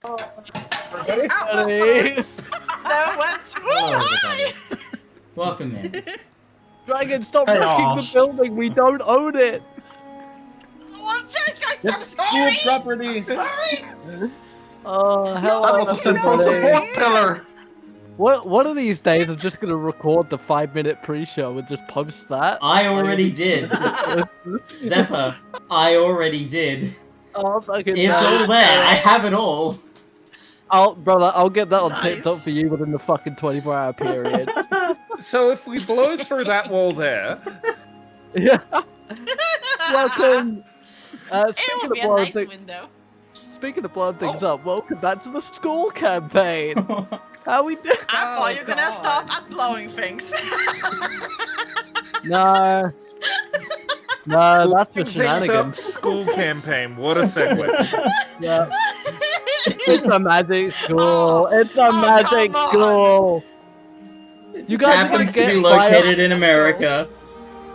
That went too high. Welcome in. Dragon, stop wrecking the building. We don't own it. One sec, guys. I'm It's school sorry. property. Sorry. Oh, hello. That was a central support pillar. One of these days, I'm just gonna record the 5-minute pre-show and just post that. I already did. Zephyr, I already did. Oh, fucking It's nice. all there. I have it all. I'll get that on Nice. TikTok for you within the fucking 24-hour period. So if we blow through that wall there, Yeah. Welcome. It Speaking will be of a blowing nice thi- window. speaking of blowing things up, welcome back to the school campaign. How we do? I thought you were gonna God. stop at blowing things. No. No, that's for things up, shenanigans. school campaign. What a segue. Yeah. It's a magic school. Oh, It's a magic come on. school. You guys Happens can to be get fire. located in America.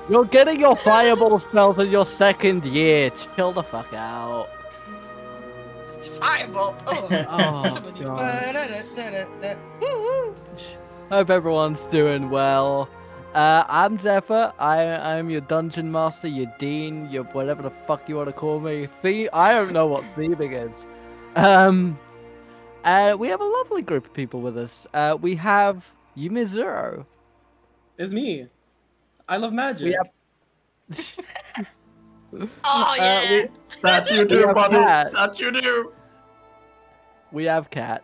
You're getting your fireball spells in your second year. Chill the fuck out. Fireball. Oh. Oh, Somebody- God. Hope everyone's doing well. I'm Zephyr. I'm your dungeon master, your dean, your whatever the fuck you want to call me. I don't know what theming is. We have a lovely group of people with us. We have Yumizuro. It's me. I love magic. We have Oh yeah. That you We do, have buddy. Cat. That you do. We have Cat.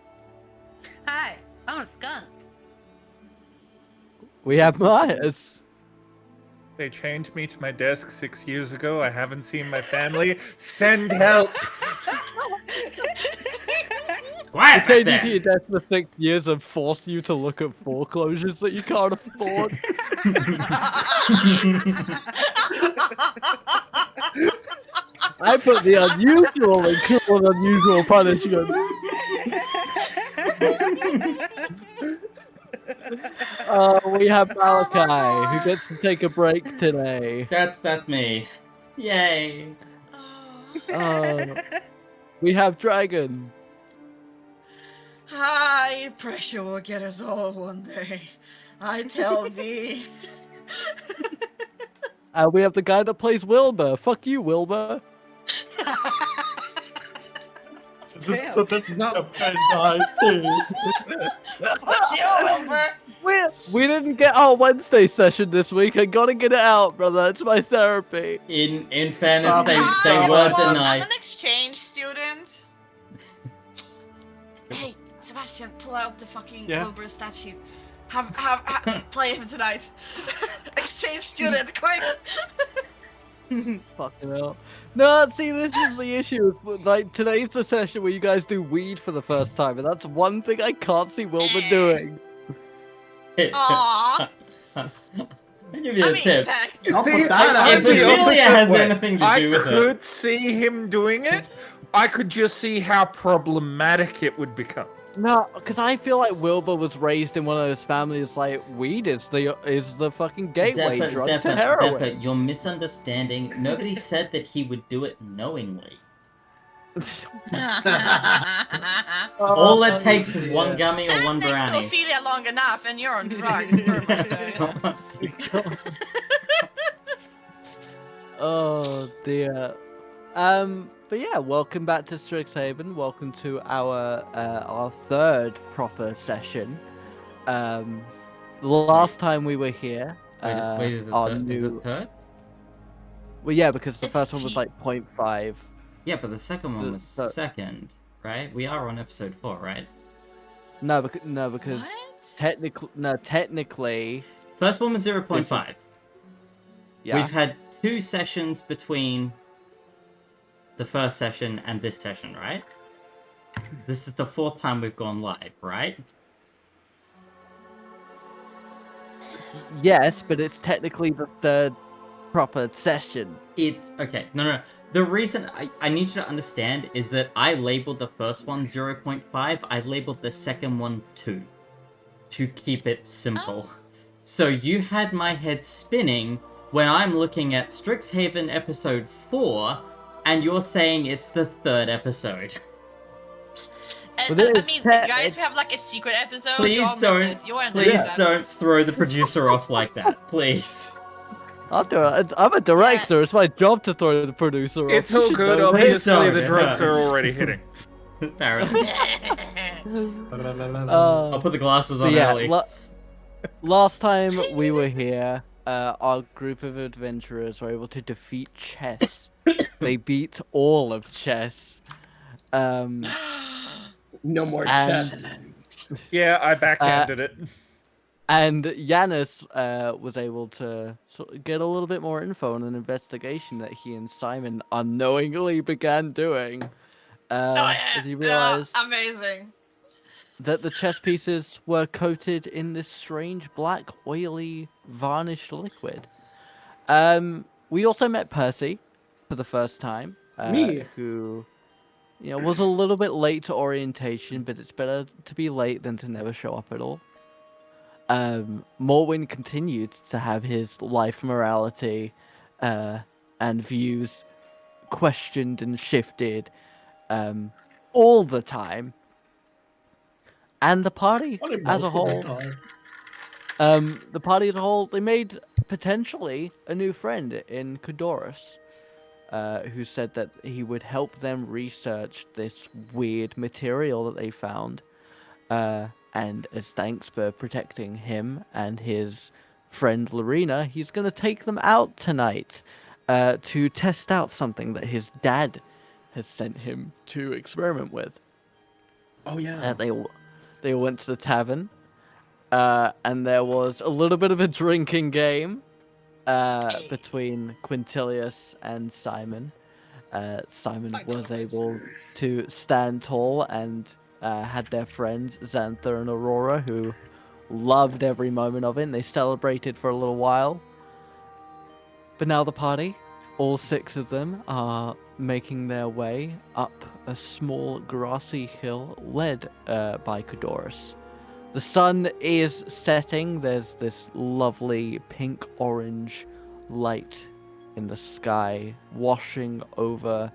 Hi, I'm a skunk. We have Myers. They changed me to my desk 6 years ago. I haven't seen my family. Send help. Quiet They back changed you to there. your death for 6 years and force you to look at foreclosures that you can't afford. I put the unusual in cruel and unusual punishment. We have Malachi, who gets to take a break today. That's me. Yay. We have Dragon. High pressure will get us all one day. I tell thee. We have the guy that plays Wilbur. Fuck you, Wilbur. Damn. Fuck you, Wilbur. We didn't get our Wednesday session this week. I gotta get it out, brother. It's my therapy. In fairness, they Hi, were everyone. I'm denied. an exchange student. Hey, Sebastian, pull out the fucking Yeah? Wilbur stat sheet. Have play him tonight. Exchange student, quick. Fucking hell. No, see, this is the issue. Like, today's the session where you guys do weed for the first time, and that's one thing I can't see Wilbur doing. Aww. I'll give you I a mean, tip. text. See, If I went the Amelia opposite has way. anything to I do with it. could see him doing it. I could just see how problematic it would become. No, because I feel like Wilbur was raised in one of those families like weed is the fucking gateway drug to heroin. Zephyr, you're misunderstanding. Nobody said that he would do it knowingly. All it takes is one gummy or Stand one next to brownie. Ophelia long enough and you're on drugs. Perma, so, Oh dear. But yeah, welcome back to Strixhaven. Welcome to our third proper session. Last time we were here, Wait, is it our third? Is new. it third? Well, yeah, because the It's first one was he- like 0.5. Yeah, but the second one The was third. second, right? We are on episode 4, right? No, because what? technically, First one was 0.5. yeah. We've had 2 sessions between the first session and this session, right? This is the 4th time we've gone live, right? Yes, but it's technically the third proper session. It's okay. No. The reason I need you to understand is that I labeled the first one 0.5. I labeled the second one 2 to keep it simple. So you had my head spinning when I'm looking at Strixhaven episode 4 and you're saying it's the 3rd episode. And, Well, I mean, guys, we have like a secret episode. You all missed it. You weren't there for please that. don't throw the producer off like that, please. I'll do it. I'm a director. It's my job to throw the producer off. It's You so should good, know this. obviously don't, the it drugs are hurts. already hitting. Fair enough. I'll put the glasses But on yeah, early. last time we were here, our group of adventurers were able to defeat chess. They beat all of chess. No more And- chess. Yeah, I backhanded it. And Yanis was able to sort of get a little bit more info on an investigation that he and Simon unknowingly began doing. As he realized amazing. that the chess pieces were coated in this strange black, oily, varnished liquid. We also met Percy for the first time. Me. Who, was a little bit late to orientation, but it's better to be late than to never show up at all. Morwyn continued to have his life morality and views questioned and shifted all the time. And the party as a whole, they made potentially a new friend in Kodorus, who said that he would help them research this weird material that they found. And as thanks for protecting him and his friend Lorena, he's going to take them out tonight to test out something that his dad has sent him to experiment with. Oh yeah. They went to the tavern, and there was a little bit of a drinking game between Quintilius and Simon. Simon was able to stand tall and had their friends Xantha and Aurora, who loved every moment of it, and they celebrated for a little while. But now the party, all 6 of them, are making their way up a small grassy hill led by Kodorus. The sun is setting. There's this lovely pink-orange light in the sky washing over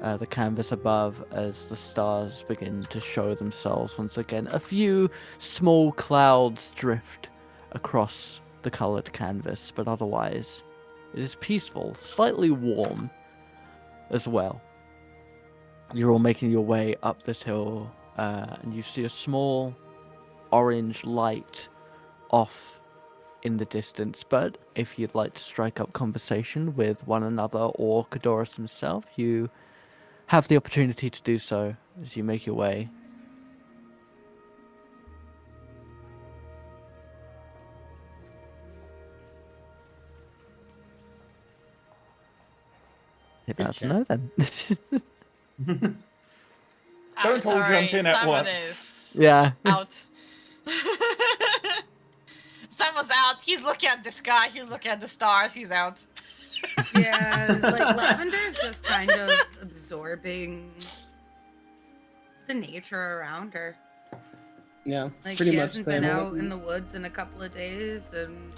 the canvas above as the stars begin to show themselves once again. A few small clouds drift across the colored canvas, but otherwise it is peaceful, slightly warm as well. You're all making your way up this hill, and you see a small orange light off in the distance, but if you'd like to strike up conversation with one another or Kodorus himself, you have the opportunity to do so as you make your way. If Good that's a chat. no, then. I'm Don't all sorry, jump in at Simon once. is Yeah. out. Simon's out. He's looking at the sky. He's looking at the stars. He's out. Yeah, like Lavender's just kind of absorbing the nature around her. Yeah. Like pretty she much hasn't same been old. out in the woods in a couple of days, and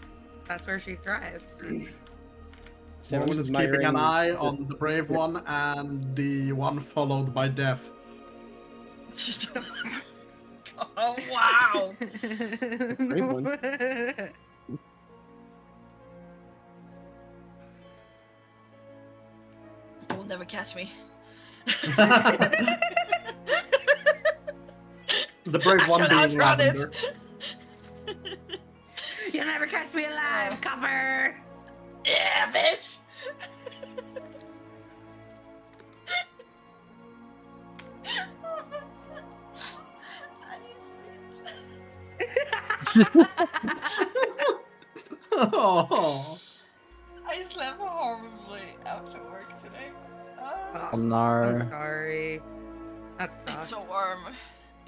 that's where she thrives. Same Mormon as is keeping an admiring eye the- on the brave one and the one followed by death. Oh wow! Brave one. You will never catch me. The brave one I being can outrun it. Lavender. You'll never catch me alive, Copper! Yeah, bitch. I need sleep. Oh. I slept horribly after work today. Oh, No. I'm sorry. That sucks. It's so warm.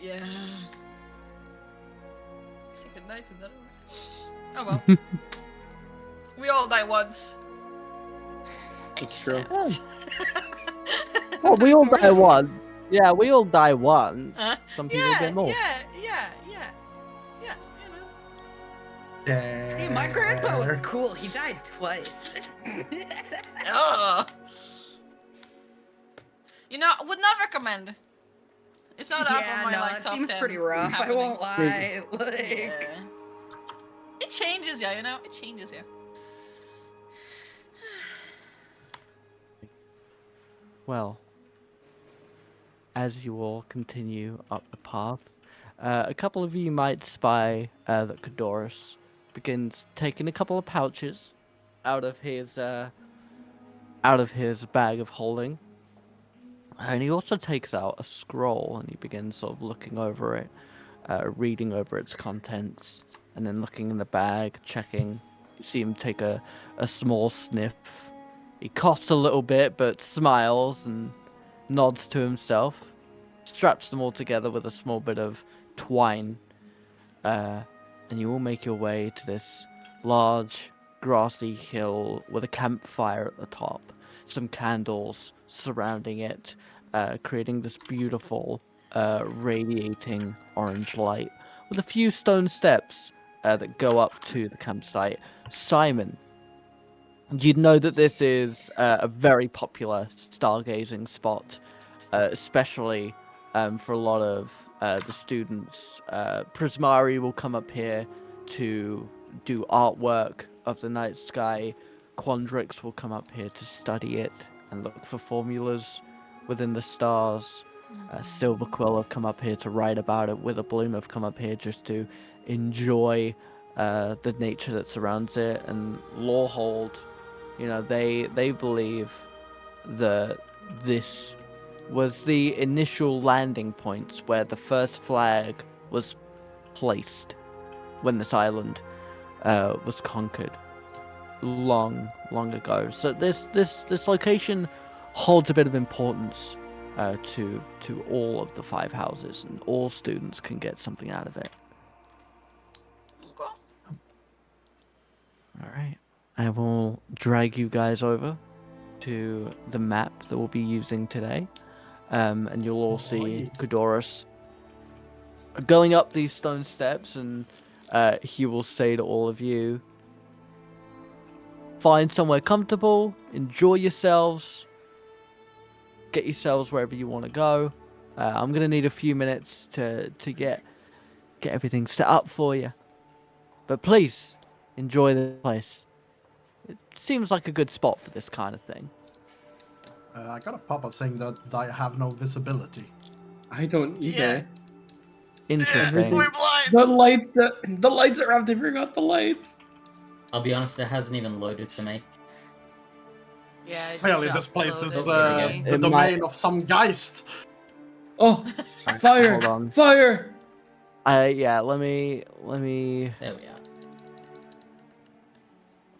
Yeah. Say goodnight to that one. Oh well. We all die once. It's true. Except- Well, we all die Sometimes more. once. Yeah, we all die once. Some people yeah, get more. yeah, you know. Yeah. See, my grandpa was cool. He died twice. Oh. You know, would not recommend. It's not up Yeah, on my no, like it top seems 10 pretty rough. I won't happenings. lie. Like, Yeah. It changes, yeah, you know? It changes, yeah. Well, as you all continue up the path, a couple of you might spy that Cadorus begins taking a couple of pouches out of his bag of holding, and he also takes out a scroll and he begins sort of looking over it, reading over its contents, and then looking in the bag, checking. You see him take a small sniff. He coughs a little bit, but smiles and nods to himself, straps them all together with a small bit of twine, and you all make your way to this large grassy hill with a campfire at the top, some candles surrounding it, creating this beautiful, radiating orange light, with a few stone steps that go up to the campsite. Simon, you'd know that this is a very popular stargazing spot, especially for a lot of the students. Prismari will come up here to do artwork of the night sky. Quandrix will come up here to study it and look for formulas within the stars. Silverquill have come up here to write about it. Witherbloom have come up here just to enjoy the nature that surrounds it. And Lawhold, you know, they believe that this was the initial landing points where the first flag was placed when this island was conquered long ago. So this location holds a bit of importance to all of the 5 houses, and all students can get something out of it. Okay. All right, I will drag you guys over to the map that we'll be using today, and you'll all see Cadorus going up these stone steps, and he will say to all of you, find somewhere comfortable, enjoy yourselves, get yourselves wherever you want to go. I'm gonna need a few minutes to get everything set up for you, but please enjoy the place. It seems like a good spot for this kind of thing. I got a pop-up saying that I have no visibility. I don't either. Yeah. Interesting. We're blind. The lights are off. They forgot the lights. I'll be honest, it hasn't even loaded for me. yeah. it Clearly, just this place is loaded for me. the It domain might- of some geist. Oh, Alright, fire! hold on. Fire! Yeah, let me. There we are.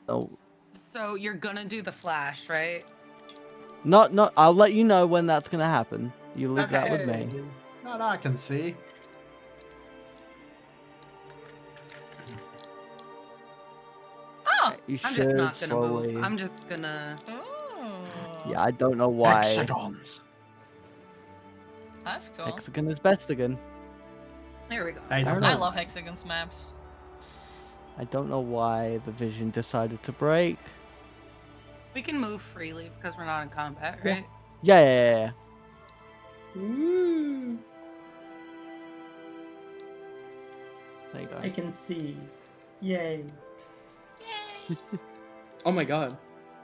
Oh, So you're gonna do the flash, right? not. I'll let you know when that's gonna happen. You leave that with me. That I can see. Oh. You I'm should just not gonna slowly. move. I'm just gonna. Oh. Yeah, I don't know why. Hexagons. That's cool. Hexagon is best again. There we go. Hey, I that's don't I know. love hexagons maps. I don't know why the vision decided to break. We can move freely because we're not in combat, Yeah. right? Yeah. Woo. There you go. I can see. Yay. Yay. Oh my god.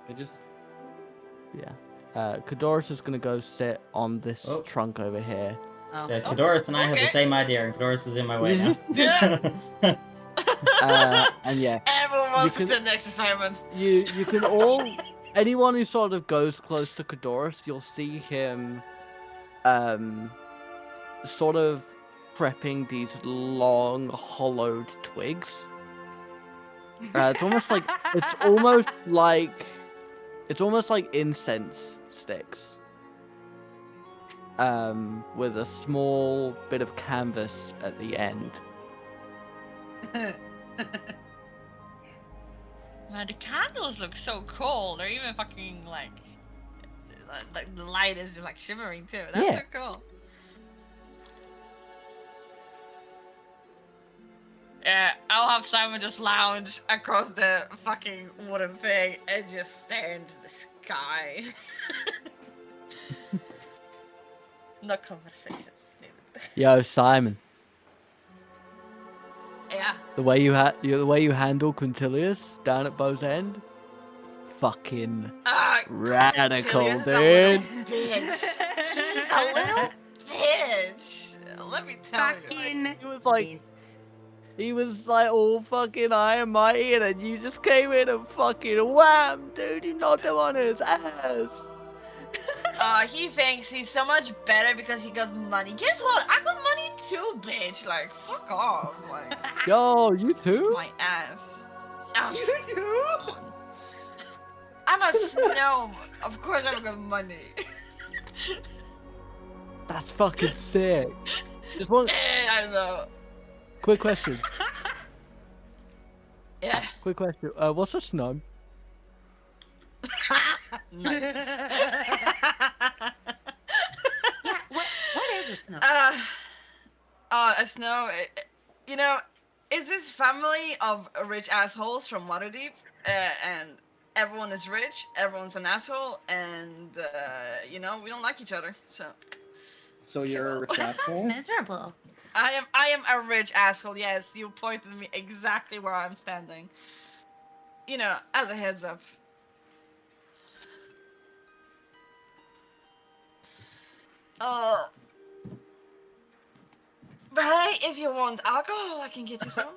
I just. Yeah. Cadorus is gonna go sit on this Oh. trunk over here. Oh. Yeah, Cadorus and I have okay. the same idea, and Cadorus is in my way now. Yeah. And yeah, Everyone wants you to sit next to Simon. you can all, anyone who sort of goes close to Cadorus, you'll see him sort of prepping these long hollowed twigs. It's almost like incense sticks, with a small bit of canvas at the end. Man, the candles look so cool. They're even fucking like the light is just like shimmering too. That's Yeah. so cool. Yeah, I'll have Simon just lounge across the fucking wooden thing and just stare into the sky. No conversations needed. Yo, Simon, Yeah. the way you handle Quintilius down at Bow's End, fucking radical, Quintilius is a little dude. bitch. He's a little bitch. Let me tell you. Fucking He was like, he was like all fucking high and mighty, and then you just came in and fucking wham, dude, you knocked him on his ass. He thinks he's so much better because he got money. Guess what? I got money too, bitch. Like, fuck off. Like, Yo, you it's too? my ass. You too? I'm a gnome. Of course I got money. That's fucking sick. Just one I know. quick question. Yeah. Quick question. What's a snow? Nice. Yeah, what is a snow? A snow. You know, it's this family of rich assholes from Waterdeep, and everyone is rich, everyone's an asshole, and you know, we don't like each other. So you're a rich asshole? Miserable. I am a rich asshole. Yes, you pointed me exactly where I'm standing. You know, as a heads up. But hey, if you want alcohol, I can get you some.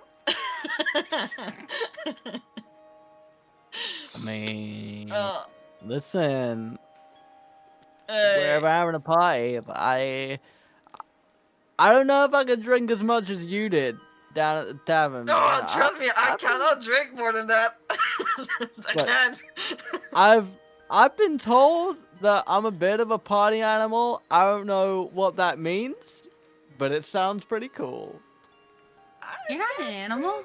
I mean, Uh, listen, we're having a party, but I don't know if I could drink as much as you did down at the tavern. Oh, man. trust me, I cannot drink more than that. I Look, can't. I've been told that I'm a bit of a party animal. I don't know what that means, but it sounds pretty cool. You're not an animal?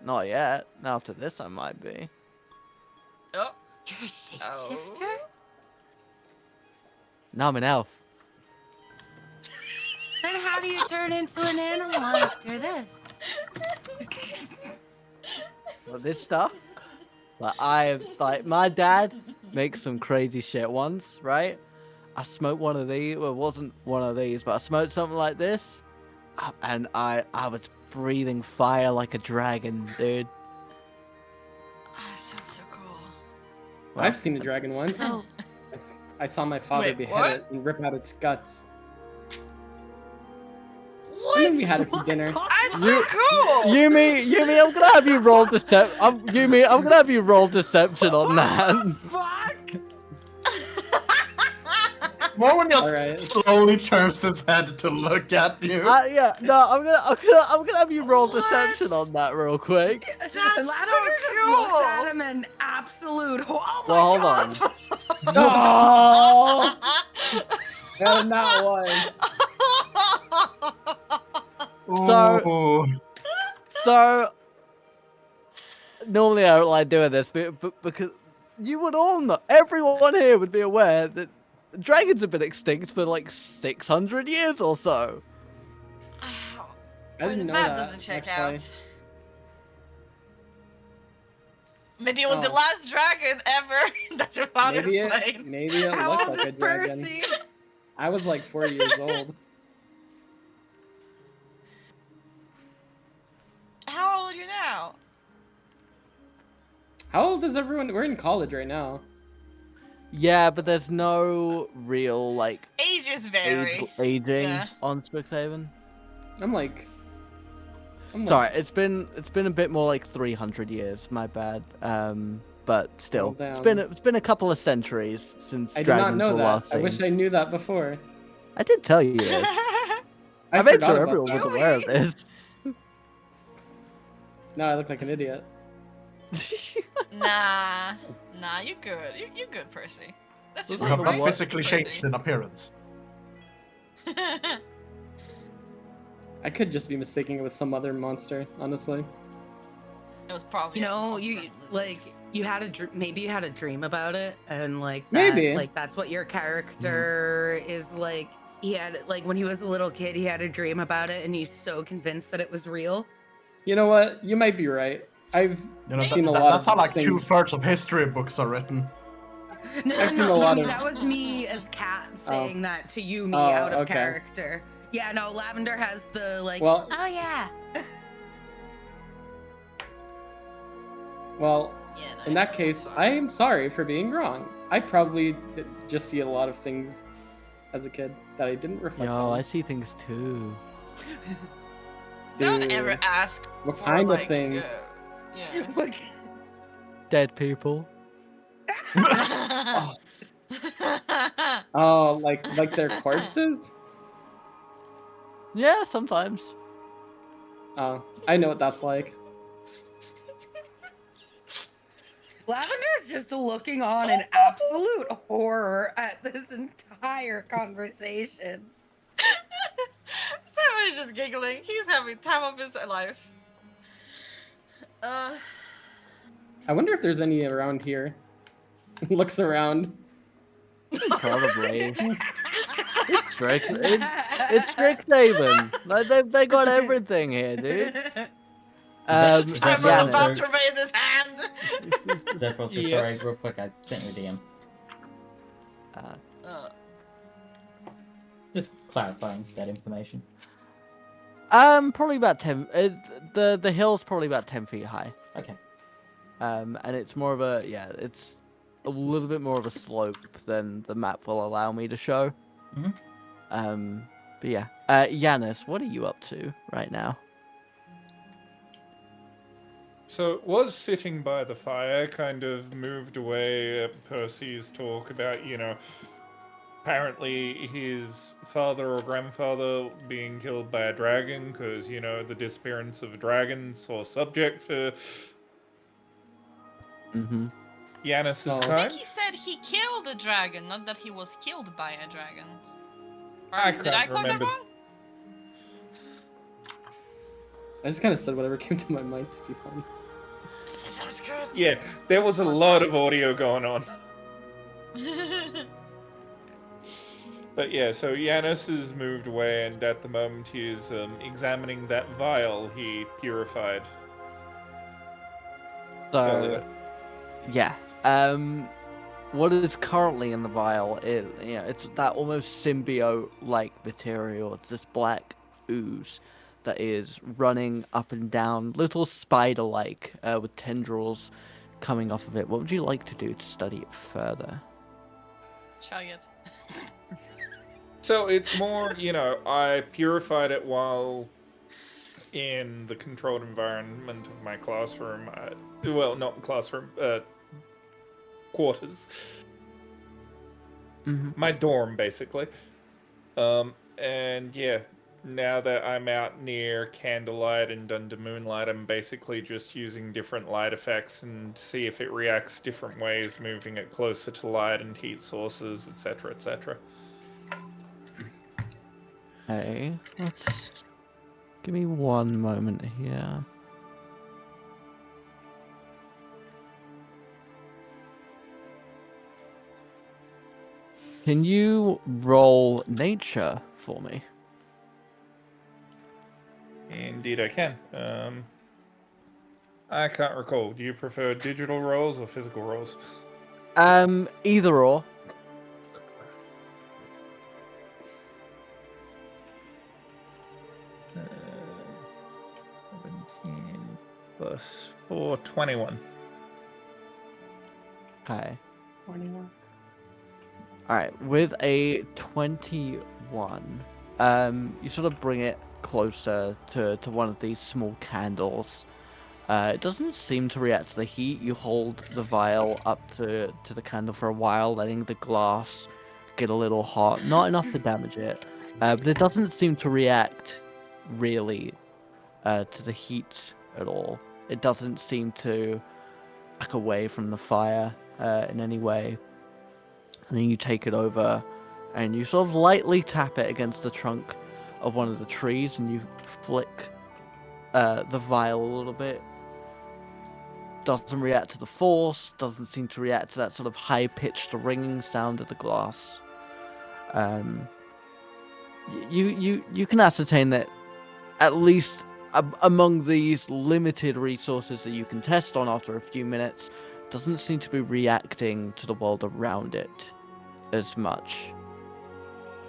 Not yet. After this, I might be. Oh. You're a shapeshifter? No, I'm an elf. Then how do you turn into an animal after this? Well, this stuff, like my dad makes some crazy shit once, right? I smoked one of these. Well, it wasn't one of these, but I smoked something like this, and I was breathing fire like a dragon, dude. Oh, sounds so cool. Well, I've seen a dragon once. Oh, I saw my father Wait, behead what? it and rip out its guts. What? And then we had it for dinner. That's so cool. Yumi, I'm gonna have you roll Yumi, I'm gonna have you roll deception on that. Fuck. Morwen just Alright. slowly turns his head to look at you. Yeah, no, I'm gonna have you roll deception on that real quick. That's and so Latimer just looks cool. at him in absolute. Oh my Well, hold god! on. Oh! That is not one. So- Ooh. So, normally I don't like doing this, but because you would all know, everyone here would be aware that dragons have been extinct for like 600 years or so. I Wait, didn't the know map that. doesn't check actually. out. Maybe it was the Oh. last dragon ever. That's your father's name. Maybe it How looked old like a is dragon. Percy? I was like 4 years old. How old are you now? How old is everyone? We're in college right now. Yeah, but there's no real like Ages vary. aging Yeah. on Strixhaven. I'm like. Sorry, it's been a bit more like 300 years. My bad. But still, Well, it's been a couple of centuries since I did not dragons know were that. last I seen. wish I knew that before. I did tell you this. I I made forgot sure about everyone that. was aware of this. No, I look like an idiot. Nah, you good. You good, Percy. That's You You fine, have not right? physically Percy? changed in appearance. I could just be mistaking it with some other monster, honestly. It was probably. You know, a you fucking lizard. like you had maybe you had a dream about it, and like that, Maybe. like that's what your character is like. He had like when he was a little kid, he had a dream about it, and he's so convinced that it was real. You know what? You might be right. I've You know, seen a lot that's of how like things. 2/3 of history books are written. No, I've seen no, a lot of. that was me as Kat saying that to you, me, Oh, out of okay. character. Yeah, no, Lavender has the, like, Well- oh yeah. Well, Yeah, no, in that case, I am sorry for being wrong. I probably just see a lot of things as a kid that I didn't reflect Yo, on. I see things too. Don't Dude, ever ask what for kind of like, things? yeah. Like, Dead people. Oh, oh, like their corpses? Yeah, sometimes. Oh, I know what that's like. Lavender's just looking on in absolute horror at this entire conversation. Simon is just giggling. He's having time of his life. I wonder if there's any around here. Looks around. Probably. It's Strixhaven. Like they got everything here, dude. Is that Simon also- about to raise his hand. Zephyr, also Yes. sorry, real quick, I sent you a DM. Just clarifying that information. Probably about 10. The hill's probably about 10 feet high. Okay. And it's more of a it's a little bit more of a slope than the map will allow me to show. Mhm. But yeah, Yanis, what are you up to right now? So was sitting by the fire, kind of moved away at Percy's talk about, apparently his father or grandfather being killed by a dragon, because, the disappearance of a dragon, sore subject for Mm-hmm. Yanis's Oh. I time. think he said he killed a dragon, not that he was killed by a dragon. Or I did I can't quote that remember. wrong? I just kind of said whatever came to my mind, to be honest. That's good. Yeah, there was a lot of audio going on. But yeah, so Yanis has moved away, and at the moment he is examining that vial he purified So earlier. yeah, what is currently in the vial is it's that almost symbiote-like material. It's this black ooze that is running up and down, little spider-like, with tendrils coming off of it. What would you like to do to study it further? Chug it. So it's more, I purified it while in the controlled environment of my classroom. Well, not classroom, quarters. Mm-hmm. My dorm, basically. And yeah, now that I'm out near candlelight and under moonlight, I'm basically just using different light effects and see if it reacts different ways, moving it closer to light and heat sources, etc., etc. Okay, let's give me one moment here. Can you roll nature for me? Indeed, I can. I can't recall. Do you prefer digital rolls or physical rolls? Either or. Uh, 17 plus 4, 21. Okay. 21. All right, with a 21, you sort of bring it closer to one of these small candles. It doesn't seem to react to the heat. You hold the vial up to the candle for a while, letting the glass get a little hot. Not enough to damage it, but it doesn't seem to react really to the heat at all. It doesn't seem to back away from the fire in any way. And then you take it over and you sort of lightly tap it against the trunk of one of the trees and you flick the vial a little bit. Doesn't react to the force, doesn't seem to react to that sort of high-pitched ringing sound of the glass. You can ascertain that at least among these limited resources that you can test on after a few minutes, doesn't seem to be reacting to the world around it as much.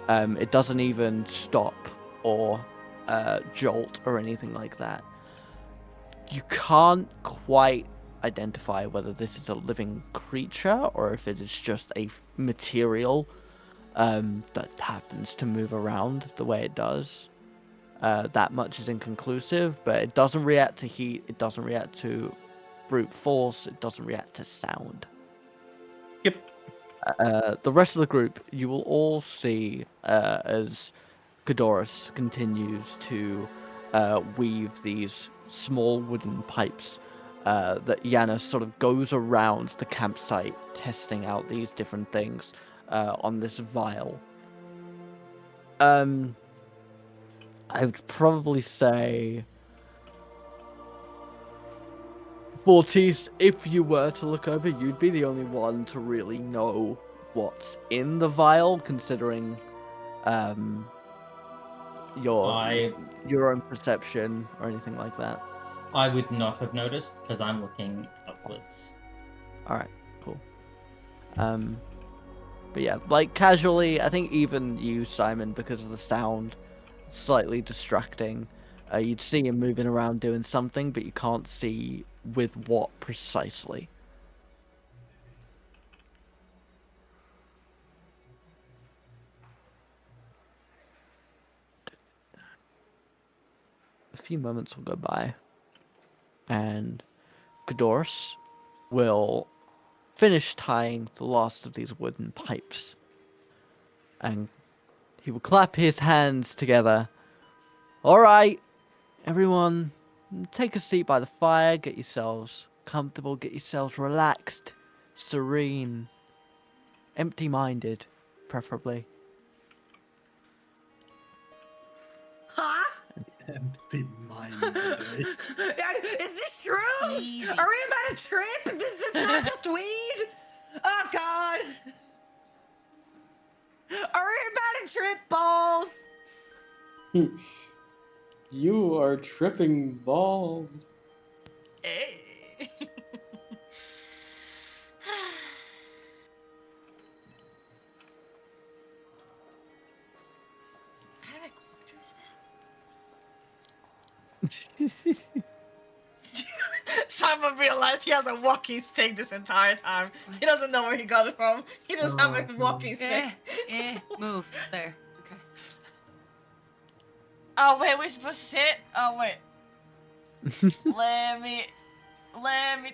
It doesn't even stop or jolt or anything like that. You can't quite identify whether this is a living creature or if it is just a material that happens to move around the way it does. That much is inconclusive, but it doesn't react to heat, it doesn't react to brute force, it doesn't react to sound. Yep. The rest of the group, you will all see as Ghidorus continues to weave these small wooden pipes that Yana sort of goes around the campsite testing out these different things on this vial. I would probably say, Fortis, if you were to look over, you'd be the only one to really know what's in the vial, considering your own perception or anything like that. I would not have noticed because I'm looking upwards. All right, cool. But yeah, like casually, I think even you, Simon, because of the sound, slightly distracting. You'd see him moving around doing something, but you can't see with what precisely. A few moments will go by, and Ghidorus will finish tying the last of these wooden pipes, and he will clap his hands together. All right, everyone, take a seat by the fire, get yourselves comfortable, get yourselves relaxed, serene, empty-minded, preferably. Huh? Empty-minded. Is this shrooms? Easy. Are we about a trip? Is this not just weed? Oh God! Are we about a trip, balls? You are tripping balls. Hey. How do I quarters that? Simon realized he has a walking stick this entire time. He doesn't know where he got it from. He just have a walking stick. Move. There. Okay. Oh wait, we're supposed to sit? Oh wait. Let me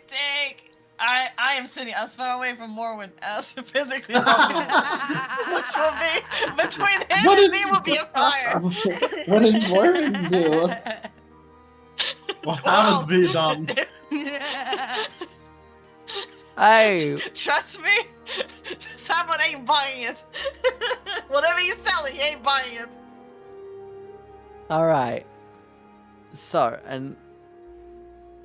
think. I am sitting as far away from Morwen as physically possible. Which will be between him and me will be a fire. What did Mormon do? What haven't we done? Hey, Trust me, Simon ain't buying it. Whatever he's selling, he ain't buying it. all right. So, and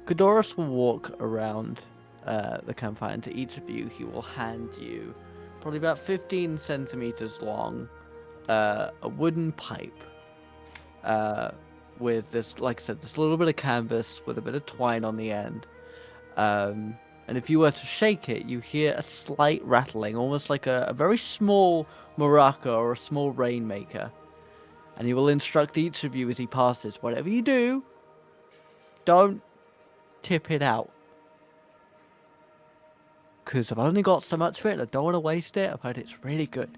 Ghidorus will walk around the campfire, and to each of you, he will hand you, probably about 15 centimeters long, a wooden pipe with this, like I said, this little bit of canvas with a bit of twine on the end. And if you were to shake it, you hear a slight rattling, almost like a very small maraca or a small rainmaker. And he will instruct each of you as he passes, whatever you do, don't tip it out. Because I've only got so much of it, and I don't want to waste it. I've heard it's really good.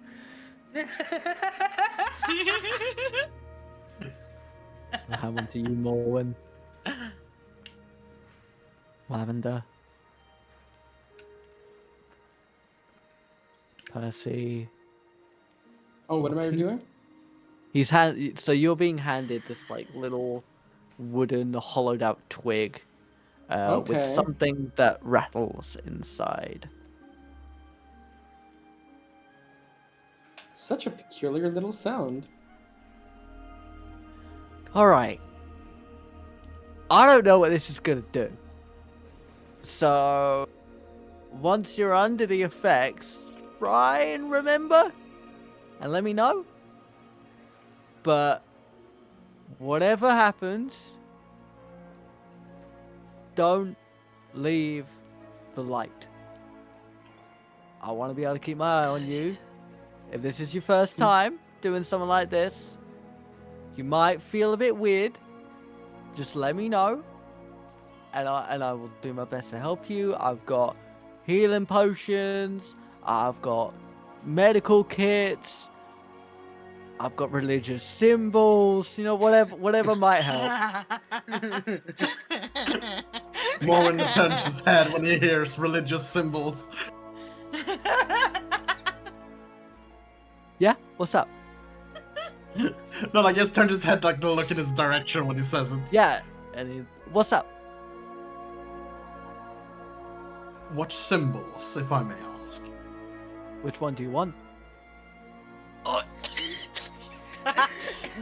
I'll hand one to you, Morwen. Lavender. Percy. Oh, what am I doing? So you're being handed this like little wooden hollowed out twig Okay. with something that rattles inside. Such a peculiar little sound. Alright. I don't know what this is gonna do. So once you're under the effects, try and remember and let me know. But whatever happens, don't leave the light. I want to be able to keep my eye on you. If this is your first time doing something like this, you might feel a bit weird. Just let me know, and I will do my best to help you. I've got healing potions. I've got medical kits. I've got religious symbols. You know, whatever might help. Morwen turns his head when he hears religious symbols. Yeah, what's up? No, I guess turns his head like to look in his direction when he says it. Yeah, what's up? What symbols, if I may ask? Which one do you want? Oh.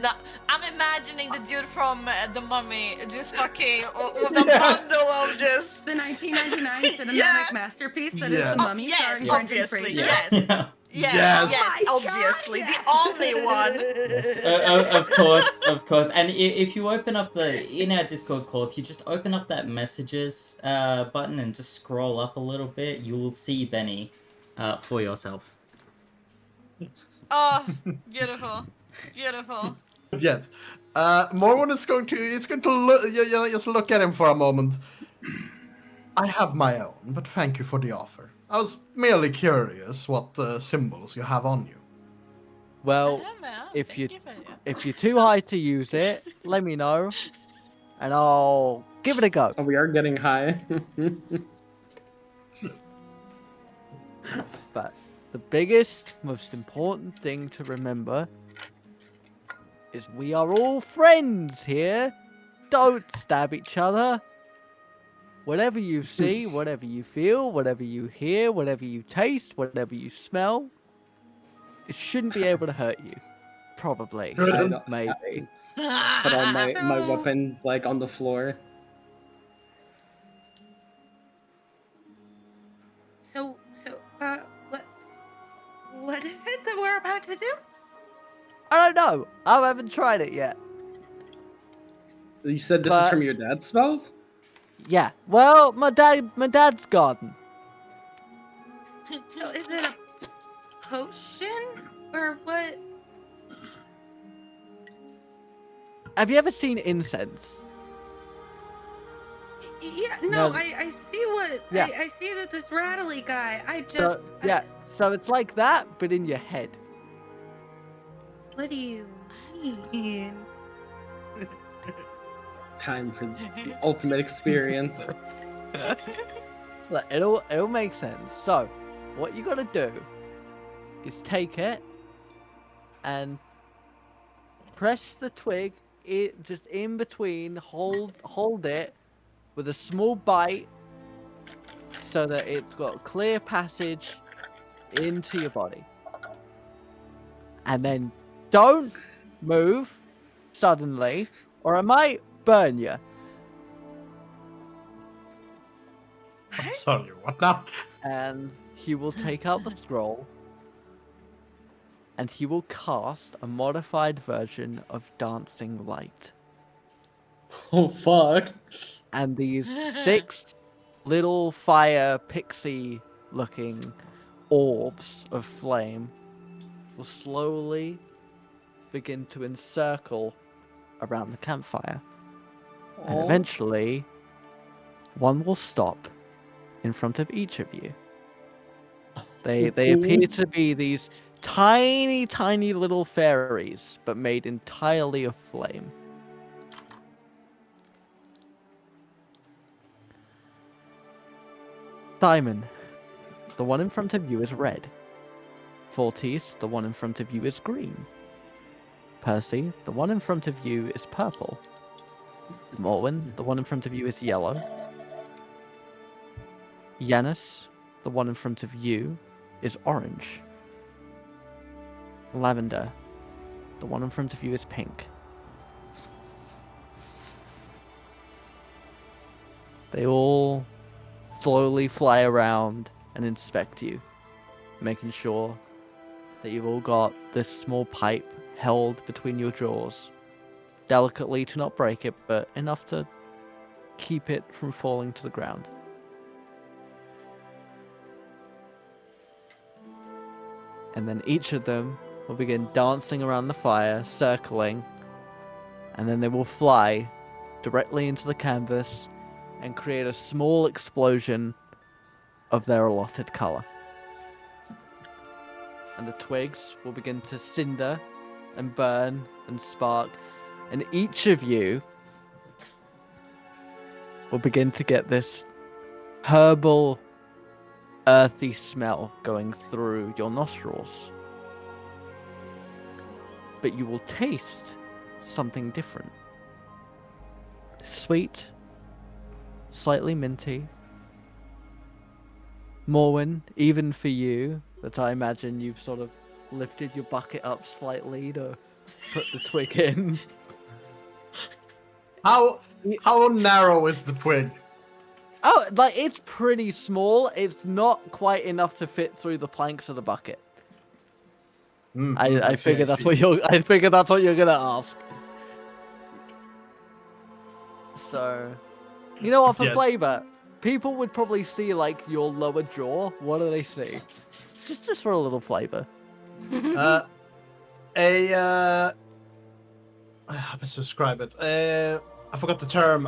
No, I'm imagining the dude from The Mummy just fucking with a bundle of just. The 1999 cinematic Yeah. masterpiece that is Yes. The Mummy, Yes, starring Brendan obviously, Fraser. yes. Yeah. Yes, Yes. Oh my obviously, God, the only one. Yes, of course. And if you open up in our Discord call, if you just open up that messages button and just scroll up a little bit, you will see Benny for yourself. Oh, beautiful, beautiful. Yes. Morwen is going to look, just look at him for a moment. I have my own, but thank you for the offer. I was merely curious what symbols you have on you. Well, if you're too high to use it, let me know, and I'll give it a go. Oh, we are getting high. But the biggest, most important thing to remember is we are all friends here. Don't stab each other. Whatever you see, whatever you feel, whatever you hear, whatever you taste, whatever you smell, it shouldn't be able to hurt you. Probably. Maybe. Put all my weapons like on the floor. So, what is it that we're about to do? I don't know. I haven't tried it yet. You said this is But- from your dad's spells? Yeah. Well, my dad's garden. So, is it a potion or what? Have you ever seen incense? Yeah, no, No. I see what. Yeah. I see that this rattly guy. I So just. yeah. So it's like that, but in your head. What do you mean? Time for the ultimate experience. Look, it'll make sense. So, what you gotta do is take it and press the twig just in between. Hold it with a small bite so that it's got a clear passage into your body. And then don't move suddenly, or I might burn you. I'm sorry, what now? And he will take out the scroll and he will cast a modified version of Dancing Light. Oh fuck. And these 6 little fire pixie looking orbs of flame will slowly begin to encircle around the campfire. And Aw. eventually, one will stop in front of each of you. They appear to be these tiny, tiny little fairies, but made entirely of flame. Simon, the one in front of you is red. Fortis, the one in front of you is green. Percy, the one in front of you is purple. Morwen, the one in front of you is yellow. Yanis, the one in front of you is orange. Lavender, the one in front of you is pink. They all slowly fly around and inspect you, making sure that you've all got this small pipe held between your jaws, delicately to not break it, but enough to keep it from falling to the ground. And then each of them will begin dancing around the fire, circling, and then they will fly directly into the canvas and create a small explosion of their allotted color. And the twigs will begin to cinder and burn and spark, and each of you will begin to get this herbal, earthy smell going through your nostrils. But you will taste something different. Sweet, slightly minty. Morwen, even for you, that I imagine you've sort of lifted your bucket up slightly to put the twig in. How narrow is the twig? Oh, like it's pretty small. It's not quite enough to fit through the planks of the bucket. I figured that's what you're. I figured that's what you're gonna ask. So, you know what? For Yes. flavor, people would probably see like your lower jaw. What do they see? Just for a little flavor. How to describe it? I forgot the term.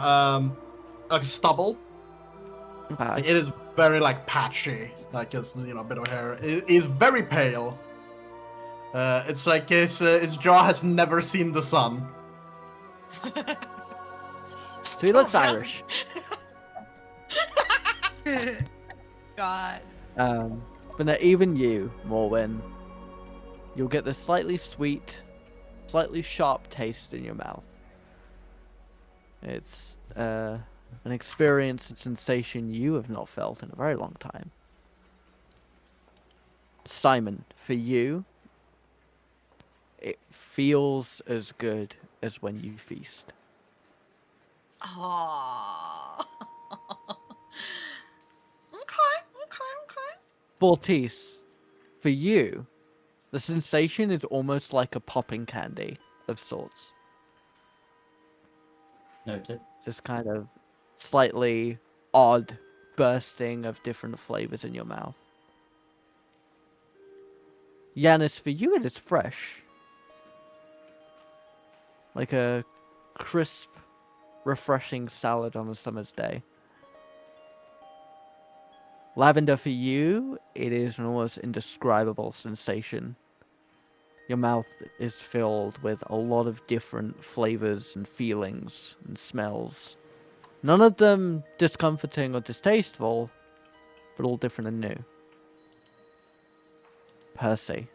Like stubble. Okay. It is very like patchy, like it's a bit of hair. It is very pale. It's like his jaw has never seen the sun. So he looks Irish. God. But now even you, Morwen, you'll get this slightly sweet, slightly sharp taste in your mouth. It's an experience and sensation you have not felt in a very long time. Simon, for you, it feels as good as when you feast. Oh. Okay. Fortis, for you, the sensation is almost like a popping candy of sorts. Noted. Just kind of slightly odd bursting of different flavors in your mouth. Yanis, for you it is fresh. Like a crisp, refreshing salad on a summer's day. Lavender, for you, it is an almost indescribable sensation. Your mouth is filled with a lot of different flavors and feelings and smells. None of them discomforting or distasteful, but all different and new. Percy,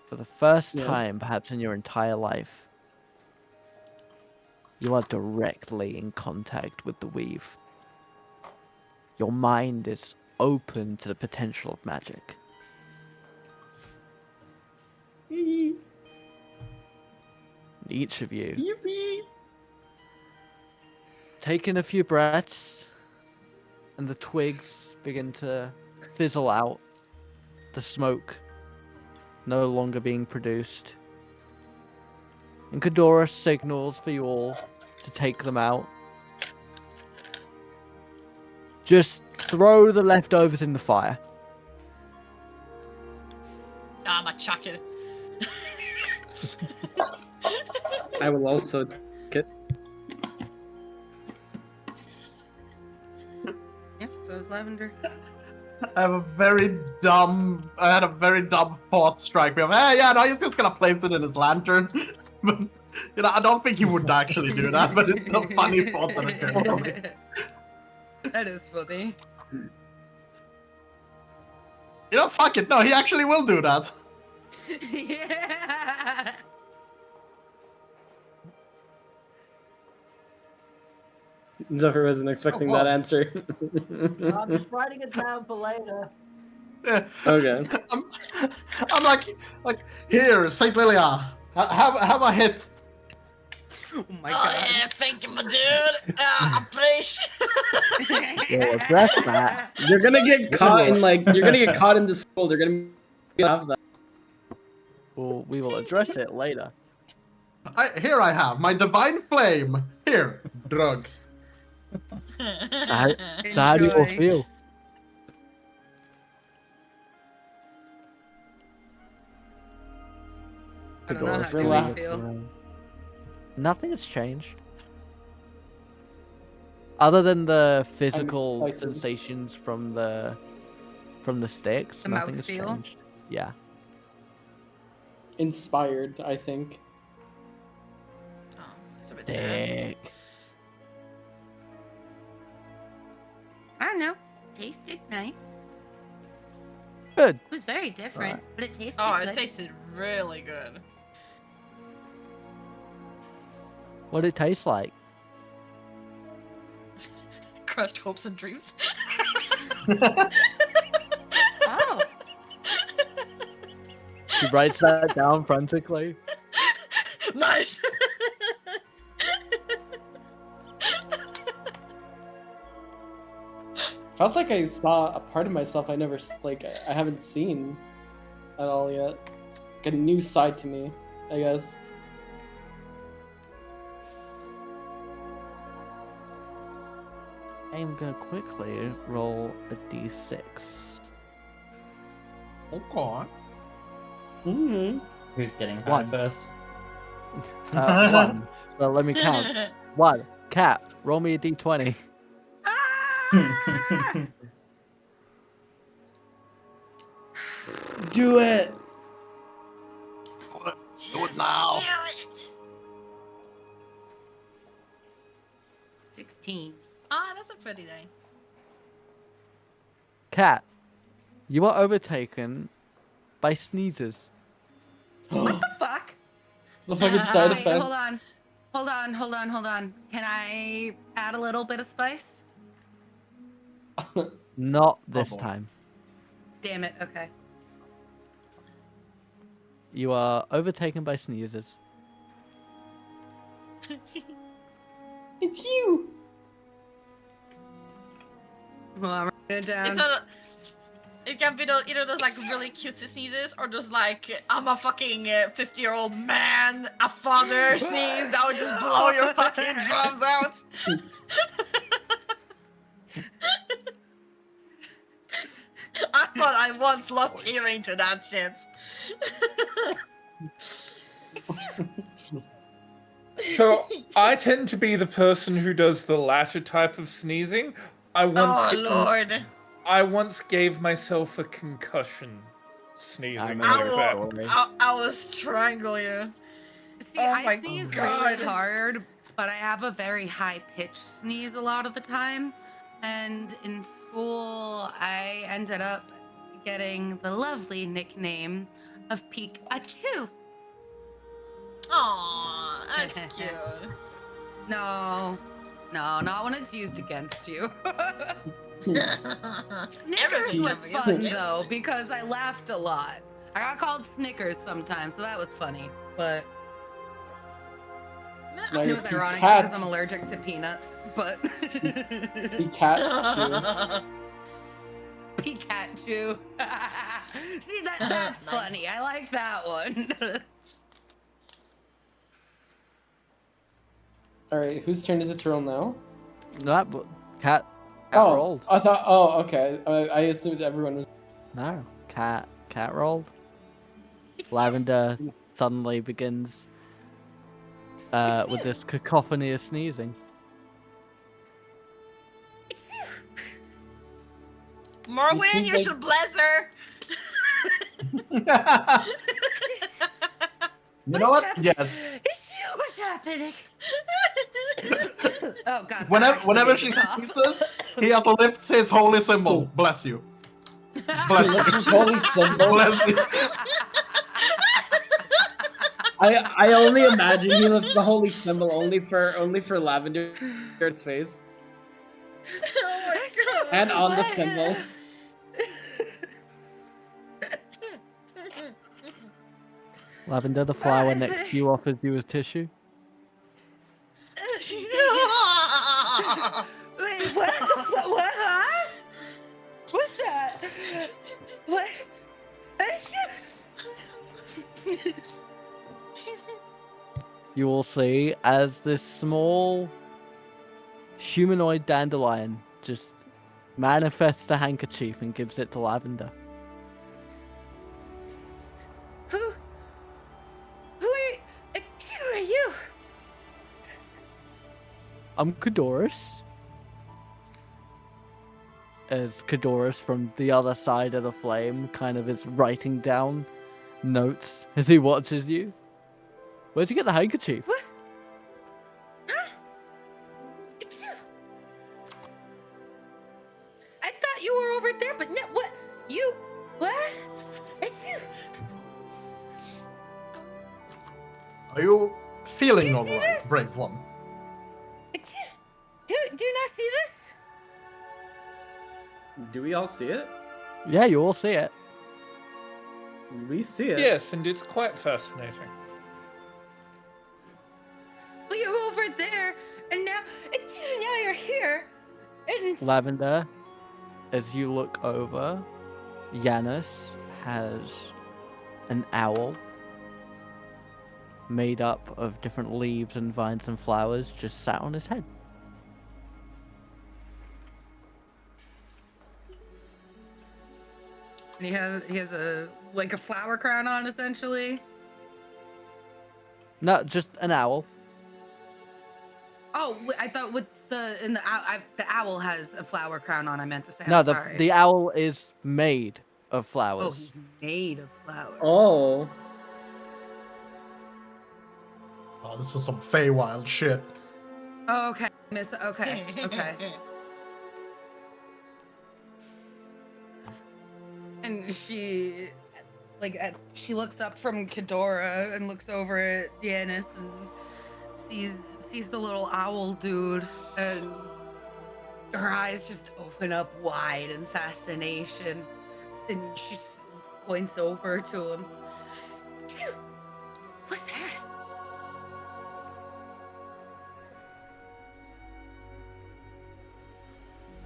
for the first Yes. time perhaps in your entire life, you are directly in contact with the weave. Your mind is open to the potential of magic. Each of you, taking a few breaths, and the twigs begin to fizzle out, the smoke no longer being produced. And Kadora signals for you all to take them out. Just throw the leftovers in the fire. I'm a chucker. I will also get. Yeah, so is Lavender. I had a very dumb thought strike me of, hey, yeah, no, he's just gonna place it in his lantern. But, I don't think he would actually do that, but it's a funny thought that occurred to me. That is funny. Fuck it, no, he actually will do that. Yeah. Zephyr wasn't expecting that answer. I'm just writing it down for later. Yeah. Okay. I'm like, here, Saint Lilia, have a hit. Oh my Oh god. yeah, thank you, my dude. I appreciate. You'll address that. You're gonna get caught in the school. They're gonna have that. Well, we will address it later. Here I have my divine flame. Here, drugs. So how do you all Enjoy. feel? I don't know how categorically. do Relax. you feel? Nothing has changed. Other than the physical excited. sensations from the sticks, The nothing has mouthfeel? changed. Yeah. Inspired, I think. Oh, it's a bit sad. Dick. I don't know. Tasted nice. Good. It was very different, Right. but it tasted Oh, good. it tasted really good. What did it taste like? Crushed hopes and dreams. Oh, She writes that down frantically. Nice. Felt like I saw a part of myself I never I haven't seen at all yet. Like a new side to me, I guess. I'm gonna quickly roll a d6. Okay. Mm-hmm. Who's getting high One. first? One. So let me count. One. Cat, roll me a d20. ah! Do it! Do it now. Do it. 16. Ah, that's a pretty day. Cat, you are overtaken by sneezes. What the fuck? The fucking side Wait, effect. hold on. Hold on. Can I add a little bit of spice? Not this boy. time. Damn it. Okay. You are overtaken by sneezes. It's you! Well, I'm writing it down. It's not. It can be those, either those like really cutesy sneezes or those like I'm a fucking 50-year-old man, a father sneeze that would just blow your fucking drums out. I thought I once lost hearing to that shit. So I tend to be the person who does the latter type of sneezing. Oh lord. I once gave myself a concussion sneezing I like remember that. story. I will strangle you. See, Oh I my sneeze God. really hard, but I have a very high-pitched sneeze a lot of the time. And in school, I ended up getting the lovely nickname of Pikachu. Aw, that's cute. No, not when it's used against you. Snickers Everything was can be used fun against though me. because I laughed a lot. I got called Snickers sometimes, so that was funny. But Now it you're was ironic Pikachu. because I'm allergic to peanuts. But Pikachu. Pikachu. See that's Nice. funny. I like that one. Alright, whose turn is it to roll now? No, but cat Oh, rolled. I thought. Oh, okay. I assumed everyone was. No, cat rolled. Lavender suddenly begins with this cacophony of sneezing. Morwin, seem you like- should bless her. You know what? Yes. What's happening? Oh god. that Whenever actually whenever made she me cough. sneezes, he has to lift his holy symbol. Bless you. Bless you. Holy symbol. Bless you. I only imagine he lifts the holy symbol only for Lavender's face Oh my god. and on the symbol. Lavender, the flower next to you offers you a tissue. Wait, what? What? Huh? What's that? What? You will see as this small humanoid dandelion just manifests a handkerchief and gives it to Lavender. Who I'm Kadoris. As Kadoris from the other side of the flame kind of is writing down notes as he watches you. Where'd you get the handkerchief? What? Huh? It's you. I thought you were over there, but no, what? You? What? It's you. Are you feeling You all see right, this? brave one? It's you. Do you not see this? Do we all see it? Yeah, you all see it. We see it. Yes, and it's quite fascinating. Well, you were over there, and now it's you. Now you're here, and Lavender, as you look over, Janus has an owl made up of different leaves and vines and flowers just sat on his head. And he has a like a flower crown on, essentially. No, just an owl. Oh, I thought with the owl has a flower crown on. I meant to say. No, I'm sorry. the owl is made of flowers. Oh, he's made of flowers. Oh. Oh, this is some Feywild shit. Oh, okay, Miss. Okay, okay. And she, she looks up from Kedora and looks over at Yanis and sees the little owl dude, and her eyes just open up wide in fascination, and she points over to him. Phew! What's that?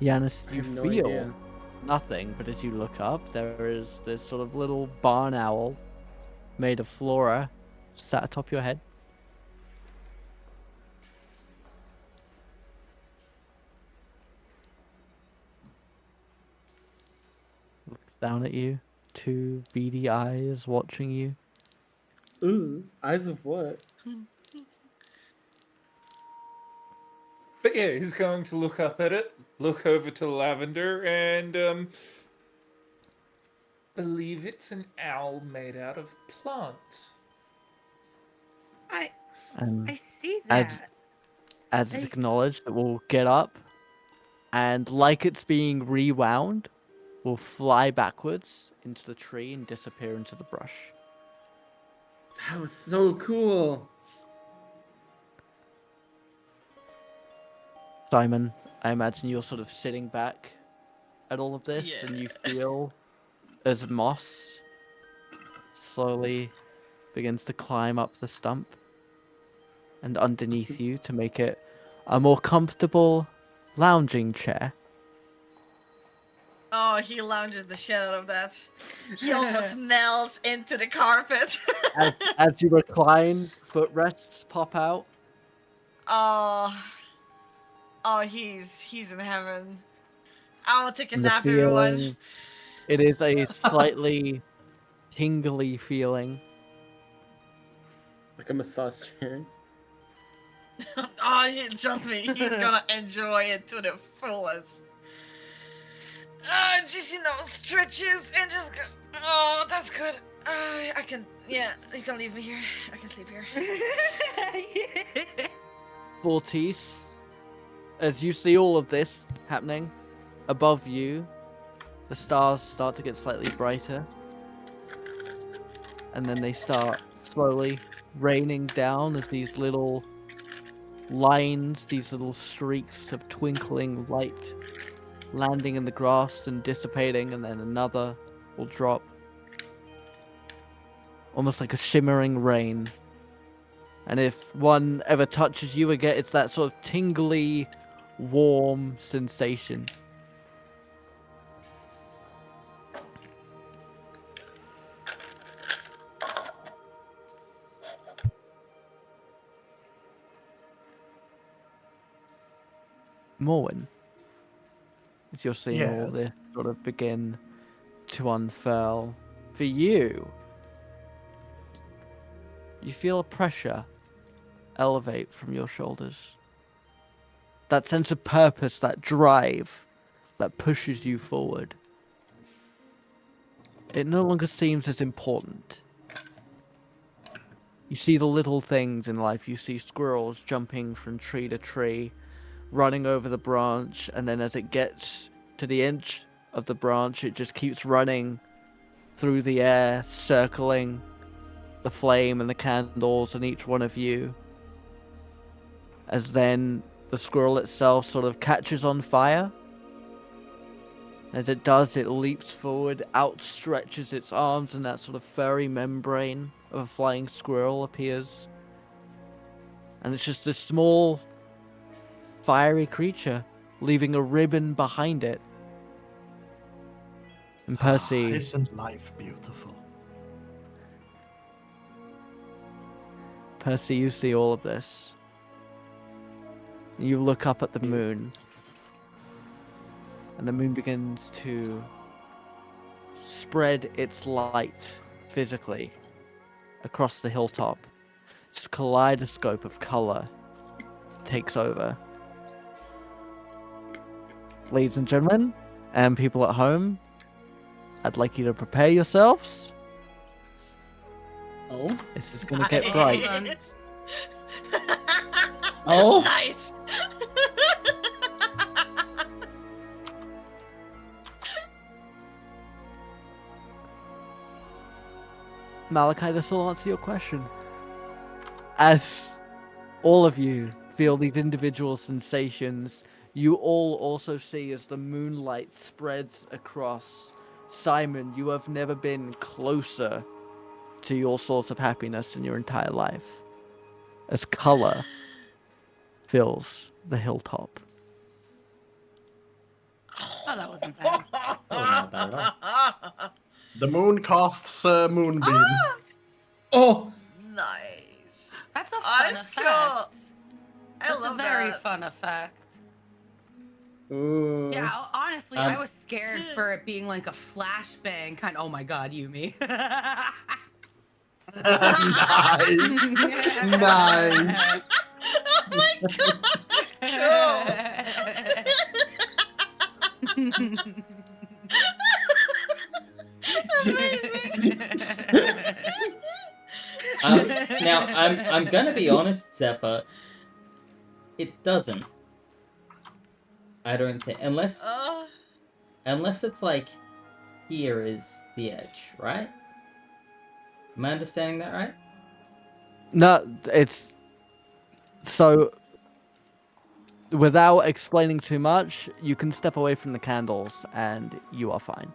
Janus, I you have no feel idea. nothing, but as you look up, there is this sort of little barn owl made of flora sat atop your head. Looks down at you, two beady eyes watching you. Ooh, eyes of what? But yeah, he's going to look up at it, look over to Lavender, and believe it's an owl made out of plants. And I see as that. as it's I- acknowledged, it will get up and, like it's being rewound, will fly backwards into the tree and disappear into the brush. That was so cool. Simon, I imagine you're sort of sitting back at all of this, and you feel as moss slowly begins to climb up the stump and underneath you to make it a more comfortable lounging chair. Oh, he lounges the shit out of that. He almost melts into the carpet. As you recline, footrests pop out. Oh, he's in heaven. I will take a And the nap, everyone. feeling, it is a slightly tingly feeling. Like a massage chair. Oh, trust me, he's gonna enjoy it to the fullest. Just stretches and just go. Oh, that's good. I can. Yeah, you can leave me here. I can sleep here. Fortis, as you see all of this happening, above you, the stars start to get slightly brighter. And then they start slowly raining down as these little lines, these little streaks of twinkling light landing in the grass and dissipating, and then another will drop. Almost like a shimmering rain. And if one ever touches you again, it's that sort of tingly, warm sensation. Morwen, as you're seeing all Yes. this sort of begin to unfurl, for you, you feel a pressure elevate from your shoulders. that sense of purpose, that drive that pushes you forward. It no longer seems as important. You see the little things in life. You see squirrels jumping from tree to tree, running over the branch, and then as it gets to the edge of the branch, it just keeps running through the air, circling the flame and the candles and each one of you. As then the squirrel itself sort of catches on fire. As it does, it leaps forward, outstretches its arms, and that sort of furry membrane of a flying squirrel appears. And it's just this small, fiery creature, leaving a ribbon behind it. And Percy... Isn't life beautiful? Percy, you see all of this. You look up at the moon. And the moon begins to spread its light physically across the hilltop. This kaleidoscope of color takes over. Ladies and gentlemen, and people at home, I'd like you to prepare yourselves. Oh? This is gonna get bright. Nice. Oh? Nice. Malachi, this will answer your question. As all of you feel these individual sensations, you all also see as the moonlight spreads across. Simon, you have never been closer to your source of happiness in your entire life. As color fills the hilltop. Oh, that wasn't bad. That was not bad at all. The moon casts a moonbeam. Oh, Nice. That's a Oh, fun that's effect. cool. I That's love a very that. fun effect. Ooh. Yeah, honestly, I was scared for it being like a flashbang kind. Oh my god, Yumi. Nice. Nice. Oh my god. Amazing. Now, I'm gonna be honest, Zephyr. It doesn't. I don't think, unless it's like here is the edge, right? Am I understanding that right? No, it's... So, without explaining too much, you can step away from the candles and you are fine.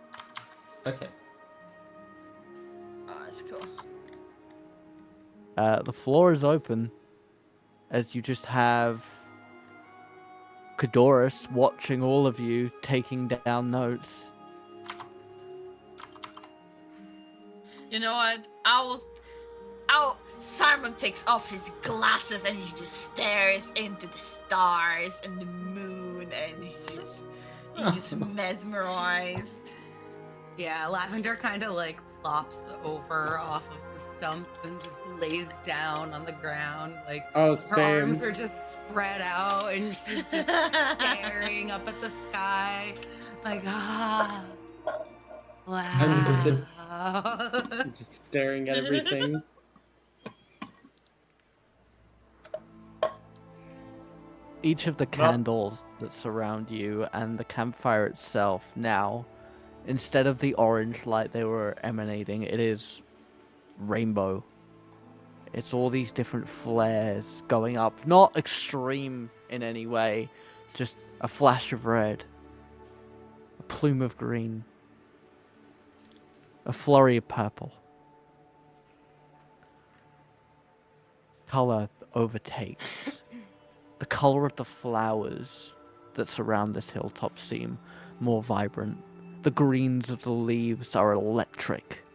Okay. Oh, that's cool. The floor is open as you just have Kadoris watching all of you, taking down notes. You know what? Simon takes off his glasses and he just stares into the stars and the moon and he's just mesmerized. Yeah, Lavender kind of like plops over off of the stump and just lays down on the ground. Like Oh, her same. arms are just spread out and she's just staring up at the sky. Like, wow. I'm just sit- Wow. Just staring at everything. Each of the candles that surround you and the campfire itself now, instead of the orange light they were emanating, it is rainbow. It's all these different flares going up, not extreme in any way, just a flash of red, a plume of green, a flurry of purple. Color overtakes. The color of the flowers that surround this hilltop seem more vibrant. The greens of the leaves are electric.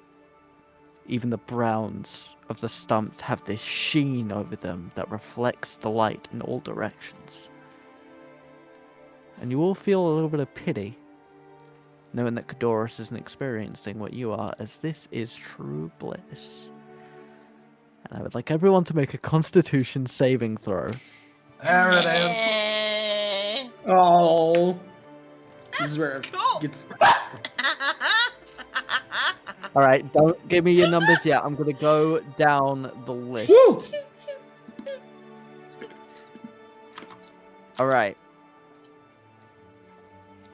Even the browns of the stumps have this sheen over them that reflects the light in all directions. And you all feel a little bit of pity, knowing that Kadoris isn't experiencing what you are, as this is true bliss. And I would like everyone to make a Constitution saving throw. There it is. Oh. This is where it Cool. gets. All right, don't give me your numbers yet. I'm gonna go down the list. Woo! All right.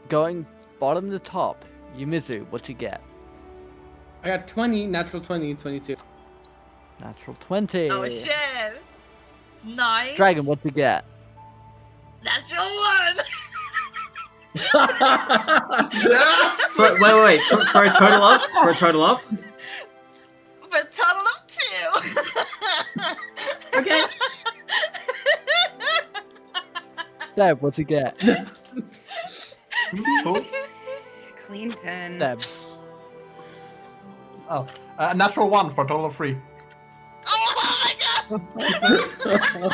Going bottom to top. Yumizu, what you get? I got 20, natural 20, 22. Natural 20. Oh shit! Nice. Dragon, what you get? That's your one. Yes! Wait. For a total of? For a total of? For a total of 2. Okay. Deb, what you get? Cool. Clean 10. Deb. Oh, natural 1 for a total of 3. Oh my god!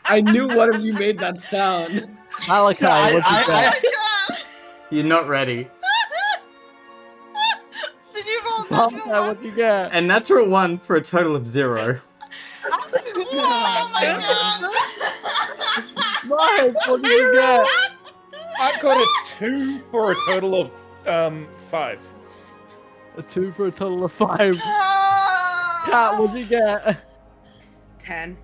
I knew one of you made that sound. Malachi, what you Oh get? my god! You're not ready. Did you roll Malachi, natural one? what you get? A natural 1 for a total of 0. Oh my god! Mike, what do you get? I've got a 2 for a total of 5. A 2 for a total of 5. Oh. Kat, what do you get? 10.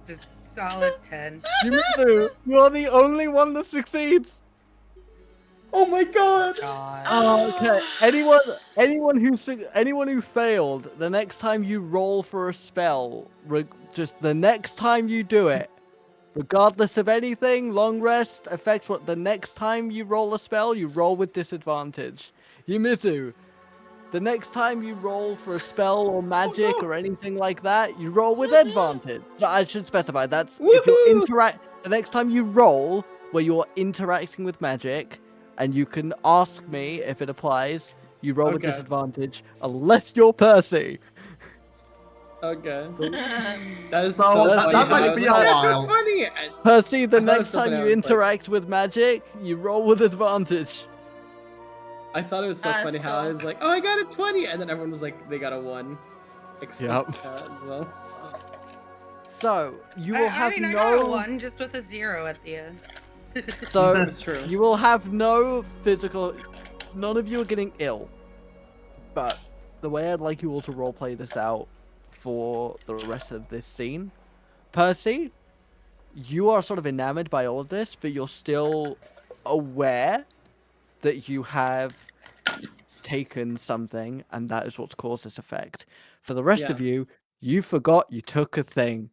Just solid 10. Yumizu, you're the only one that succeeds. Oh my god. God. Oh, okay. Anyone who failed, the next time you roll for a spell, just the next time you do it, regardless of anything, long rest affects what the next time you roll a spell, you roll with disadvantage. Yumizu, the next time you roll for a spell or magic or anything like that, you roll with advantage. So I should specify that's if you the next time you roll where you're interacting with magic, and you can ask me if it applies, you roll with Okay. disadvantage unless you're Percy. Okay. That is So so that funny. might I was be a like, "That's while." so funny. Percy, the I thought it was next time something you I was like- interact with magic, you roll with advantage. I thought it was so That's funny how I cool. was like, oh, I got a 20, and then everyone was like, they got a 1. Except Yep. as well. So you will have I mean, I got a no. 1 just with a 0 at the end. So That's true. you will have no physical. None of you are getting ill. But the way I'd like you all to roleplay this out for the rest of this scene, Percy, you are sort of enamored by all of this, but you're still aware that you have taken something, and that is what's caused this effect. For the rest of you, you forgot you took a thing.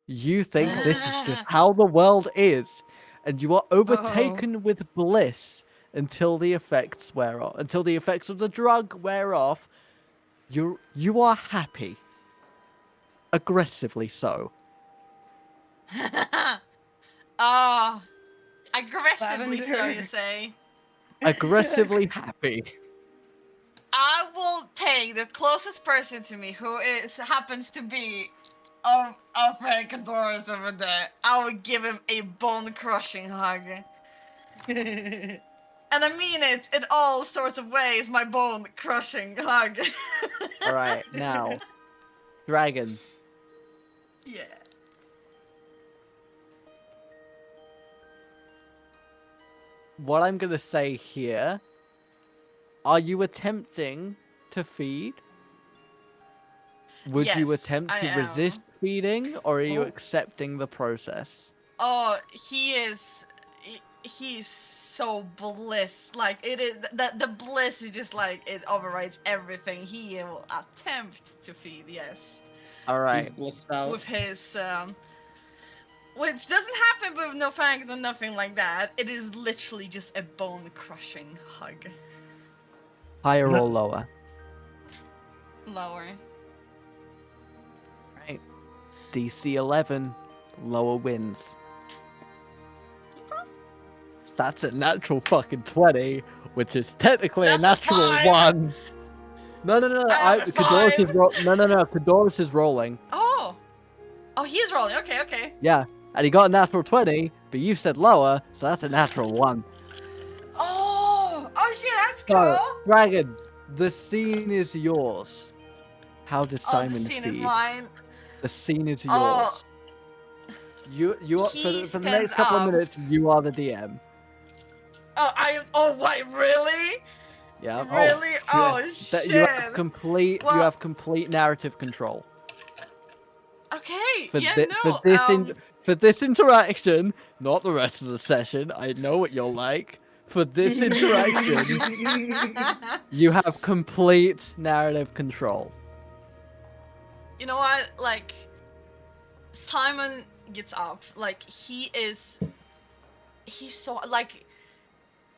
You think this is just how the world is, and you are overtaken with bliss until the effects wear off. Until the effects of the drug wear off, you are happy. Aggressively so. Oh, aggressively so Lavender. you say. Aggressively happy. I will take the closest person to me who happens to be our friend Kadoris over there. I will give him a bone-crushing hug. And I mean it in all sorts of ways, my bone-crushing hug. Alright, now. Dragon. Yeah. What I'm gonna say here. Are you attempting to feed? Would you Yes, attempt I to am. resist feeding, or are you Oh. accepting the process? Oh, he's so bliss. Like it is the bliss is just like it overrides everything. He will attempt to feed, yes. He's Alright. blissed out. With his which doesn't happen with no fangs and nothing like that. It is literally just a bone crushing hug. Higher or lower? Lower. Right. DC 11. Lower wins. That's a natural fucking 20, which is technically a That's a natural 5. 1. No. That's a Kadoris is 5. No. Kadoris is rolling. Oh, he's rolling. Okay. Yeah, and he got a natural 20, but you said lower, so that's a natural 1. Oh shit, that's cool. So, Dragon, the scene is yours. How does Oh, Simon the scene feed? is mine. The scene is yours. Oh. You are, He for the stands next couple of up. minutes, you are the DM. Oh, wait, really? Yeah. Really? Oh, That you have shit. complete. You Well, have complete narrative control okay. for Yeah, for no. for this interaction. Not the rest of the session. I know what you're like. For this interaction, you have complete narrative control. You know what? Like, Simon gets up. Like, he's so, like,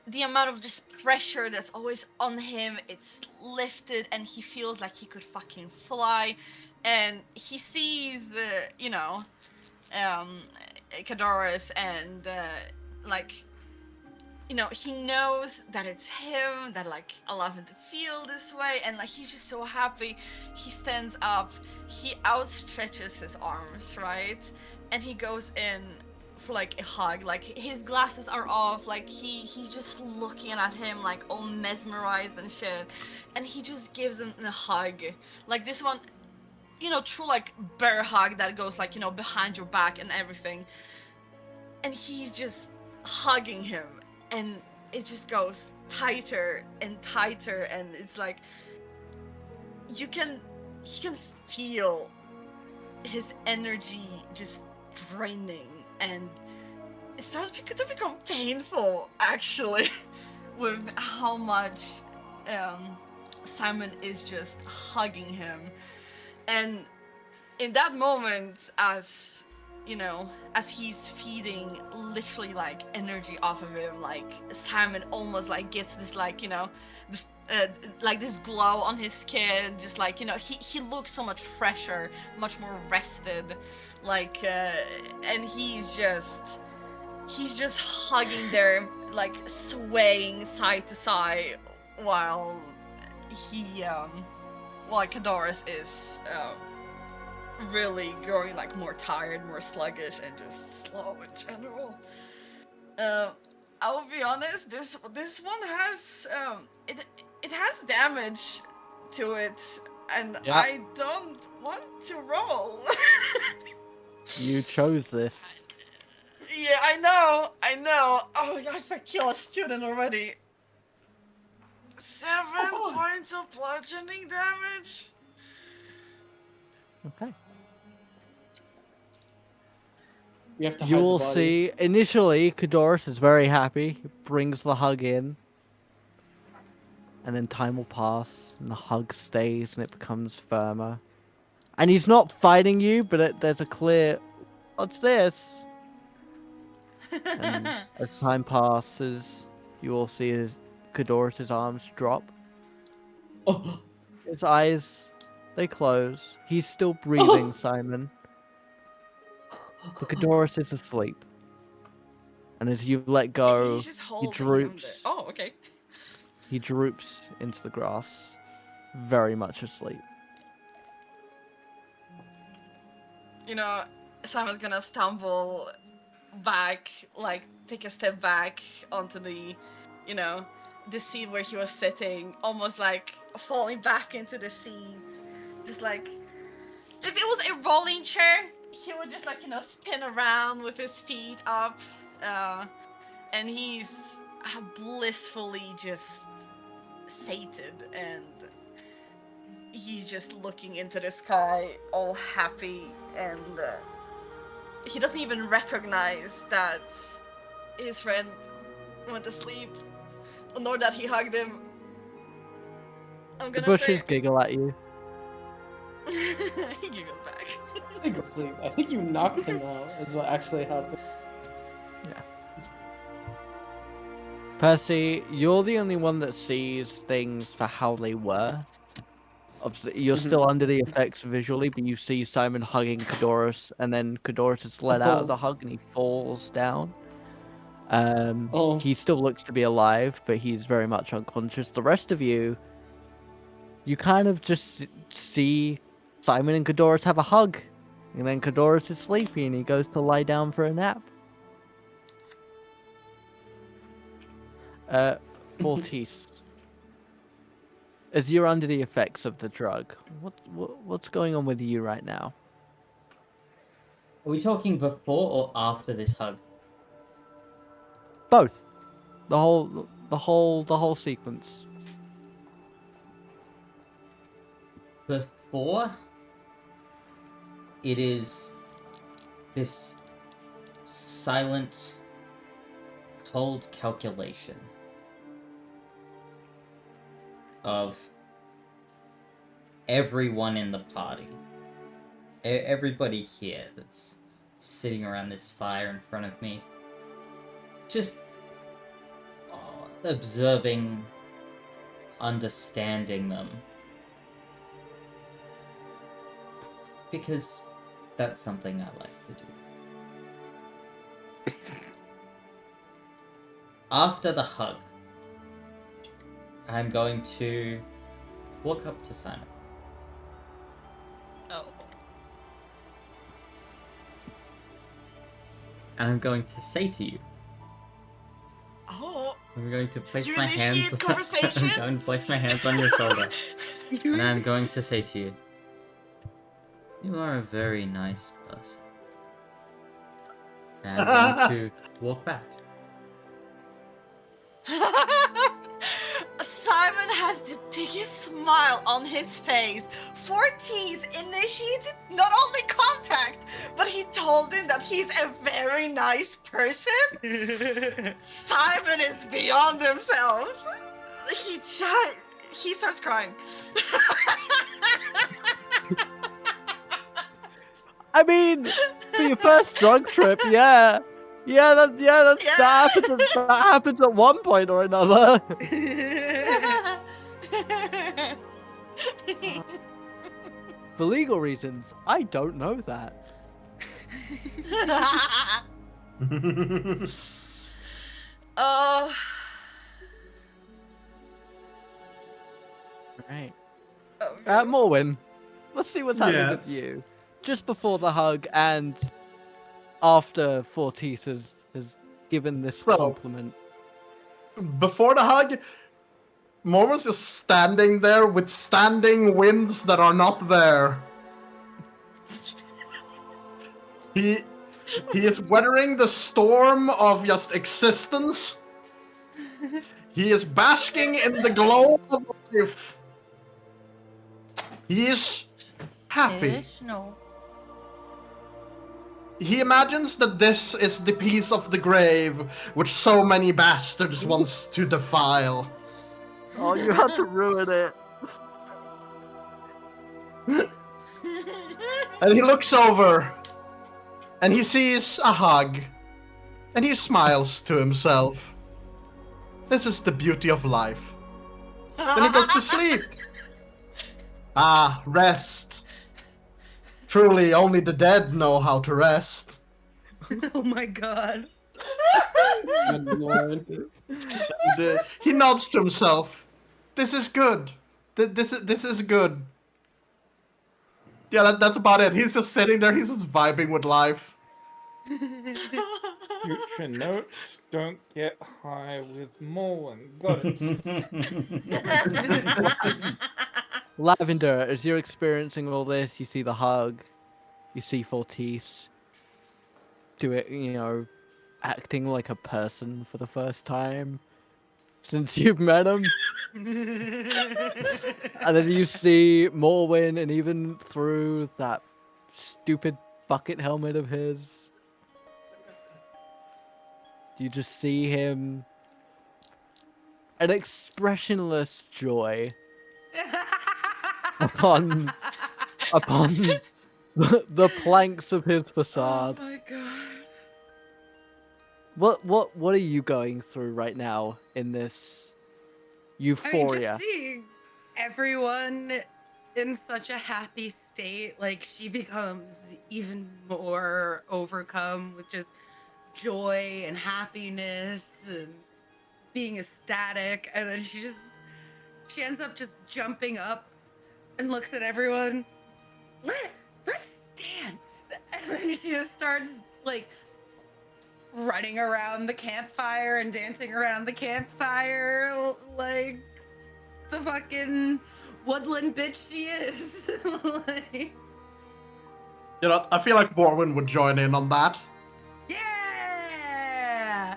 the amount of just pressure that's always on him, it's lifted, and he feels like he could fucking fly. And he sees, um, Kadoris, and, like, he knows that it's him that, like, allowed him to feel this way, and, like, he's just so happy. He stands up, he outstretches his arms, right? And he goes in for, like, a hug. Like, his glasses are off, like, he's just looking at him, like, all mesmerized and shit. And he just gives him a hug. Like, this one, true, like, bear hug that goes, like, behind your back and everything. And he's just hugging him, and it just goes tighter and tighter, and it's like he can feel his energy just draining, and it starts to become painful, actually, with how much Simon is just hugging him. And in that moment, as he's feeding literally, like, energy off of him, like, Simon almost, like, gets this, like, this like, this glow on his skin, just, like, he looks so much fresher, much more rested, like, and he's just hugging there, like, swaying side to side, while Kadoris is really growing, like, more tired, more sluggish, and just slow in general. I will be honest, this one has it has damage to it, and Yeah. I don't want to roll. You chose this. Yeah, I know. Oh, if I kill a student already. 7 points of bludgeoning damage. Okay. We have to hide You the will body. see. Initially, Kadoris is very happy. He brings the hug in. And then time will pass, and the hug stays, and it becomes firmer. And he's not fighting you, but there's a clear, what's this? And as time passes, you will see Kadoris' arms drop. Oh, His eyes, they close. He's still breathing, Simon. But Kadoris is asleep. And as you let go, He's just he holding droops. him there. Oh, okay. He droops into the grass, very much asleep. Simon's gonna stumble back, like, take a step back onto the seat where he was sitting, almost, like, falling back into the seat. Just, like, if it was a rolling chair, he would just, like, spin around with his feet up. And he's blissfully just sated, and he's just looking into the sky, all happy, and he doesn't even recognize that his friend went to sleep, nor that he hugged him. I'm The gonna bushes say giggle at you. he giggles back. take a sleep. I think you knocked him out, is what actually happened. Percy, you're the only one that sees things for how they were. Obviously, you're still under the effects visually, but you see Simon hugging Kadoris, and then Kadoris is let out of the hug and he falls down. Oh. He still looks to be alive, but he's very much unconscious. The rest of you kind of just see Simon and Kadoris have a hug, and then Kadoris is sleepy and he goes to lie down for a nap. Fortis, as you're under the effects of the drug, what's going on with you right now? Are we talking before or after this hug? Both. The whole sequence. Before, it is this silent, cold calculation of everyone in the party. Everybody here that's sitting around this fire in front of me. Just observing, understanding them. Because that's something I like to do. After the hug, I'm going to walk up to Simon. Oh. And I'm going to say to you, Oh. I'm going to place You my hands. initiate conversation? I'm going to place my hands on your shoulder, and I'm going to say to you, "You are a very nice person." And I'm going to walk back. Simon has the biggest smile on his face. Fortis initiated not only contact, but he told him that he's a very nice person. Simon is beyond himself. He starts crying. I mean, for your first drug trip, yeah. That happens at one point or another. For legal reasons, I don't know that. uh, Right. okay. Morwin, let's see what's happening Yeah. with you. Just before the hug and after Fortis has given this So- compliment. Before the hug, Mormon's just standing there with standing winds that are not there. He is weathering the storm of just existence. He is basking in the glow of life. He is happy. Ish? No. He imagines that this is the piece of the grave which so many bastards wants to defile. Oh, you had to ruin it. And he looks over, and he sees a hug, and he smiles to himself. This is the beauty of life. Then he goes to sleep. Ah, rest. Truly, only the dead know how to rest. Oh my god. Good lord. And, he nods to himself. This is good. This is good. Yeah, that's about it. He's just sitting there. He's just vibing with life. Future notes: don't get high with Morwen. Got it. Lavender, as you're experiencing all this, you see the hug, you see Fortis do it, acting like a person for the first time since you've met him. And then you see Morwin, and even through that stupid bucket helmet of his, you just see him an expressionless joy upon the planks of his facade. Oh my god. What are you going through right now in this euphoria? just seeing everyone in such a happy state, like she becomes even more overcome with just joy and happiness and being ecstatic, and then she ends up just jumping up and looks at everyone. Let's dance, and then she just starts like running around the campfire and dancing around the campfire like the fucking woodland bitch she is. Like, You know, I feel like Borwin would join in on that. Yeah.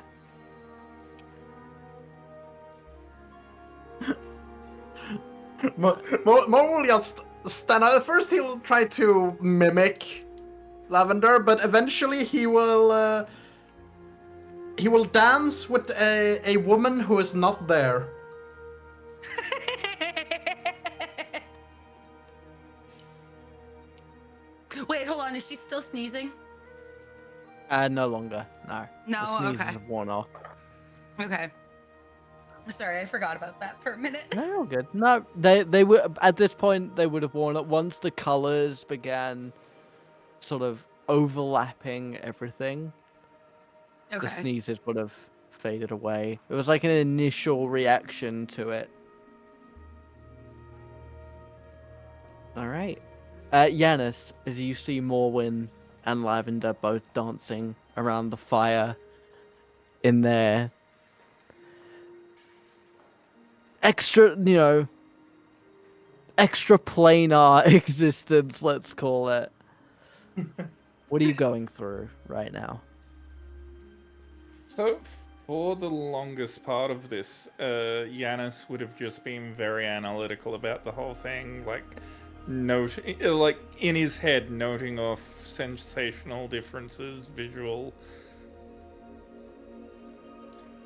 Mo will just stand out. At first, he'll try to mimic Lavender, but eventually he will dance with a woman who is not there. Wait, hold on. Is she still sneezing? No longer. No. No, The sneezes okay. have worn off. Okay. Sorry, I forgot about that for a minute. No, you're all good. No, they were at this point they would have worn it once the colors began sort of overlapping everything. Okay. The sneezes would have faded away. It was like an initial reaction to it. All right. Yanis, as you see Morwyn and Lavender both dancing around the fire in their extra planar existence, let's call it. What are you going through right now? So, for the longest part of this, Yanis would have just been very analytical about the whole thing, like in his head, noting off sensational differences, visual.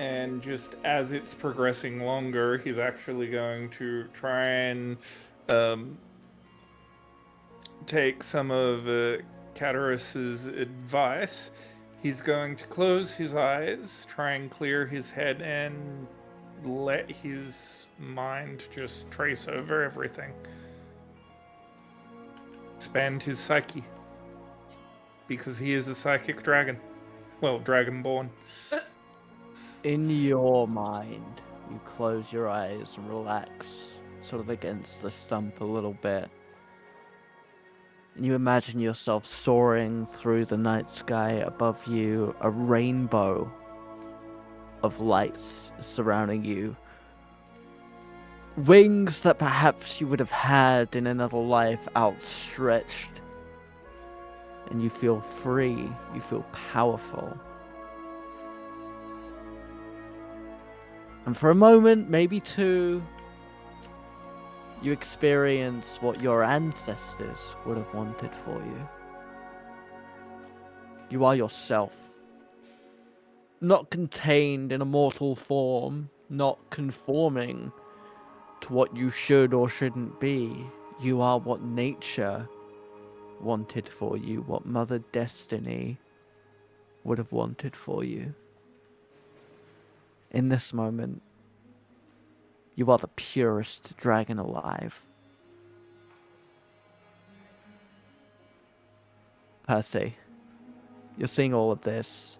And just as it's progressing longer, he's actually going to try and take some of Catarus's advice. He's going to close his eyes, try and clear his head, and let his mind just trace over everything. Expand his psyche. Because he is a psychic dragon. Well, dragonborn. In your mind, you close your eyes and relax, sort of against the stump a little bit. And you imagine yourself soaring through the night sky above you, a rainbow of lights surrounding you. Wings that perhaps you would have had in another life outstretched. And you feel free, you feel powerful. And for a moment, maybe two, you experience what your ancestors would have wanted for you. You are yourself. Not contained in a mortal form, not conforming to what you should or shouldn't be. You are what nature wanted for you, what Mother Destiny would have wanted for you. In this moment, you are the purest dragon alive. Percy, you're seeing all of this.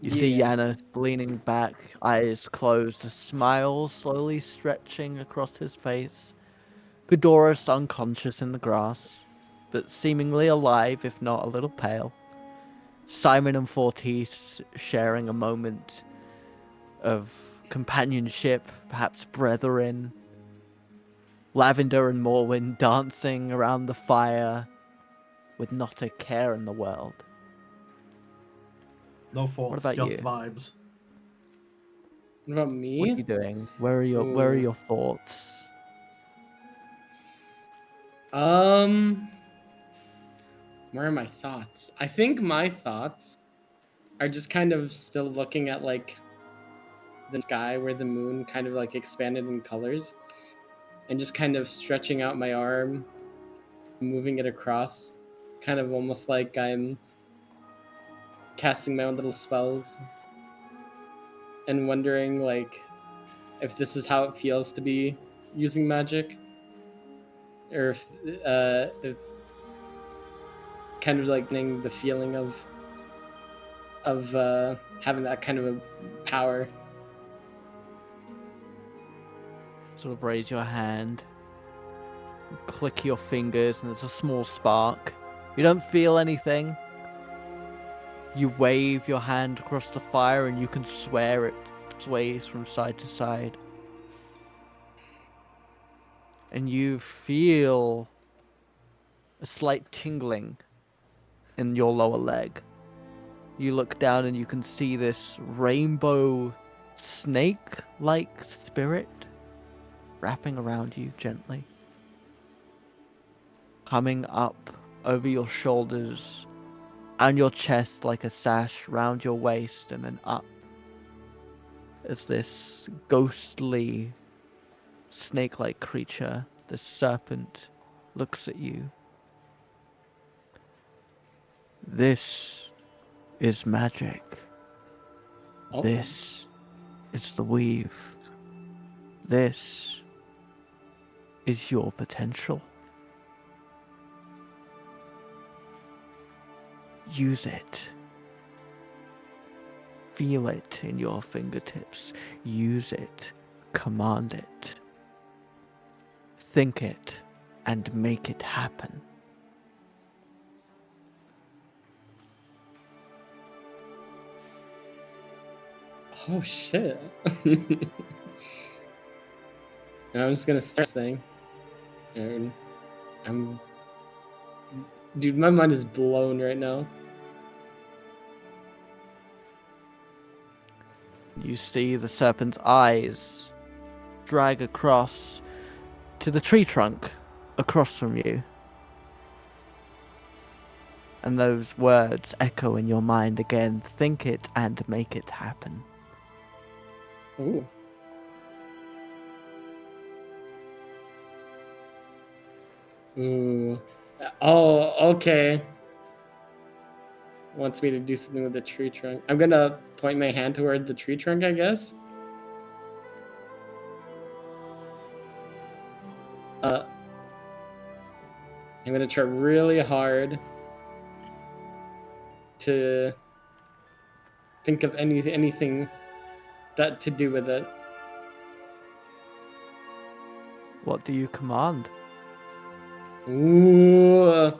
You see Yeah. Yanis leaning back, eyes closed, a smile slowly stretching across his face. Godoris unconscious in the grass, but seemingly alive, if not a little pale. Simon and Fortis sharing a moment of companionship, perhaps brethren. Lavender and Morwyn dancing around the fire with not a care in the world. No faults, about just you? vibes. What about What are me? you doing? Where are Ooh. your thoughts? Where are my thoughts? I think my thoughts are just kind of still looking at like the sky where the moon kind of like expanded in colors, and just kind of stretching out my arm, moving it across, kind of almost like I'm casting my own little spells, and wondering like if this is how it feels to be using magic, or if kind of like getting the feeling of having that kind of a power. Sort of raise your hand, click your fingers, and there's a small spark. You don't feel anything. You wave your hand across the fire, and you can swear it sways from side to side. And you feel a slight tingling in your lower leg. You look down and you can see this rainbow snake-like spirit wrapping around you gently, coming up over your shoulders and your chest like a sash round your waist and then up as this ghostly snake-like creature, this serpent, looks at you. This is magic. Oh. This is the weave. This is your potential. Use it. Feel it in your fingertips. Use it. Command it. Think it and make it happen. Oh shit. I'm just gonna start this thing. And dude, my mind is blown right now. You see the serpent's eyes drag across to the tree trunk across from you. And those words echo in your mind again. Think it and make it happen. Ooh. Ooh. Oh, okay. Wants me to do something with the tree trunk. I'm gonna point my hand toward the tree trunk, I guess. I'm gonna try really hard to think of anything that to do with it. What do you command? Ooh.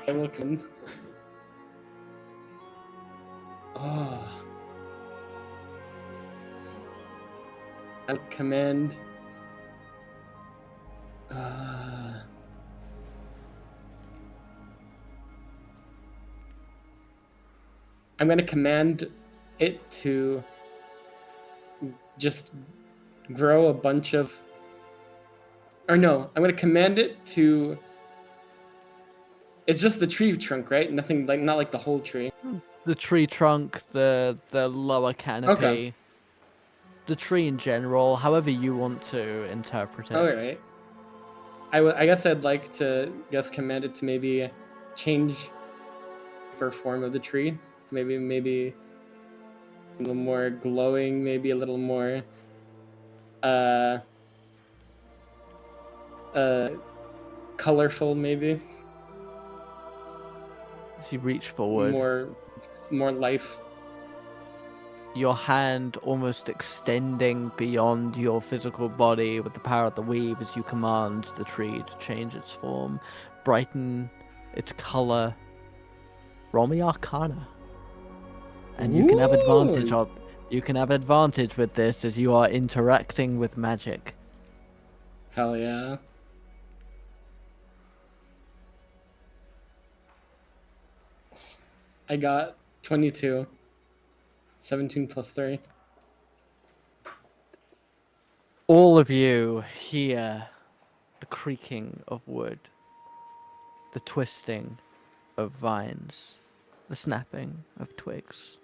I'm looking. Oh. I command. I'm gonna command it to just grow a bunch of. Or no, I'm gonna command it to. It's just the tree trunk, right? Nothing like not like the whole tree. The tree trunk, the lower canopy, Okay. the tree in general, however you want to interpret it. All right. I guess I'd like to command it to maybe change the form of the tree. Maybe a little more glowing, maybe a little more colorful, maybe As you reach forward, more life. your hand almost extending beyond your physical body with the power of the weave as you command the tree to change its form, brighten its color. Roll me Arcana. And you can have advantage Ooh. with this as you are interacting with magic. Hell yeah. I got 22. 17 plus 3. All of you hear the creaking of wood, the twisting of vines, the snapping of twigs.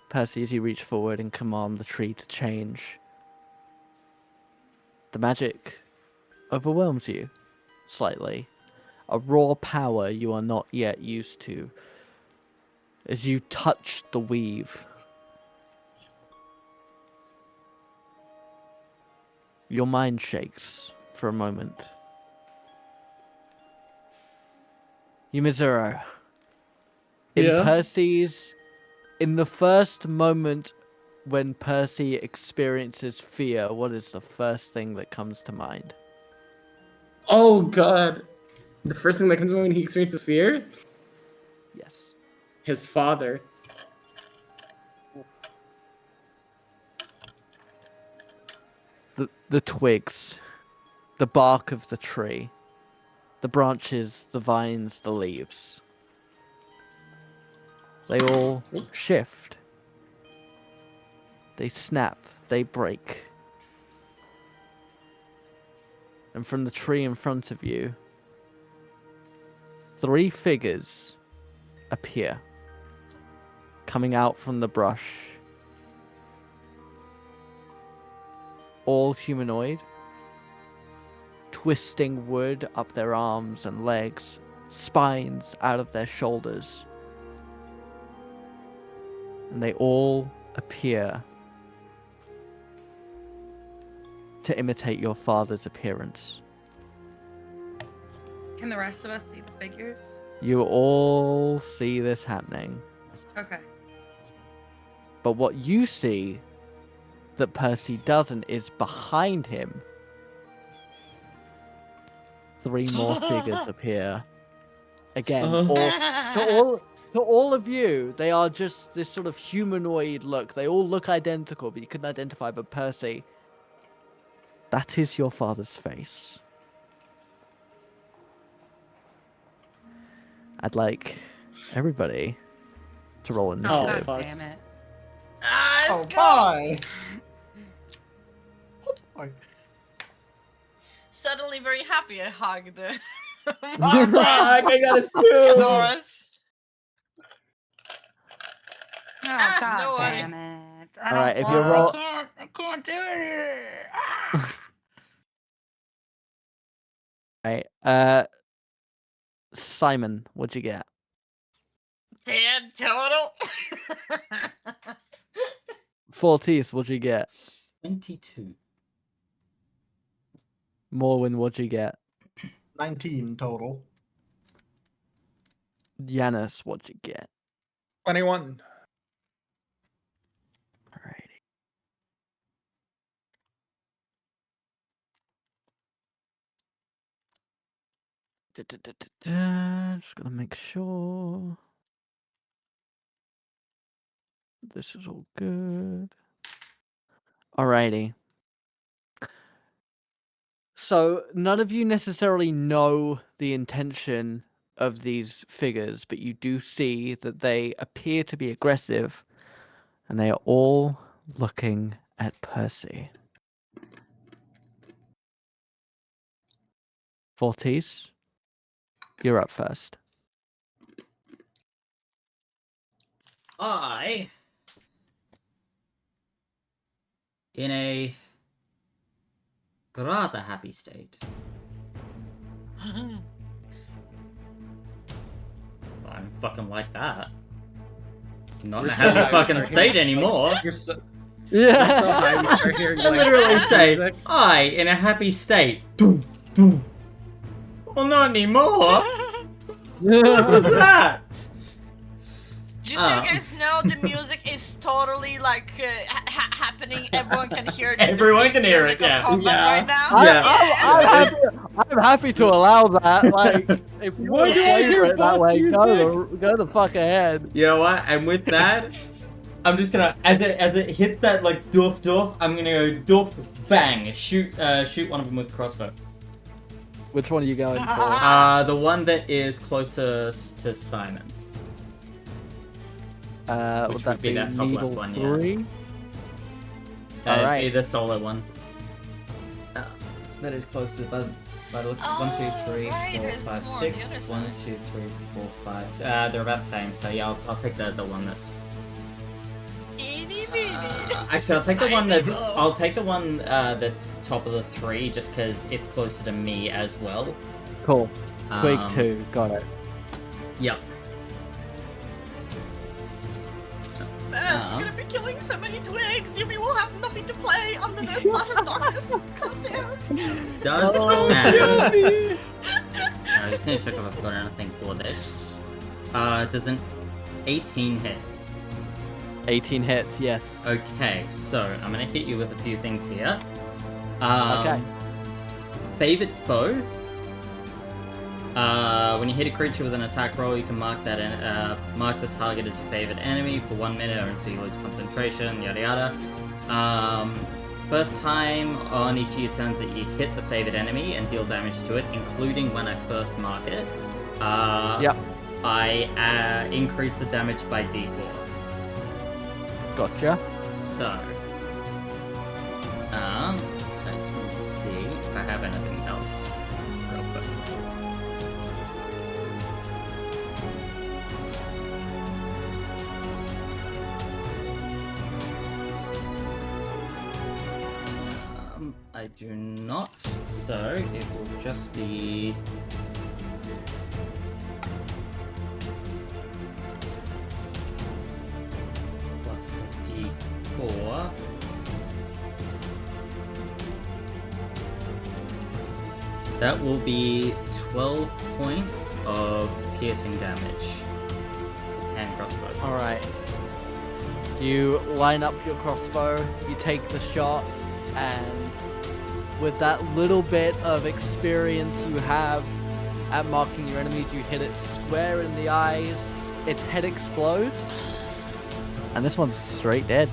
Percy, as you reach forward and command the tree to change, the magic overwhelms you slightly. A raw power you are not yet used to. As you touch the weave, your mind shakes for a moment. Yumizuru, Yeah. in the first moment when Percy experiences fear, what is the first thing that comes to mind? Oh god. The first thing that comes to mind when he experiences fear? Yes. His father. the twigs, the bark of the tree, the branches, the vines, the leaves. They all shift. They snap, they break. And from the tree in front of you, 3 figures appear, coming out from the brush. All humanoid, twisting wood up their arms and legs, spines out of their shoulders. And they all appear to imitate your father's appearance. Can the rest of us see the figures? You all see this happening. Okay. But what you see that Percy doesn't is behind him. 3 more figures appear. Again, to all of you, they are just this sort of humanoid look. They all look identical, but you couldn't identify. But Percy, that is your father's face. I'd like everybody to roll initiative. fuck. Damn it. Oh, Let's go. bye. Oh, Suddenly very happy I hugged Fuck, I got a 2. Doris. Oh, Ah, God no worry. damn it. I All right, don't if you want- roll- I can't do it. Ah. Right. Simon, what'd you get? Dead total. 40th, what'd you get? 22. Morwin, what'd you get? 19 total. Yanis, what'd you get? 21. Alrighty. Just gonna make sure this is all good. Alrighty. So none of you necessarily know the intention of these figures, but you do see that they appear to be aggressive, and they are all looking at Percy. Fortis, you're up first. I, in a rather happy state. I don't fucking like that. Not in a happy fucking state anymore. You're so Yeah. high you start hearing I like literally rap say, music. I, in a happy state. Doo, doo. Well, not anymore. What was that? Just so you guys know, the music is totally like happening. Everyone can hear it. Everyone can hear it, Music of yeah. combat Yeah. right now. I'm happy to allow that. Like, if you want to Yeah, flavor it that boss way, music. go the fuck ahead. You know what? And with that, I'm just gonna, as it hits that like doof doof, I'm gonna go doof bang, shoot one of them with crossbow. Which one are you going for? The one that is closest to Simon. Would Which that would be be that top left needle one, yeah. 3? Alright. Be the solo one. That is closest by the looks. Oh, 1, 2, 3, right, 4, there's 5, more on the 6. other 1, side. 2, 3, 4, 5. They're about the same. So yeah, I'll take the one that's. Itty bitty. Actually, I'll take the one that's. Identical. I'll take the one that's top of the 3, just because it's closer to me as well. Cool. Twig Um, 2, got it. Yep. Man, I'm gonna be killing so many twigs. Yumi will have nothing to play under the slash of darkness. God damn it. Does Oh, matter. Yummy. I just need to check if I've got anything for this. Does an 18 hit? 18 hits, yes. Okay, so I'm gonna hit you with a few things here. Okay. Favorite foe. When you hit a creature with an attack roll, you can mark mark the target as your favorite enemy for 1 minute or until you lose concentration. Yada yada. First time on each of your turns that you hit the favored enemy and deal damage to it, including when I first mark it, Yep. I increase the damage by d4. Gotcha. So, let's see if I have anything else real quick. I do not, so it will just be plus d4. That will be 12 points of piercing damage. And crossbow. Alright. You line up your crossbow, you take the shot, and with that little bit of experience you have at marking your enemies, you hit it square in the eyes, its head explodes, and this one's straight dead.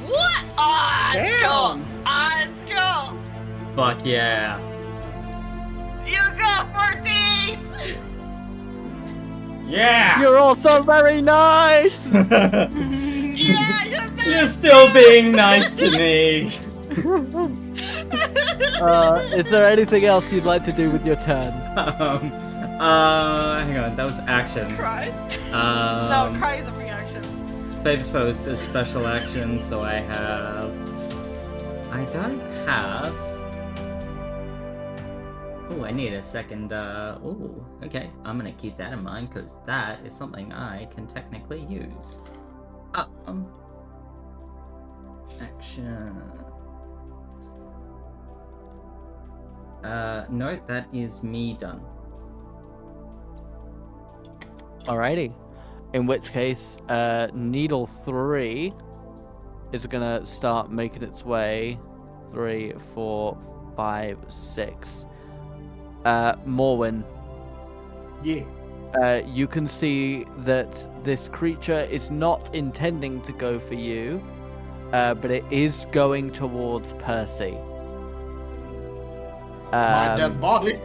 What? Ah, let's go! Damn. Ah, let's go! Fuck yeah. You go for these! Yeah! You're also very nice! Yeah, you did You're still being nice to me! Is there anything else you'd like to do with your turn? Hang on, that was action. Cry? No, Um, cry is a free action. Favorite foe is a special action, so I don't have... Oh, I need a second, oh, okay. I'm gonna keep that in mind, because that is something I can technically use. Action... no, that is me done. Alrighty. In which case, Needle 3 is gonna start making its way. 3, 4, 5, 6. Morwen, Yeah. you can see that this creature is not intending to go for you, but it is going towards Percy. My dead body.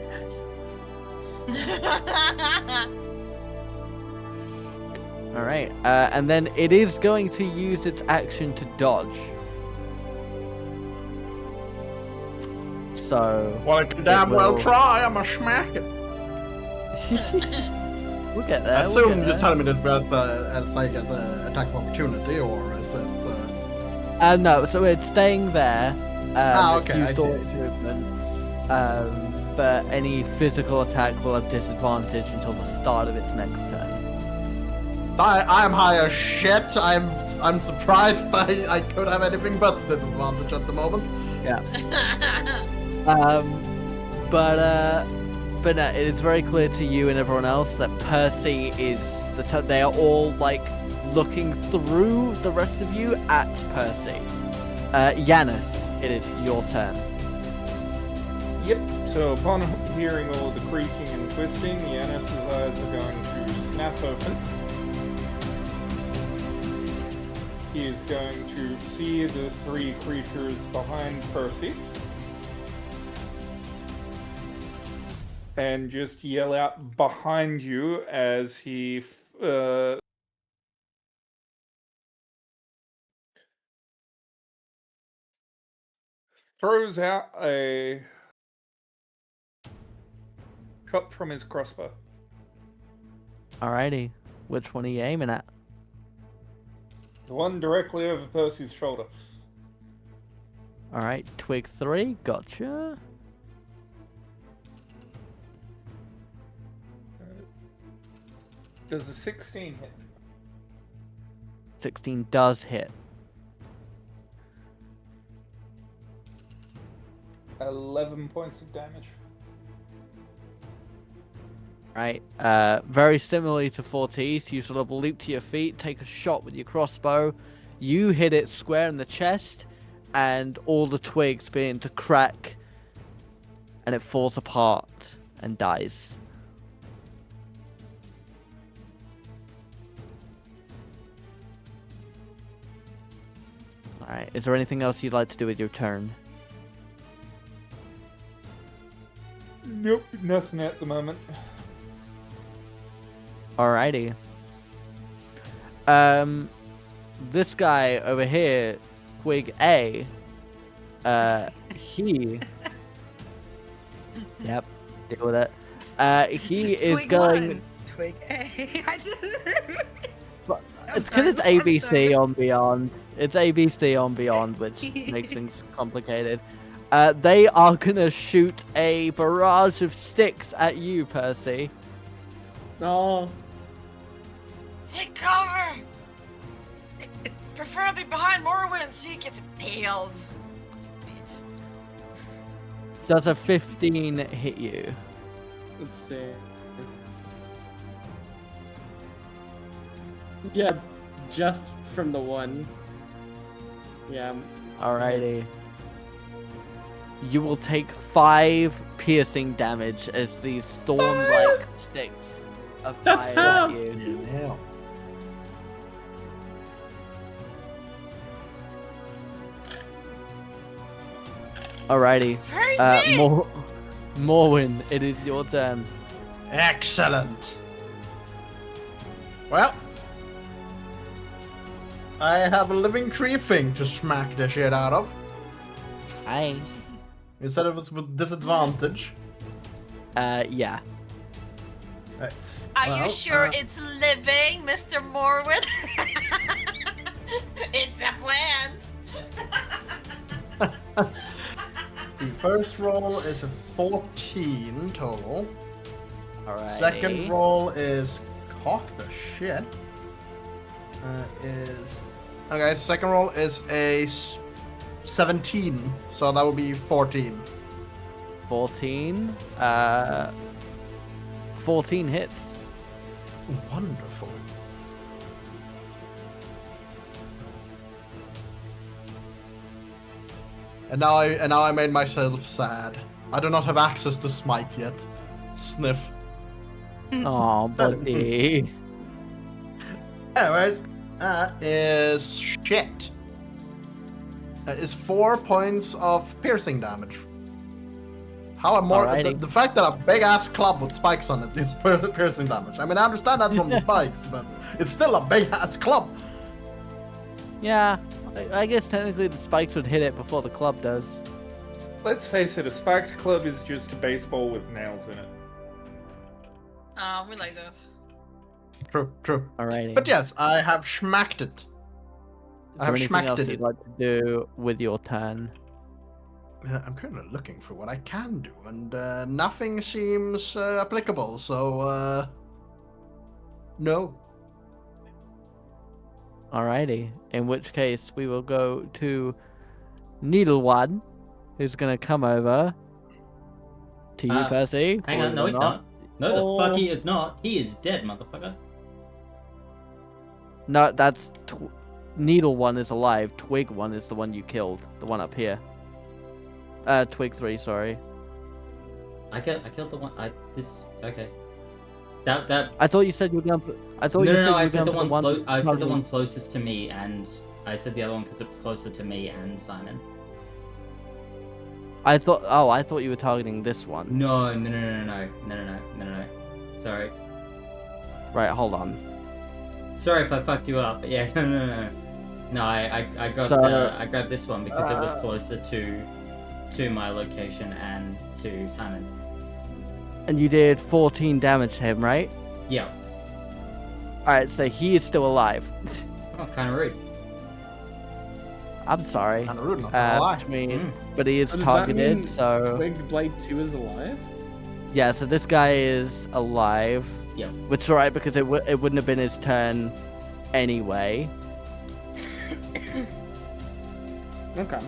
Alright, and then it is going to use its action to dodge. So... Well, I can damn well try. I'm a smack it. We'll get there. I we'll assume get you're there. telling me this as like an attack of opportunity, or is it? No, so it's staying there. It's okay, used I all see, its I see. movement. But any physical attack will have disadvantage until the start of its next turn. I'm high as shit. I'm surprised I could have anything but disadvantage at the moment. Yeah. But no, it is very clear to you and everyone else that Percy is they are all like looking through the rest of you at Percy. Yanis, it is your turn. Yep. So upon hearing all the creaking and twisting, Yanis's eyes are going to snap open. He is going to see the three creatures behind Percy and just yell out behind you as he throws out a shot from his crossbow. Alrighty, which one are you aiming at? The one directly over Percy's shoulder. Alright, Twig 3, gotcha. Does a 16 hit? 16 does hit. 11 points of damage. Right, very similarly to Fortis, you sort of leap to your feet, take a shot with your crossbow, you hit it square in the chest, and all the twigs begin to crack, and it falls apart and dies. Alright, is there anything else you'd like to do with your turn? Nope, nothing at the moment. Alrighty. This guy over here, Twig A, he... Yep, deal with it. He is Twig going... one, Twig A. I just... It's because it's ABC on Beyond. It's ABC on Beyond, which makes things complicated. They are gonna shoot a barrage of sticks at you, Percy. Oh, Take cover! Preferably behind Morrowind so you get impaled. Bitch. Does a 15 hit you? let's see. Yeah, just from the one. Yeah. Alrighty. You will take 5 piercing damage as these storm-like sticks are That's fired half. at you. Yeah. Alrighty. Percy! Morwin, it is your turn. Excellent. Well, I have a living tree thing to smack the shit out of. Hi. You said it was with disadvantage. Yeah. Right. Are Well, you sure it's living, Mr. Morwood? It's a plant! The first roll is a 14 total. Alright. Second roll is cock the shit. Okay, second roll is a 17, so that would be 14. 14. 14 hits. Wonderful. And now I made myself sad. I do not have access to smite yet. Sniff. Oh, buddy. Anyways, that is shit. That is 4 points of piercing damage. How am more? Alrighty. The fact that a big ass club with spikes on it is piercing damage. I mean, I understand that from the spikes, but it's still a big ass club. Yeah, I guess technically the spikes would hit it before the club does. Let's face it, a spiked club is just a baseball with nails in it. Oh, we like those. True, true. Alrighty. But yes, I have schmacked it. Is I there have anything schmacked else it. you'd like to do with your turn? I'm currently looking for what I can do, and nothing seems applicable, so no. Alrighty. In which case, we will go to Needlewad, who's gonna come over to you, Percy. Hang on, no, believe it he's or not. No, the fuck he is not. He is dead, motherfucker. No, that's Needle one is alive. Twig one is the one you killed. The one up here. Twig 3, sorry. I killed the one. Okay. That. I thought you said you were going. I thought No, you no, said no. I you said were the going one. for I said the one one. closest to me, and I said the other one because it was closer to me and Simon. I thought. Oh, I thought you were targeting this one. No. Sorry. Right, hold on. Sorry if I fucked you up. But yeah, no. No, I grabbed So- I grabbed this one because it was closer to my location and to Simon. And you did 14 damage to him, right? Yeah. Alright, so he is still alive. Oh, kind of rude. I'm sorry. Kinda rude, not gonna lie. Which means, Mm. but he is So does that targeted, mean so Twig Blade 2 is alive? yeah. So this guy is alive, Yep. which is alright because it wouldn't have been his turn anyway. Okay.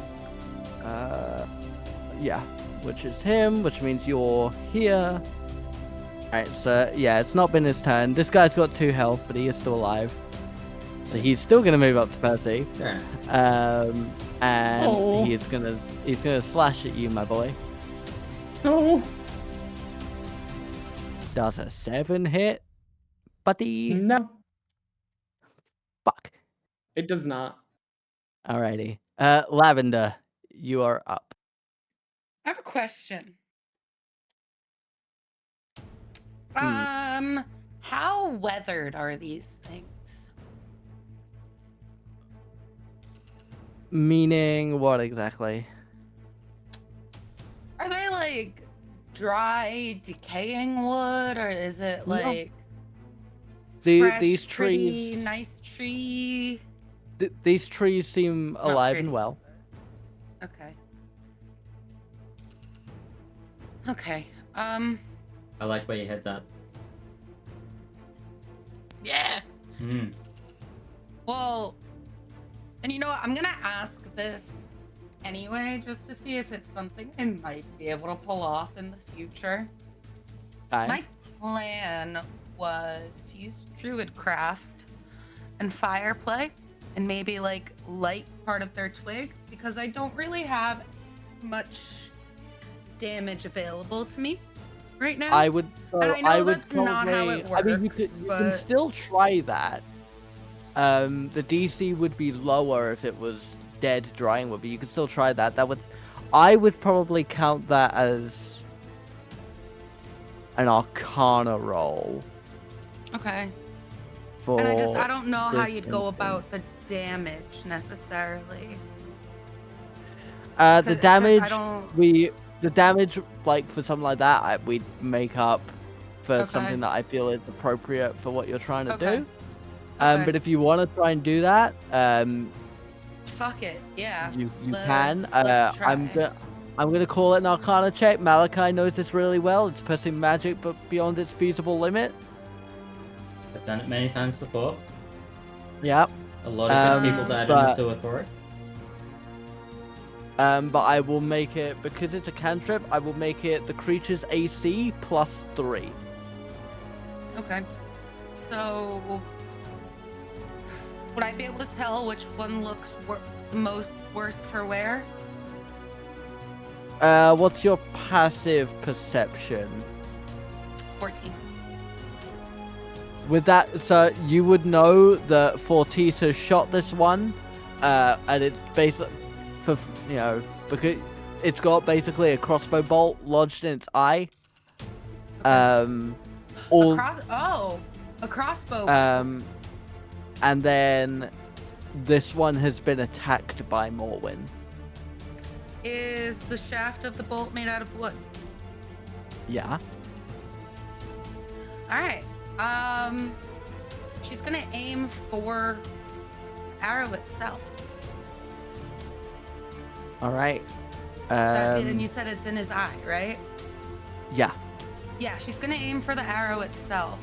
Yeah, which is him, which means you're here. Alright, so yeah, it's not been his turn. This guy's got 2 health, but he is still alive. So he's still gonna move up to Percy. Fair enough. And Oh. he's gonna slash at you, my boy. No. Does a 7 hit? Buddy. No. Fuck. It does not. Alrighty. Lavender, you are up. I have a question. Hmm. How weathered are these things? Meaning what exactly? Are they like dry, decaying wood, or is it No. like fresh, These pretty, trees, nice tree? these trees seem Not alive pretty. and well. Okay. Okay. I like where your head's at. Yeah. Hmm. Well, and you know what? I'm gonna ask this anyway, just to see if it's something I might be able to pull off in the future. Okay. My plan was to use Druidcraft and Fireplay and maybe like light part of their twig because I don't really have much damage available to me right now. I would. And I know I would that's not how it I mean, you works, can but- still try that. The DC would be lower if it was dead drying wood, but you could still try that. I would probably count that as an Arcana roll. Okay. For And I don't know how this you'd go instance. about the damage necessarily. The 'Cause I damage don't- the damage like for something like that we'd make up for Okay. something that I feel is appropriate for what you're trying to Okay. do. Okay. But if you want to try and do that, Fuck it, yeah. you Let's can. try. I'm gonna call it an Arcana check. Malachi knows this really well. It's pressing magic, but beyond its feasible limit. I've done it many times before. Yep. A lot of good people died in the but- sewer for it. But I will make it because it's a cantrip. I will make it the creature's AC +3. Okay. So, would I be able to tell which one looks the most worst for wear? What's your passive perception? 14. With that, so you would know that Fortisa shot this one, and it's basically because it's got basically a crossbow bolt lodged in its eye. A crossbow. And then this one has been attacked by Morwyn. Is the shaft of the bolt made out of wood? Yeah. All right. She's gonna aim for arrow itself. All right. And you said it's in his eye, right? Yeah. Yeah, she's gonna aim for the arrow itself.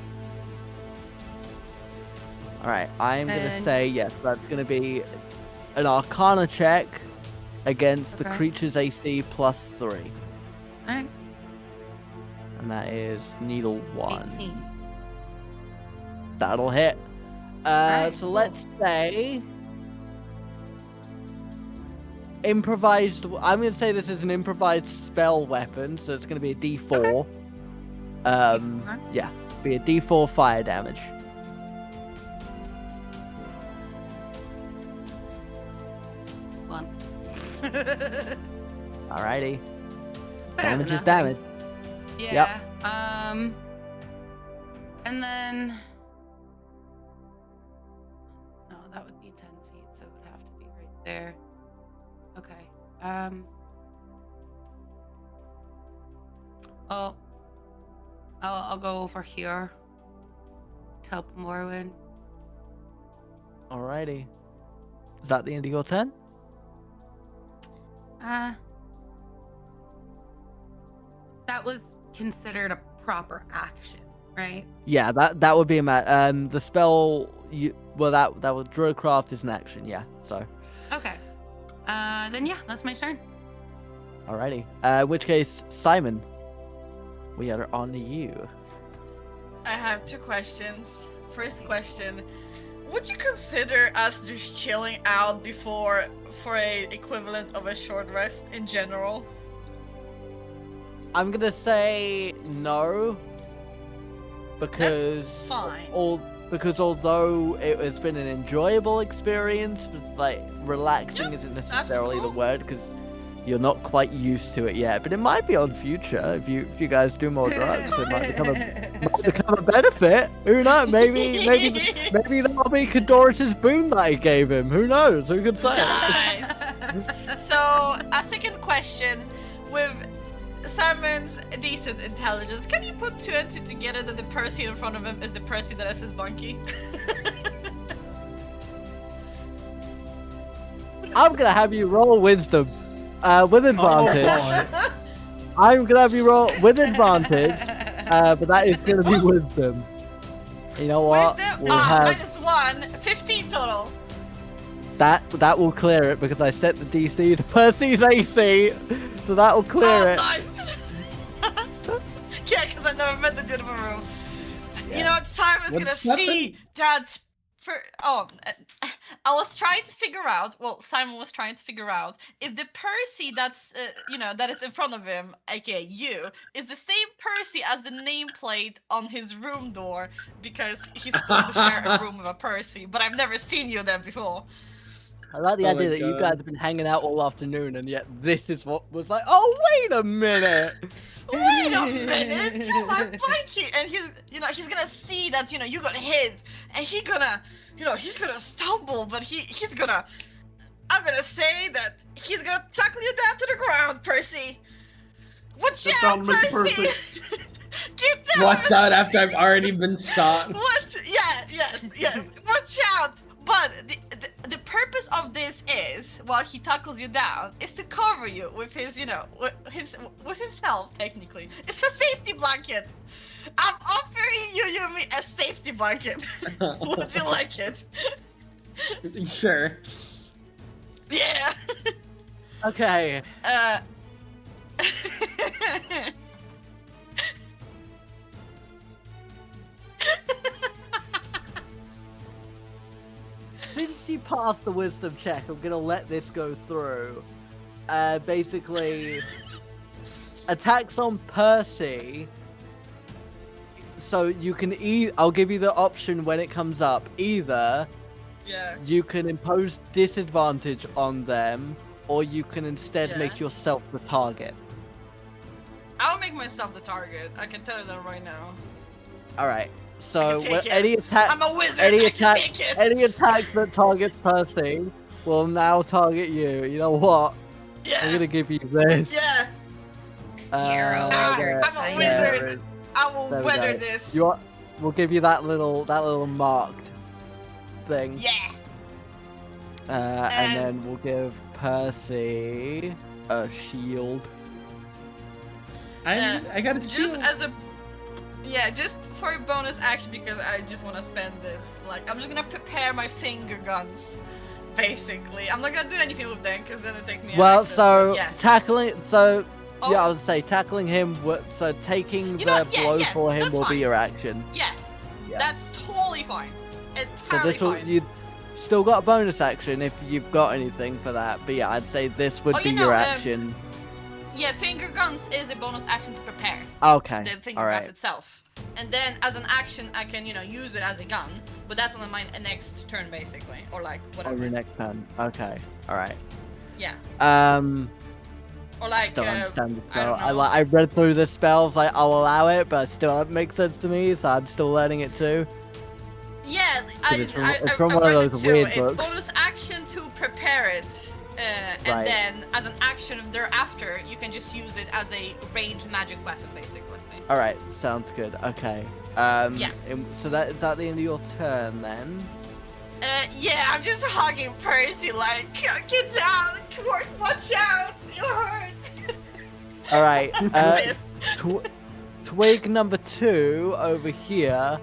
All right. I'm gonna And- say yes. That's gonna be an Arcana check against the Okay. creature's AC +3, All right. and that is needle 1. 18. That'll hit. Alright, So cool. let's say improvised. I'm gonna say this is an improvised spell weapon, so it's gonna be a D4. D4? Yeah, be a D4 fire damage. One. Alrighty, Better damage than is nothing. damage. Yeah. And then. No, that would be 10 feet, so it would have to be right there. Okay. I'll go over here to help Morwyn. Alrighty. Is that the end of your turn? That was considered a proper action, right? Yeah, that would be a the spell. That was Druidcraft is an action. Yeah. So. Okay. Then yeah, that's my turn. Alrighty. In which case, Simon, we are on you. I have 2 questions. First question: would you consider us just chilling out before for a equivalent of a short rest in general? I'm gonna say no, because That's fine. because although it has been an enjoyable experience, like relaxing isn't necessarily the cool. word because you're not quite used to it yet. But it might be on future if you guys do more drugs. It might become a benefit. Who knows? Maybe that'll be Cadorus's boon that he gave him. Who knows? Who could say? Nice. So, a second question with Simon's decent intelligence. Can you put 2 and 2 together that the Percy in front of him is the Percy that is his monkey? I'm gonna have you roll wisdom, with advantage. Oh, I'm gonna have you roll with advantage, but that is gonna be wisdom. You know what? Wisdom? We'll have -1, 15 total. that will clear it because I set the DC to Percy's AC, so that will clear it. Nice. Yeah, because I never met the dude in my room. You know what? Simon's gonna What's see that. I was trying to figure out. Well, Simon was trying to figure out if the Percy that's that is in front of him, aka you, is the same Percy as the nameplate on his room door, because he's supposed to share a room with a Percy. But I've never seen you there before. I like the Oh idea my that you God. guys have been hanging out all afternoon, and yet this is what was like. Oh, wait a minute! Wait a minute, my blanket, and he's gonna see that you got hit, and he's gonna stumble, but he's gonna. I'm gonna say that he's gonna tackle you down to the ground, Percy. Watch That out, sounds like Percy! Get down! Watch Mr. out after I've already been shot. What? Yeah, yes. Watch out! But the purpose of this is, while he tackles you down, is to cover you with his, with himself, technically. It's a safety blanket. I'm offering you, Yumi, a safety blanket. Would you like it? Sure. Yeah. Okay. Since you passed the wisdom check, I'm gonna let this go through. Basically, attacks on Percy. So you can I'll give you the option when it comes up. Either Yeah. you can impose disadvantage on them, or you can instead Yeah. make yourself the target. I'll make myself the target. I can tell you that right now. All right. I So can when take it. any attack, I'm a wizard. any I can attack, take it. any attack that targets Percy will now target you. You know what? Yeah. I'm gonna give you this. Yeah. You're a there- wizard, I'm a Simon. wizard. I will There we weather go. this. We'll give you that little marked thing. Yeah. And then we'll give Percy a shield. I got a Just shield. as a just for a bonus action, because I just want to spend it. Like, I'm just gonna prepare my finger guns, basically. I'm not gonna do anything with them because then it takes me. an Well, action, so but yes. tackling. So Oh, yeah, I was say tackling him. So taking You the know what? Yeah, blow yeah, for him that's will fine. be your action. yeah, Yeah. that's totally fine. So Entirely this will fine. you still got a bonus action if you've got anything for that. But yeah, I'd say this would Oh, be you your know, action. Yeah, finger guns is a bonus action to prepare Okay. the finger All guns right. itself, and then as an action, I can use it as a gun. But that's on my next turn, basically, or like On whatever. your next turn. Okay. All right. Yeah, or I like still understand the I spell. don't know. I read through the spells. Like I'll allow it, but it still it makes sense to me. So I'm still learning it too. Yeah, it's from one of read it those too. weird It's books. bonus action to prepare it, and Right. then as an action thereafter, you can just use it as a ranged magic weapon, basically. All right. Sounds good. Okay. Yeah. So that is that the end of your turn then? Yeah, I'm just hugging Percy, like, get down, watch out, you hurt. All right. That's it. Twig number 2 over here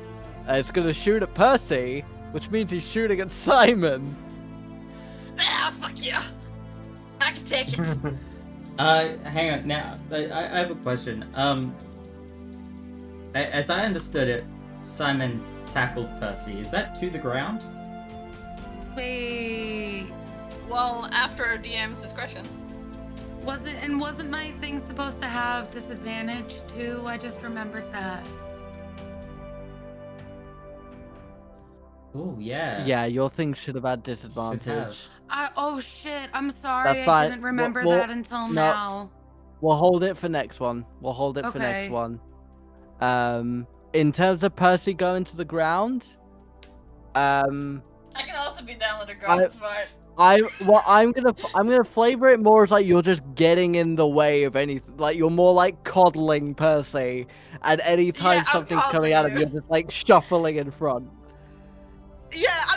is gonna shoot at Percy, which means he's shooting at Simon. Ah, fuck you. I can take it. Hang on. Now, I have a question. As I understood it, Simon tackled Percy. Is that to the ground? Wait, Well, after DM's discretion. wasn't my thing supposed to have disadvantage too? I just remembered that. Oh yeah. Yeah, your thing should have had Should disadvantage. have. Oh shit! I'm sorry. That's I fine. didn't remember Well, that until no. now. We'll hold it for next one. We'll hold it for next Okay. one. In terms of Percy going to the ground, I can also be down with the ground. It's fine. I'm gonna flavor it more as like you're just getting in the way of anything. Like you're more like coddling Percy, and anytime Yeah, I'm something's coming out of you, coddling you're just like shuffling in front. Yeah, I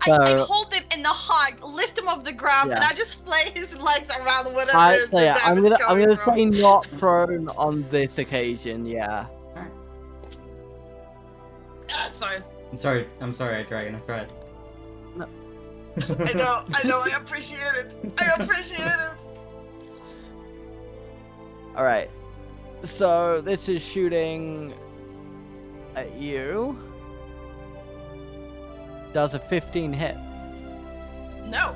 So- hold him in the hug, lift him off the ground, and Yeah. I just play his legs around whatever So yeah, I'm damage gonna going say from. not prone on this occasion. Yeah. Yeah, that's fine. I'm sorry, Dragon. I tried. I know, I appreciate it. I appreciate it. All right. So this is shooting at you. Does a 15 hit? No.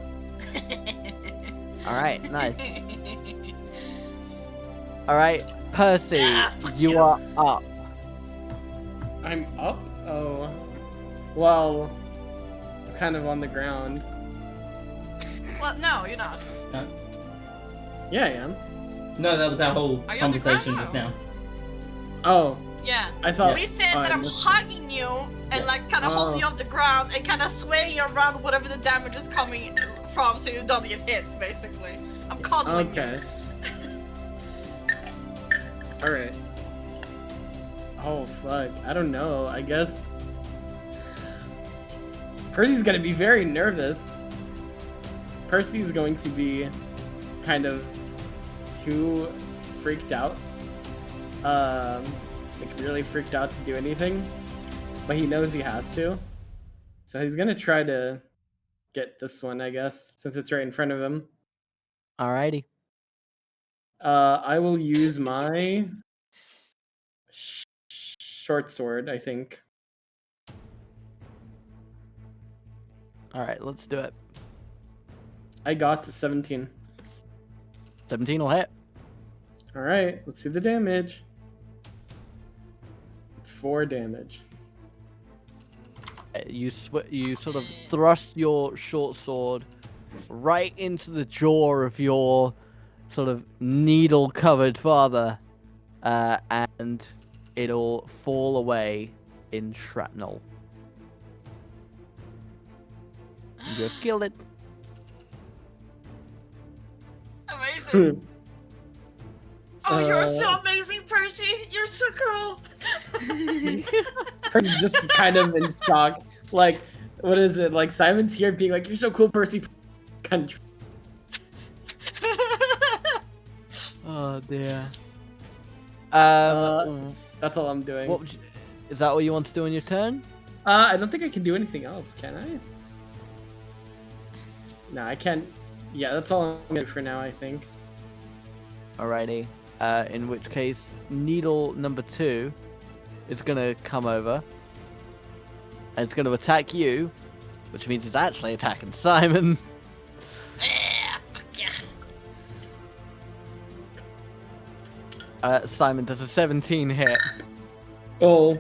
All right, nice. All right, Percy, Ah, fuck you you. are up. I'm up? Oh. Well, I'm kind of on the ground. Well, no, you're not. No, Yeah, I am. no, that was our whole Are you on the ground conversation just now? now. Oh, Yeah. I thought. We said oh, that I I'm missed- hugging you and like kind of holding you off the ground and kind of swaying you around whatever the damage is coming from, so you don't get hit. Basically, I'm coddling Okay. Alright. Oh, fuck. I don't know. I guess. Percy's gonna be very nervous. Percy's going to be kind of too freaked out. Like really freaked out to do anything. But he knows he has to. So he's gonna try to get this one, I guess, since it's right in front of him. Alrighty. I will use my short sword, I think. All right, let's do it. I got to 17. 17 will hit. All right, let's see the damage. It's 4 damage. You sort of thrust your short sword right into the jaw of your sort of needle-covered father, and it'll fall away in shrapnel. You have killed it. Amazing. Oh, you're so Uh, amazing, Percy. You're so cool. Percy's just kind of in shock. Like, what is it? Like Simon's here being like, "You're so cool, Percy." Kind of. Oh dear. That's all I'm doing. Is that what you want to do on your turn? I don't think I can do anything else, can I? No, I can't. Yeah, that's all I'm gonna do for now, I think. Alrighty. In which case, needle number 2 is gonna come over, and it's gonna attack you, which means it's actually attacking Simon. Yeah, fuck yeah. Simon does a 17 hit. Oh,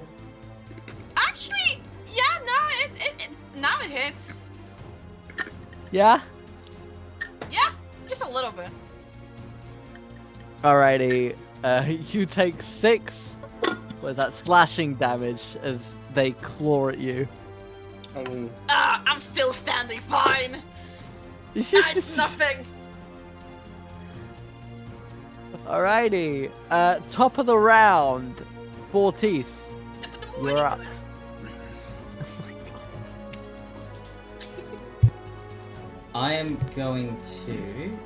Actually, yeah, no, now it hits. Yeah. Yeah, just a little bit. Alrighty. You take 6. What is that? Slashing damage as they claw at you. oh. I'm still standing fine. It's nothing. Alrighty. Top of the round. Fortis. You're up. I am going to.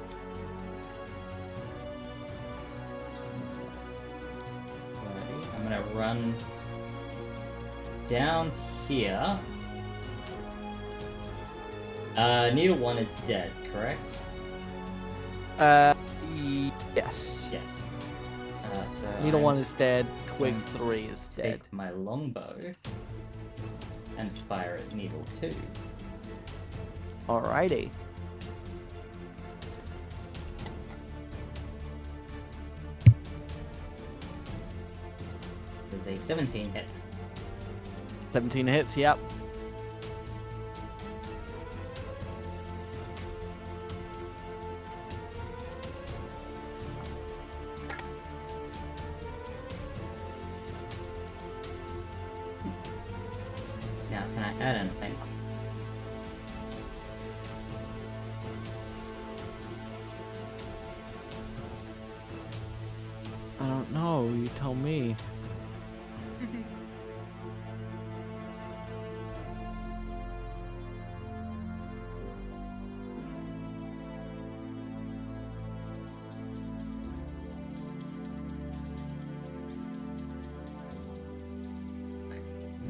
I'm gonna run down here. Needle 1 is dead, correct? Yes. Yes. So Needle I'm 1 is dead. Twig going to 3 is dead. Take my longbow and fire at Needle 2. Alrighty. There's a 17 hit. 17 hits, yep. Can I add anything? I don't know. You tell me.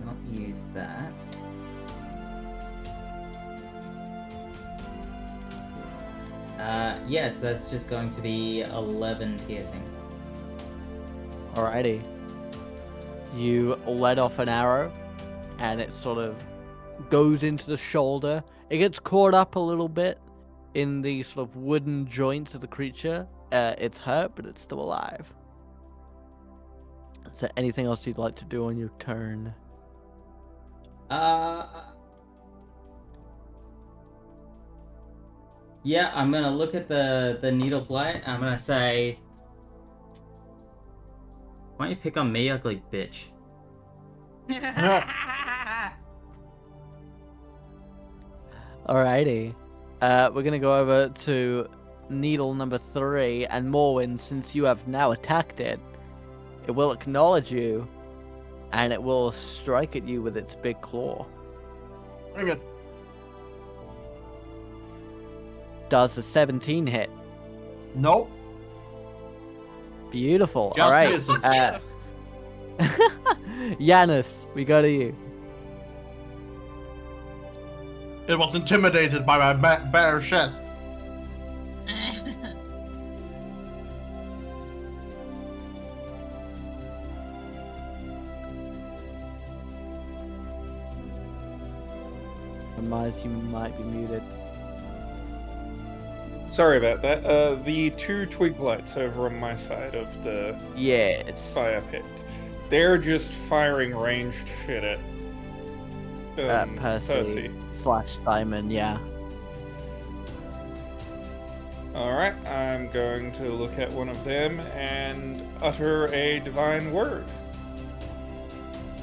Not use that. Yes, that's just going to be 11 piercing. Alrighty. You let off an arrow, and it sort of goes into the shoulder. It gets caught up a little bit in the sort of wooden joints of the creature. It's hurt, but it's still alive. Is there anything else you'd like to do on your turn? Yeah, I'm gonna look at the needle blight. I'm gonna say, why don't you pick on me, ugly bitch? Alrighty. We're gonna go over to needle number 3, and Morwin, since you have now attacked it, it will acknowledge you, and it will strike at you with its big claw. Bring it. Does the 17 hit? Nope. Beautiful. Just Alright. misses. Yanis, we go to you. It was intimidated by my bare chest. Miles, you might be muted. Sorry about that. The 2 twig blights over on my side of the Yes. fire pit. They're just firing ranged shit at Percy / Simon, yeah. Alright, I'm going to look at one of them and utter a divine word.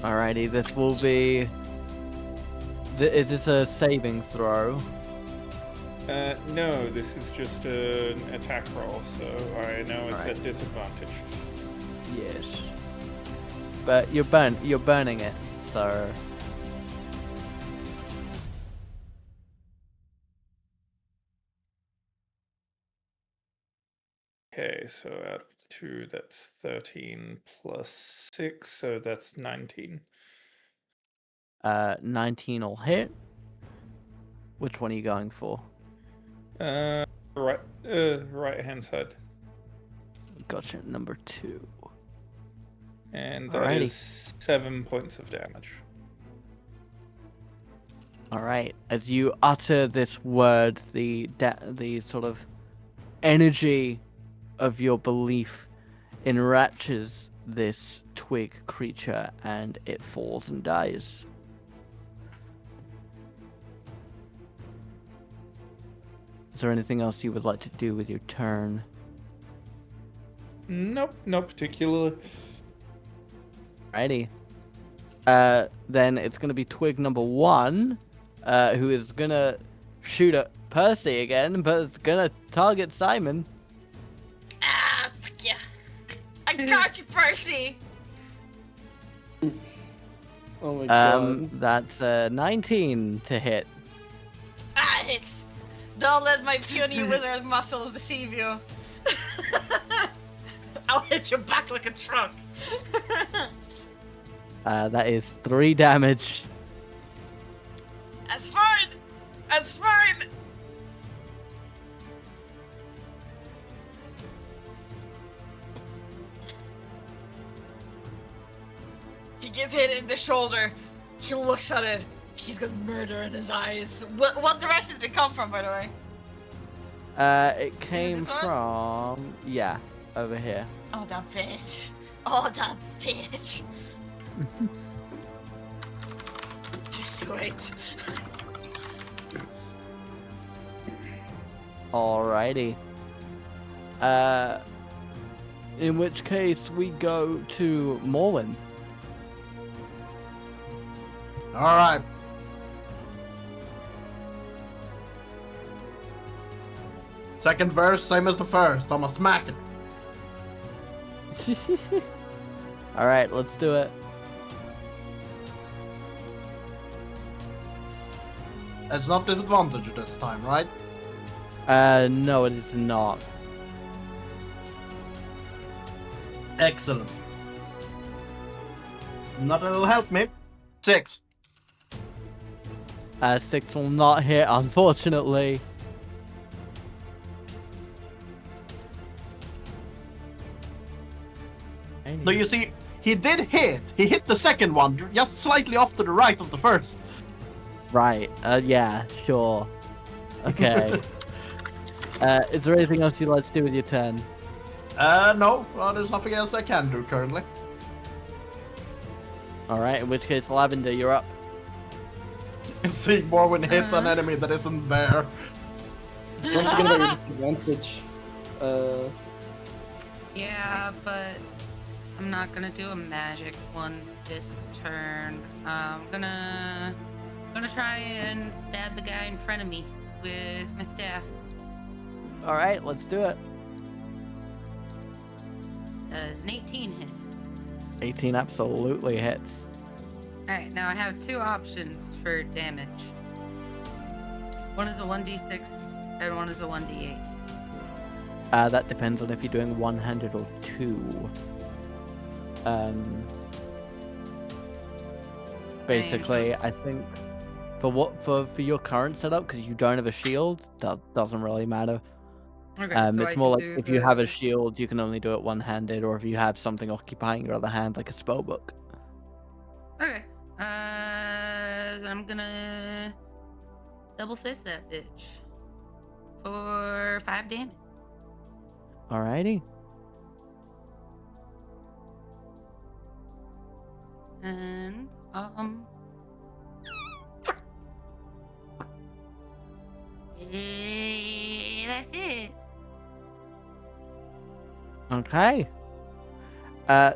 Alrighty, this will be... Is this a saving throw? No, this is just an attack roll, so I know it's Alright. at disadvantage. Yes. But you're burning it, so... Okay, so out of 2, that's 13 plus 6, so that's 19. 19 will hit. Which one are you going for? Right hand side. Gotcha, number 2. And that Alrighty. is 7 points of damage. Alright, as you utter this word, the sort of energy of your belief enraptures this twig creature, and it falls and dies. Is there anything else you would like to do with your turn? Nope, no particular. Alrighty. Then it's gonna be twig number 1, who is gonna shoot at Percy again, but it's gonna target Simon. Ah, fuck yeah. I got you, Percy. Oh my god. That's 19 to hit. Ah, it hits. Don't let my puny wizard muscles deceive you. I'll hit your back like a truck. That is 3 damage. That's fine. That's fine. He gets hit in the shoulder. He looks at it. He's got murder in his eyes. What direction did it come from, by the way? It came this one? from... Yeah, over here. Oh, that bitch. Oh, that bitch. Just wait. Alrighty. In which case, we go to Morwen. All right. Second verse, same as the first. I'ma smack it. All right, let's do it. It's not disadvantage this time, right? No, it is not. Excellent. Not that'll help me. 6. 6 will not hit, unfortunately. No, you see, he did hit. He hit the second one, just slightly off to the right of the first. Right. Yeah. Sure. Okay. Is there anything else you'd like to do with your turn? No. There's nothing else I can do currently. All right. In which case, Lavender, you're up. Seeing Morwen hit an enemy that isn't there. Don't forget about your disadvantage. Yeah, but I'm not gonna do a magic one this turn. I'm gonna try and stab the guy in front of me with my staff. All right. Let's do it. Does an 18 hit? 18 absolutely hits. Alright, now I have two options for damage. One is a 1d6 and one is a 1d8. That depends on if you're doing one-handed or two. Basically, I think for your current setup, because you don't have a shield, that doesn't really matter. Okay, so I It's can more like do if you have a the- shield, you can only do it one-handed, or if you have something occupying your other hand, like a spell book. Okay. I'm gonna double fist that bitch for 5 damage. Alrighty. And that's it. Okay.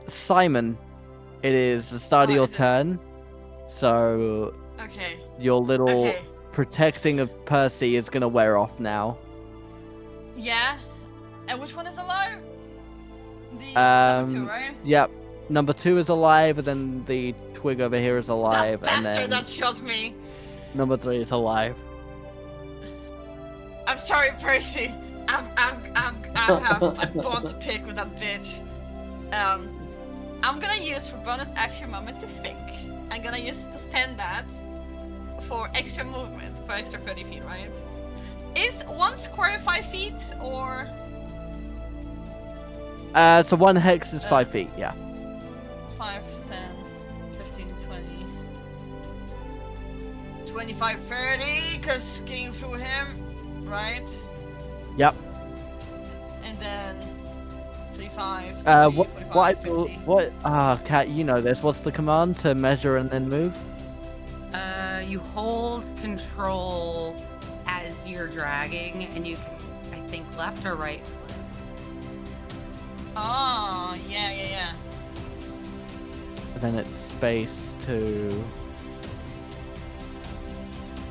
Simon, it is the start of Oh, your is it? turn, so Okay. your little Okay. protecting of Percy is gonna wear off now. Yeah. And which one is alive? The number 2, right? Yep. Number 2 is alive, and then the twig over here is alive, That and bastard then that shot me. number 3 is alive. I'm sorry, Percy. I have a bone to pick with that bitch. I'm gonna use for bonus action moment to think. I'm gonna use to spend that for extra movement, for extra 30 feet, right? Is 1 square 5 feet or? So 1 hex is 5 feet, yeah. 5, 10, 15, 20, 25, 30, because getting through him, right? Yep. And then 35, 40, What 45, 50. Kat, you know this. What's the command to measure and then move? You hold control as you're dragging, and you can, I think, left or right click. Oh, yeah. And then it's space to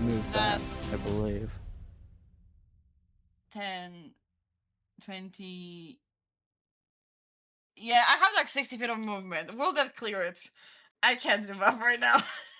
move that, That's- I believe. 10, 20. Yeah, I have like 60 feet of movement. Will that clear it? I can't do math right now.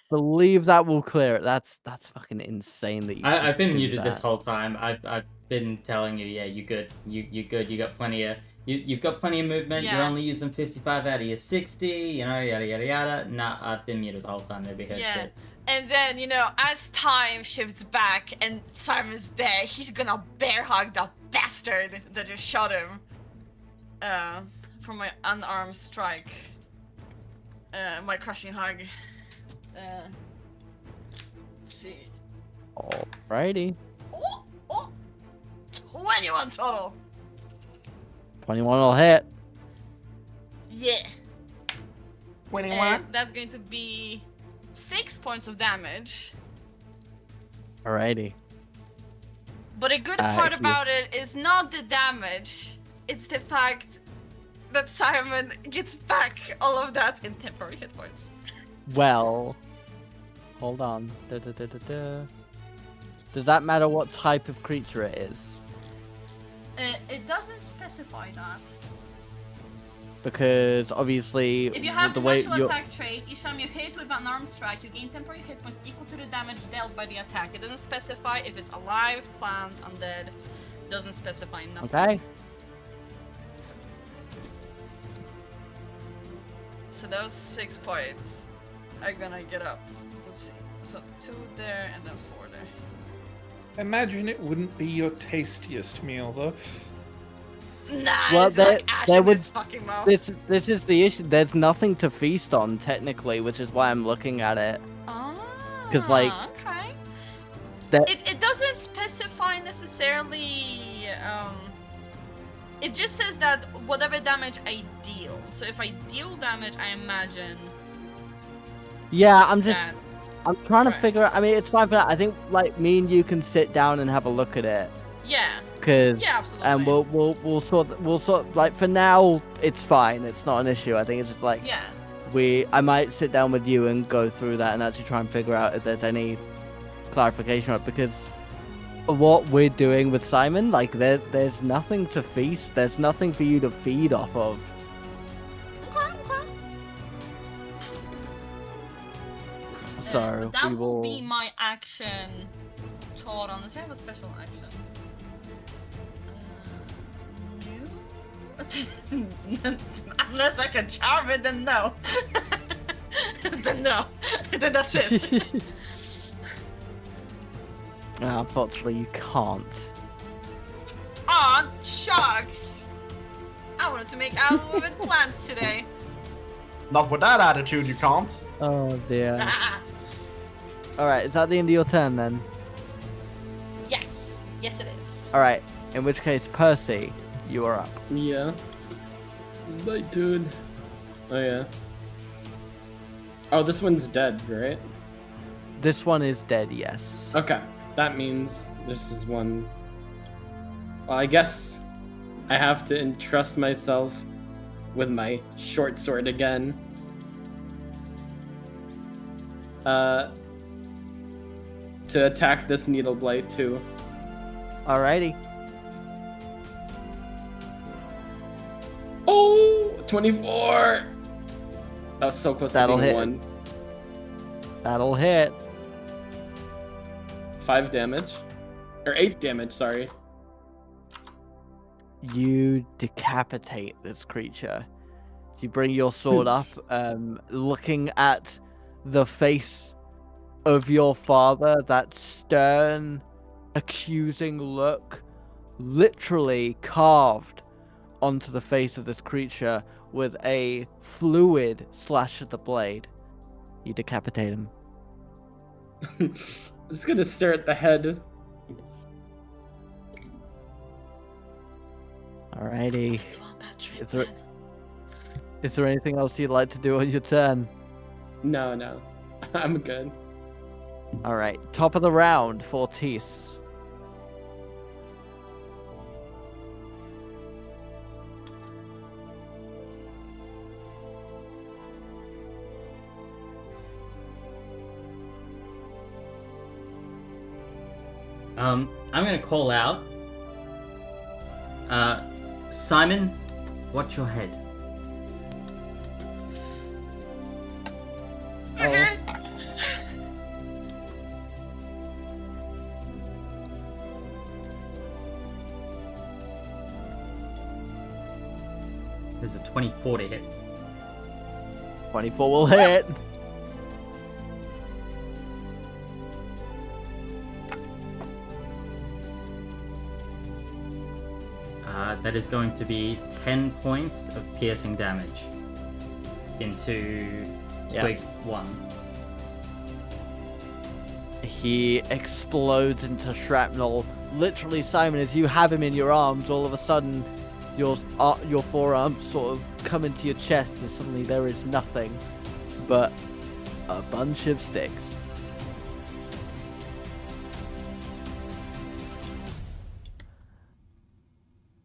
Believe that will clear it. That's fucking insane that you. I've just been do muted this that. whole time. I've been telling you, yeah, you good. You good. You got plenty of you've got plenty of movement. You're Yeah. only using 55 out of your 60. You know, yada yada yada. Nah, I've been muted the whole time. Maybe heard Yeah. shit. And then, as time shifts back and Simon's there, he's gonna bear hug that bastard that just shot him. From my unarmed strike. My crushing hug. Let's see. Alrighty. Oh! 21 total! 21 will hit. Yeah. 21. And that's going to be 6 points of damage. Alrighty. But a good part if you- about it is not the damage, it's the fact that Simon gets back all of that in temporary hit points. Well, hold on. Does that matter what type of creature it is? It doesn't specify that. Because obviously, If you have the the way natural you attack trait, each time you hit with an arm strike, you gain temporary hit points equal to the damage dealt by the attack. It doesn't specify if it's alive, plant, undead. It doesn't specify nothing. okay. So those 6 points are gonna get up. Let's see. So 2 there and then 4 there. Imagine it wouldn't be your tastiest meal, though. Nah, Well, it's like ash in would his fucking mouth. this is the issue. There's nothing to feast on technically, which is why I'm looking at it. Like, okay. That It doesn't specify necessarily. It just says that whatever damage I deal. So if I deal damage, I imagine yeah, I'm trying to figure out. I mean, it's fine for that. I think like me and you can sit down and have a look at it. yeah. Cause Yeah, absolutely. and we'll sort like for now it's fine. It's not an issue. I think it's just like Yeah. I might sit down with you and go through that and actually try and figure out if there's any clarification on it, because what we're doing with Simon, like there's nothing to feast. There's nothing for you to feed off of. Okay. So That we will will. be my action. Hold on, does he have a special action? No. Unless I can charm it, then no. Then no. Then that's it. Unfortunately, you can't. Aw, shucks. I wanted to make album with plants today. Not with that attitude, you can't. Oh dear. All right, is that the end of your turn then? Yes. Yes, it is. All right. In which case, Percy, you are up. Yeah. It's my turn. Oh yeah. Oh, this one's dead, right? This one is dead. Yes. Okay. That means this is one. Well, I guess I have to entrust myself with my short sword again. To attack this needle blight too. Alrighty. Oh, 24! That was so close That'll to being hit. one. That'll hit. 5 damage. Or 8 damage, sorry. You decapitate this creature. You bring your sword up, looking at the face of your father, that stern, accusing look, literally carved onto the face of this creature with a fluid slash at the blade. You decapitate him. I'm just gonna stare at the head. Alrighty. It's one bad trip, Is there- man. Is there anything else you'd like to do on your turn? No. I'm good. Alright, top of the round for Tis. I'm gonna call out. Simon, watch your head. Okay. There's a 24 to hit. 24 will hit. That is going to be 10 points of piercing damage into Twig 1. He explodes into shrapnel. Literally, Simon, as you have him in your arms, all of a sudden, your forearms sort of come into your chest, and suddenly there is nothing but a bunch of sticks.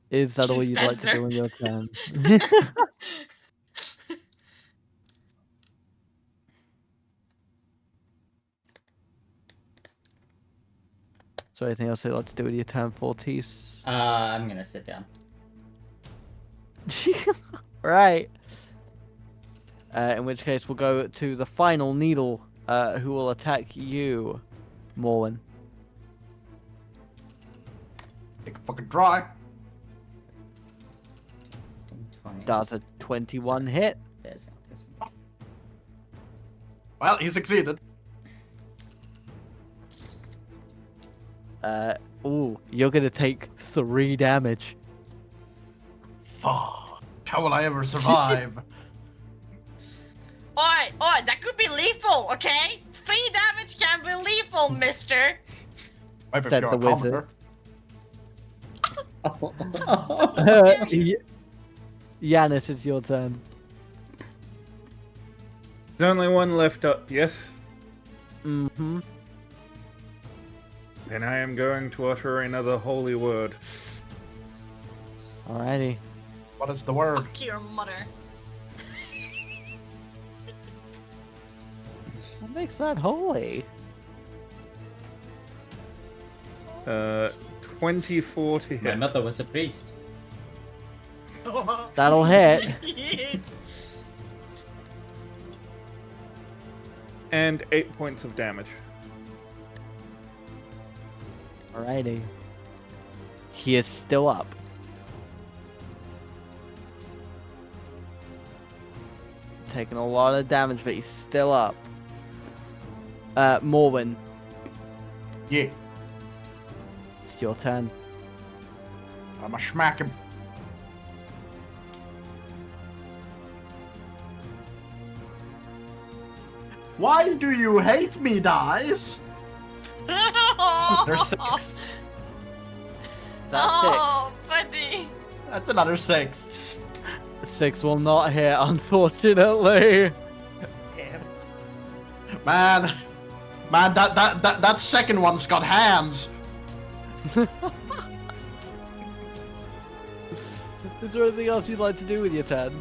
Is that all you'd like to do on your turn? there anything else you'd like to do with your turn, Fortis? I'm gonna sit down. Right. In which case, we'll go to the final needle, who will attack you, Morwen. Take a fucking try. 20. Does a 21 hit? There's. Well, he succeeded. Ooh, you're gonna take 3 damage. Fuck. How will I ever survive? Oi, that could be lethal, okay? 3 damage can be lethal, mister. Maybe if Said you're the a wizard. commoner. Yanis, it's your turn. There's only one left up, yes? Mm-hmm. Then I am going to utter another holy word. Alrighty. What is the word? Fuck your mother. What makes that holy? 24 to My hit. mother was a priest. That'll hit. And 8 points of damage. Alrighty. He is still up. Taking a lot of damage, but he's still up. Morwen, Yeah. it's your turn. I'ma smack him. Why do you hate me, dice? There's 6. That's Oh, buddy. That's another 6. 6. 6 will not hit, unfortunately. Man, that second one's got hands. Is there anything else you'd like to do with your turn?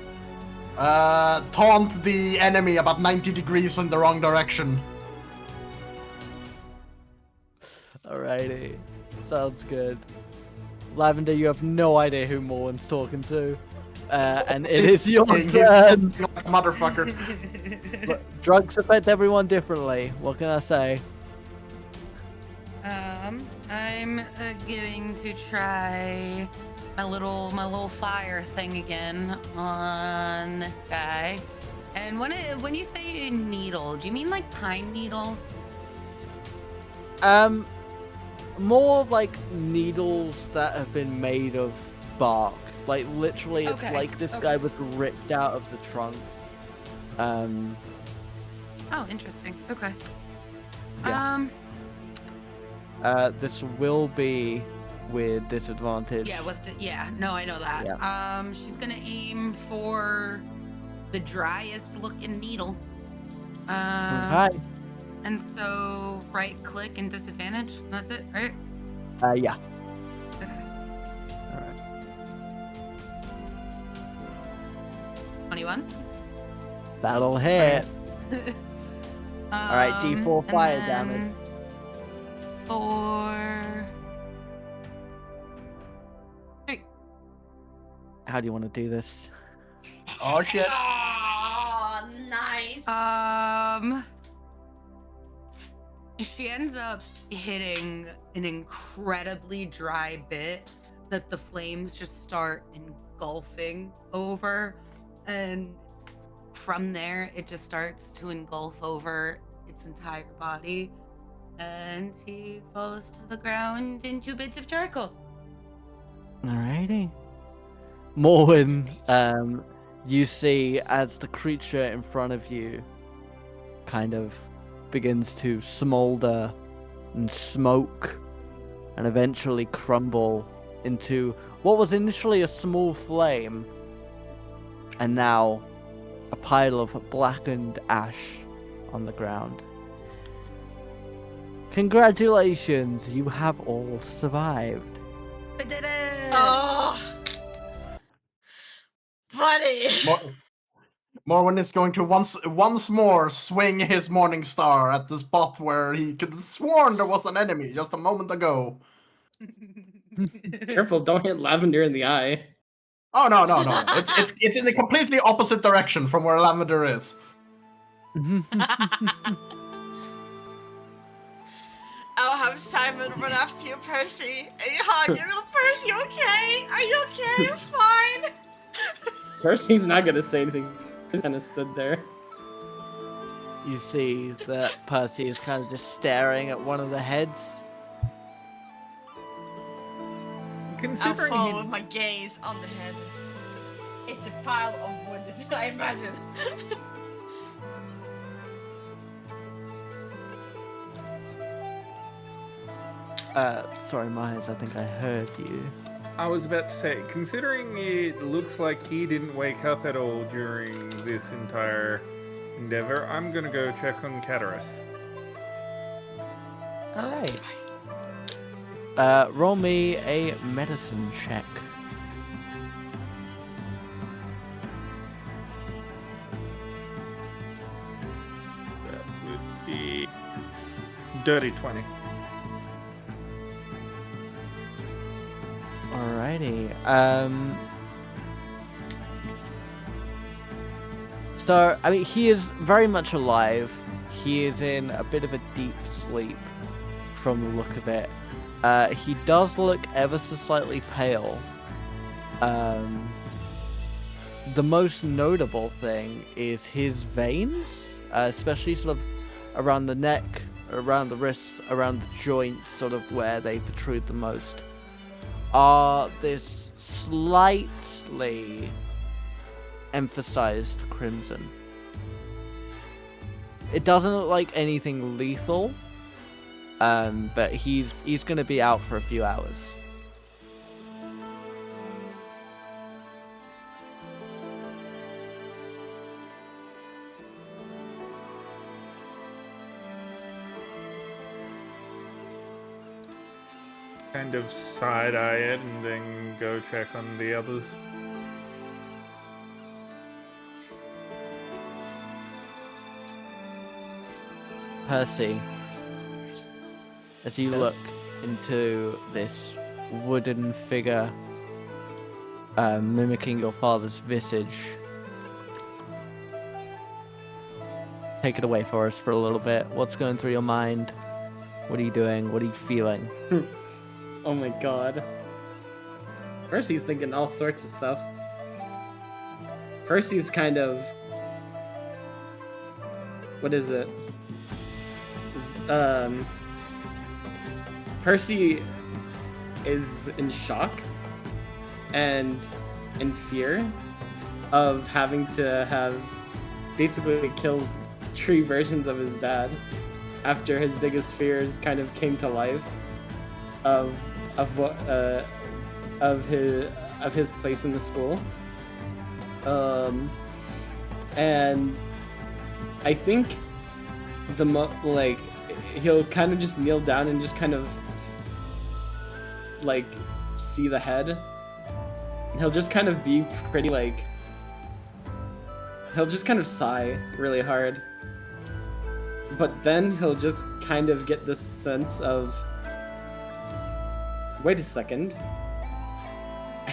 Taunt the enemy about 90 degrees in the wrong direction. Alrighty. Sounds good. Lavender, you have no idea who Morwen's talking to. And it is your He's turn. something like a motherfucker. But drugs affect everyone differently. What can I say? I'm going to try my little fire thing again on this guy. And when you say needle, do you mean like pine needle? More like needles that have been made of bark. Like literally, it's Okay, like this okay. guy was ripped out of the trunk. Oh, interesting. Okay. Yeah. This will be with disadvantage. Yeah, no, I know that. Yeah. She's gonna aim for the driest looking needle. Okay. And so right click and disadvantage. That's it, right? Yeah. Okay. All right. 21. That'll hit. All right, D4 and fire then damage. For 3. How do you want to do this? Oh shit. Oh, nice. She ends up hitting an incredibly dry bit that the flames just start engulfing over, and from there it just starts to engulf over its entire body, and he falls to the ground in 2 bits of charcoal. Alrighty. Morwen, you see as the creature in front of you kind of begins to smolder and smoke and eventually crumble into what was initially a small flame and now a pile of blackened ash on the ground. Congratulations, you have all survived. I did it! Oh, buddy. Morwen is going to once more swing his Morning Star at the spot where he could have sworn there was an enemy just a moment ago. Careful, don't hit Lavender in the eye. Oh no. It's in the completely opposite direction from where Lavender is. I'll have Simon run after you, Percy. And you hug your little Percy, you okay? Are you okay? You're fine. Percy's not gonna say anything. He's kind of stood there. You see that Percy is kind of just staring at one of the heads. I'll Considering fall he with my gaze on the head. It's a pile of wood, I imagine. Sorry, Myers, I think I heard you. I was about to say, considering it looks like he didn't wake up at all during this entire endeavor, I'm gonna go check on Cataris. Alright. Roll me a medicine check. That would be dirty 20. Alrighty. So, I mean, he is very much alive. He is in a bit of a deep sleep from the look of it. He does look ever so slightly pale. The most notable thing is his veins, especially sort of around the neck, around the wrists, around the joints, sort of where they protrude the most, are this slightly emphasized crimson. It doesn't look like anything lethal, but he's gonna be out for a few hours. Kind of side-eye it and then go check on the others. Percy, as you look into this wooden figure mimicking your father's visage, take it away for us for a little bit. What's going through your mind? What are you doing? What are you feeling? Oh my god. Percy's thinking all sorts of stuff. Percy's kind of... What is it? Percy is in shock and in fear of having to have basically killed 3 versions of his dad after his biggest fears kind of came to life of his place in the school. And I think he'll kind of just kneel down and just kind of like see the head. And he'll just kind of be pretty he'll just kind of sigh really hard. But then he'll just kind of get this sense of, wait a second.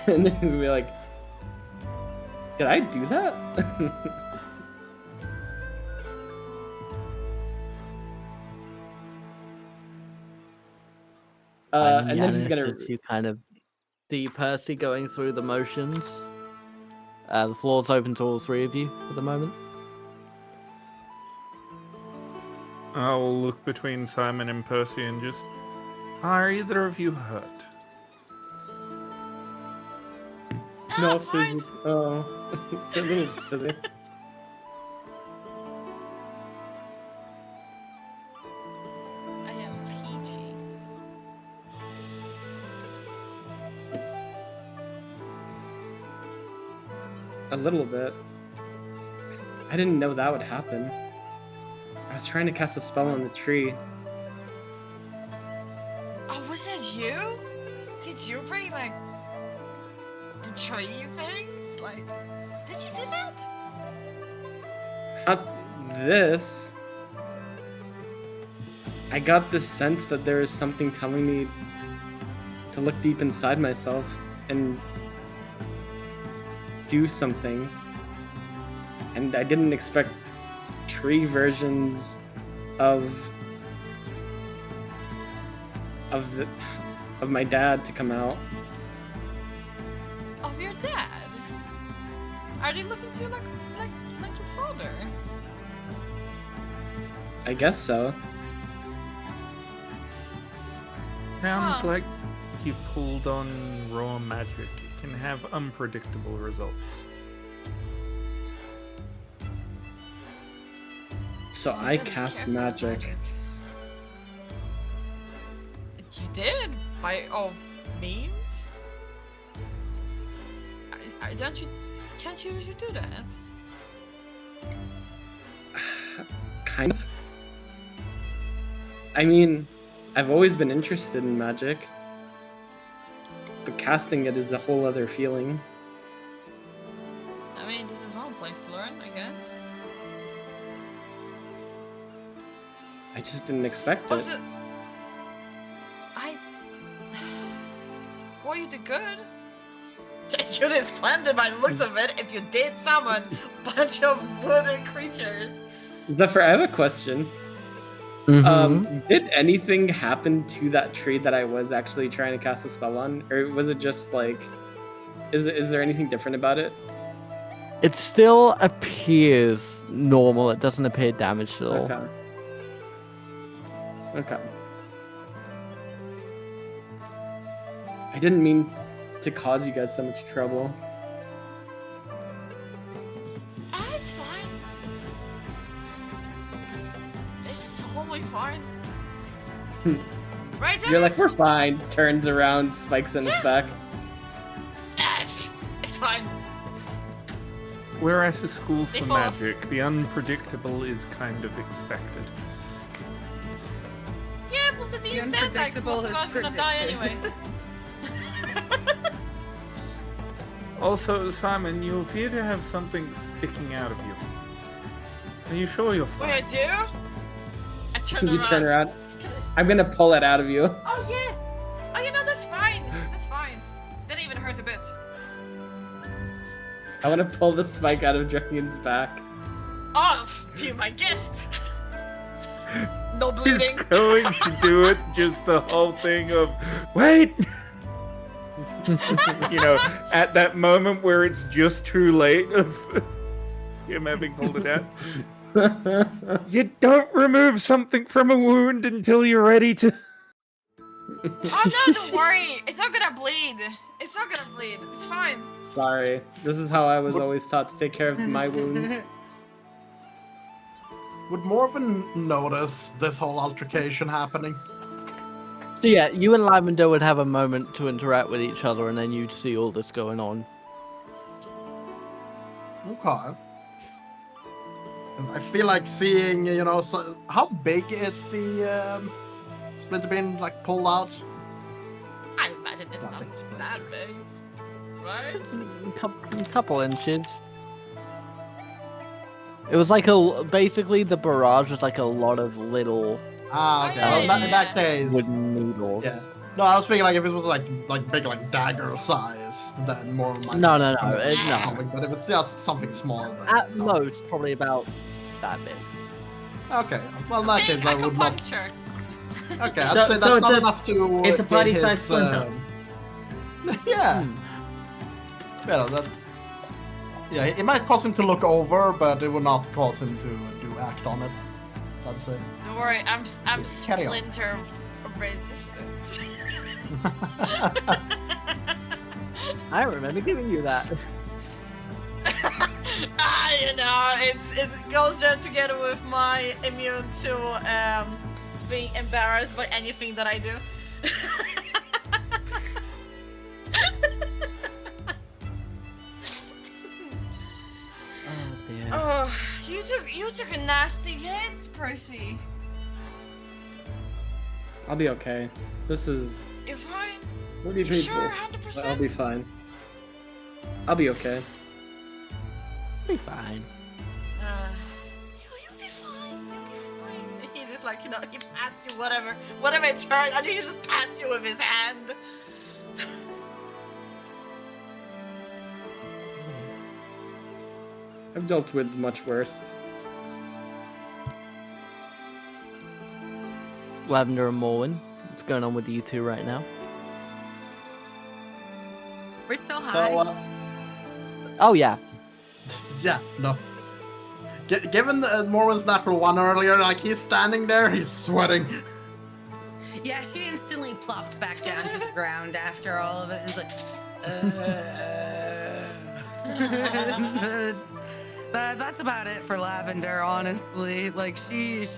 And then he'll be like, did I do that? And then he's gonna... You kind of see Percy going through the motions. The floor's open to all 3 of you for the moment. I'll look between Simon and Percy and just... Are either of you hurt? No, fine. Fizzy. Oh. A little Fizzy. I am peachy. A little bit. I didn't know that would happen. I was trying to cast a spell on the tree. Oh, was that you? Did you bring, like, the tree things? Like, did you do that? Not this. I got the sense that there is something telling me to look deep inside myself and do something. And I didn't expect tree versions of my dad to come out. Of your dad? Are they looking to you like your father? I guess so. Sounds Huh. like you pulled on raw magic. It can have unpredictable results. So You I gotta be cast careful with magic. You did? By all means? Can't you usually do that? Kind of. I mean, I've always been interested in magic, but casting it is a whole other feeling. I mean, this is one place to learn, I guess. I just didn't expect Was it. it? Were you the good? You did splendid by the looks of it if you did summon a bunch of wooden creatures. Zephyr, I have a question. Mhm. Did anything happen to that tree that I was actually trying to cast a spell on? Or was it just like... Is there anything different about it? It still appears normal. It doesn't appear damaged at all. Okay. Okay. I didn't mean to cause you guys so much trouble. Ah, it's fine. It's totally fine. Right, You're like, Dennis? we're fine. Turns around, spikes in his back. Ah, it's fine. We're at a school for They fall. magic. The unpredictable is kind of expected. Yeah, plus the dean said like unpredictable most of is us gonna die predicted. anyway. Also, Simon, you appear to have something sticking out of you. Are you sure you're fine? Wait, I do? I turn You around. turn around. Can I- I'm gonna pull it out of you. Oh yeah! Oh, you know, that's fine. That's fine. Didn't even hurt a bit. I want to pull the spike out of Dragon's back. Oh, you my guest. No He's bleeding. going to do it, just the whole thing of, wait! You know, at that moment where it's just too late of him having pulled it out. You don't remove something from a wound until you're ready to. Oh no, don't worry. It's not gonna bleed. It's not gonna bleed. It's fine. Sorry. This is how I was always taught to take care of my wounds. Would Morven notice this whole altercation happening? So yeah, you and Lavender would have a moment to interact with each other, and then you'd see all this going on. Okay. I feel like seeing, you know, so how big is the splinter bean like pulled out? I imagine it's That's not it. that big, right? Couple inches. It was like basically the barrage was like a lot of little Ah, okay. Oh, Well, yeah, in that case, wooden needles. yeah. No, I was thinking like if it was like big like dagger size, then more might. No, no, come no, up it- with no. something, but if it's just something small, then At no. most, probably about that big. Okay. Well, in that Big case, I would not. acupuncture. Okay, I'd So- say that's so it's not a- enough to. it's a get party-sized his, splinter. Yeah. Yeah, that. Yeah, it might cause him to look over, but it will not cause him to do act on it. That's it. Don't worry, I'm Carry on. splinter resistant. I remember giving you that. You know, it goes there together with my immune to being embarrassed by anything that I do. Oh dear. Oh, you took a nasty hit, Percy. I'll be okay. This is You're fine. pretty You painful. sure, But I'll be 100%? fine. I'll be okay. Be fine. like, you know, he pats you, whatever it's hurt, and he just pats you with his hand. I've dealt with much worse. Lavender and Morwen, what's going on with you two right now? We're still high. So, Oh yeah. yeah, no. Given Morwen's natural one earlier, like he's standing there, he's sweating. Yeah, she instantly plopped back down to the ground after all of it and was like, that's about it for Lavender, honestly. Like she's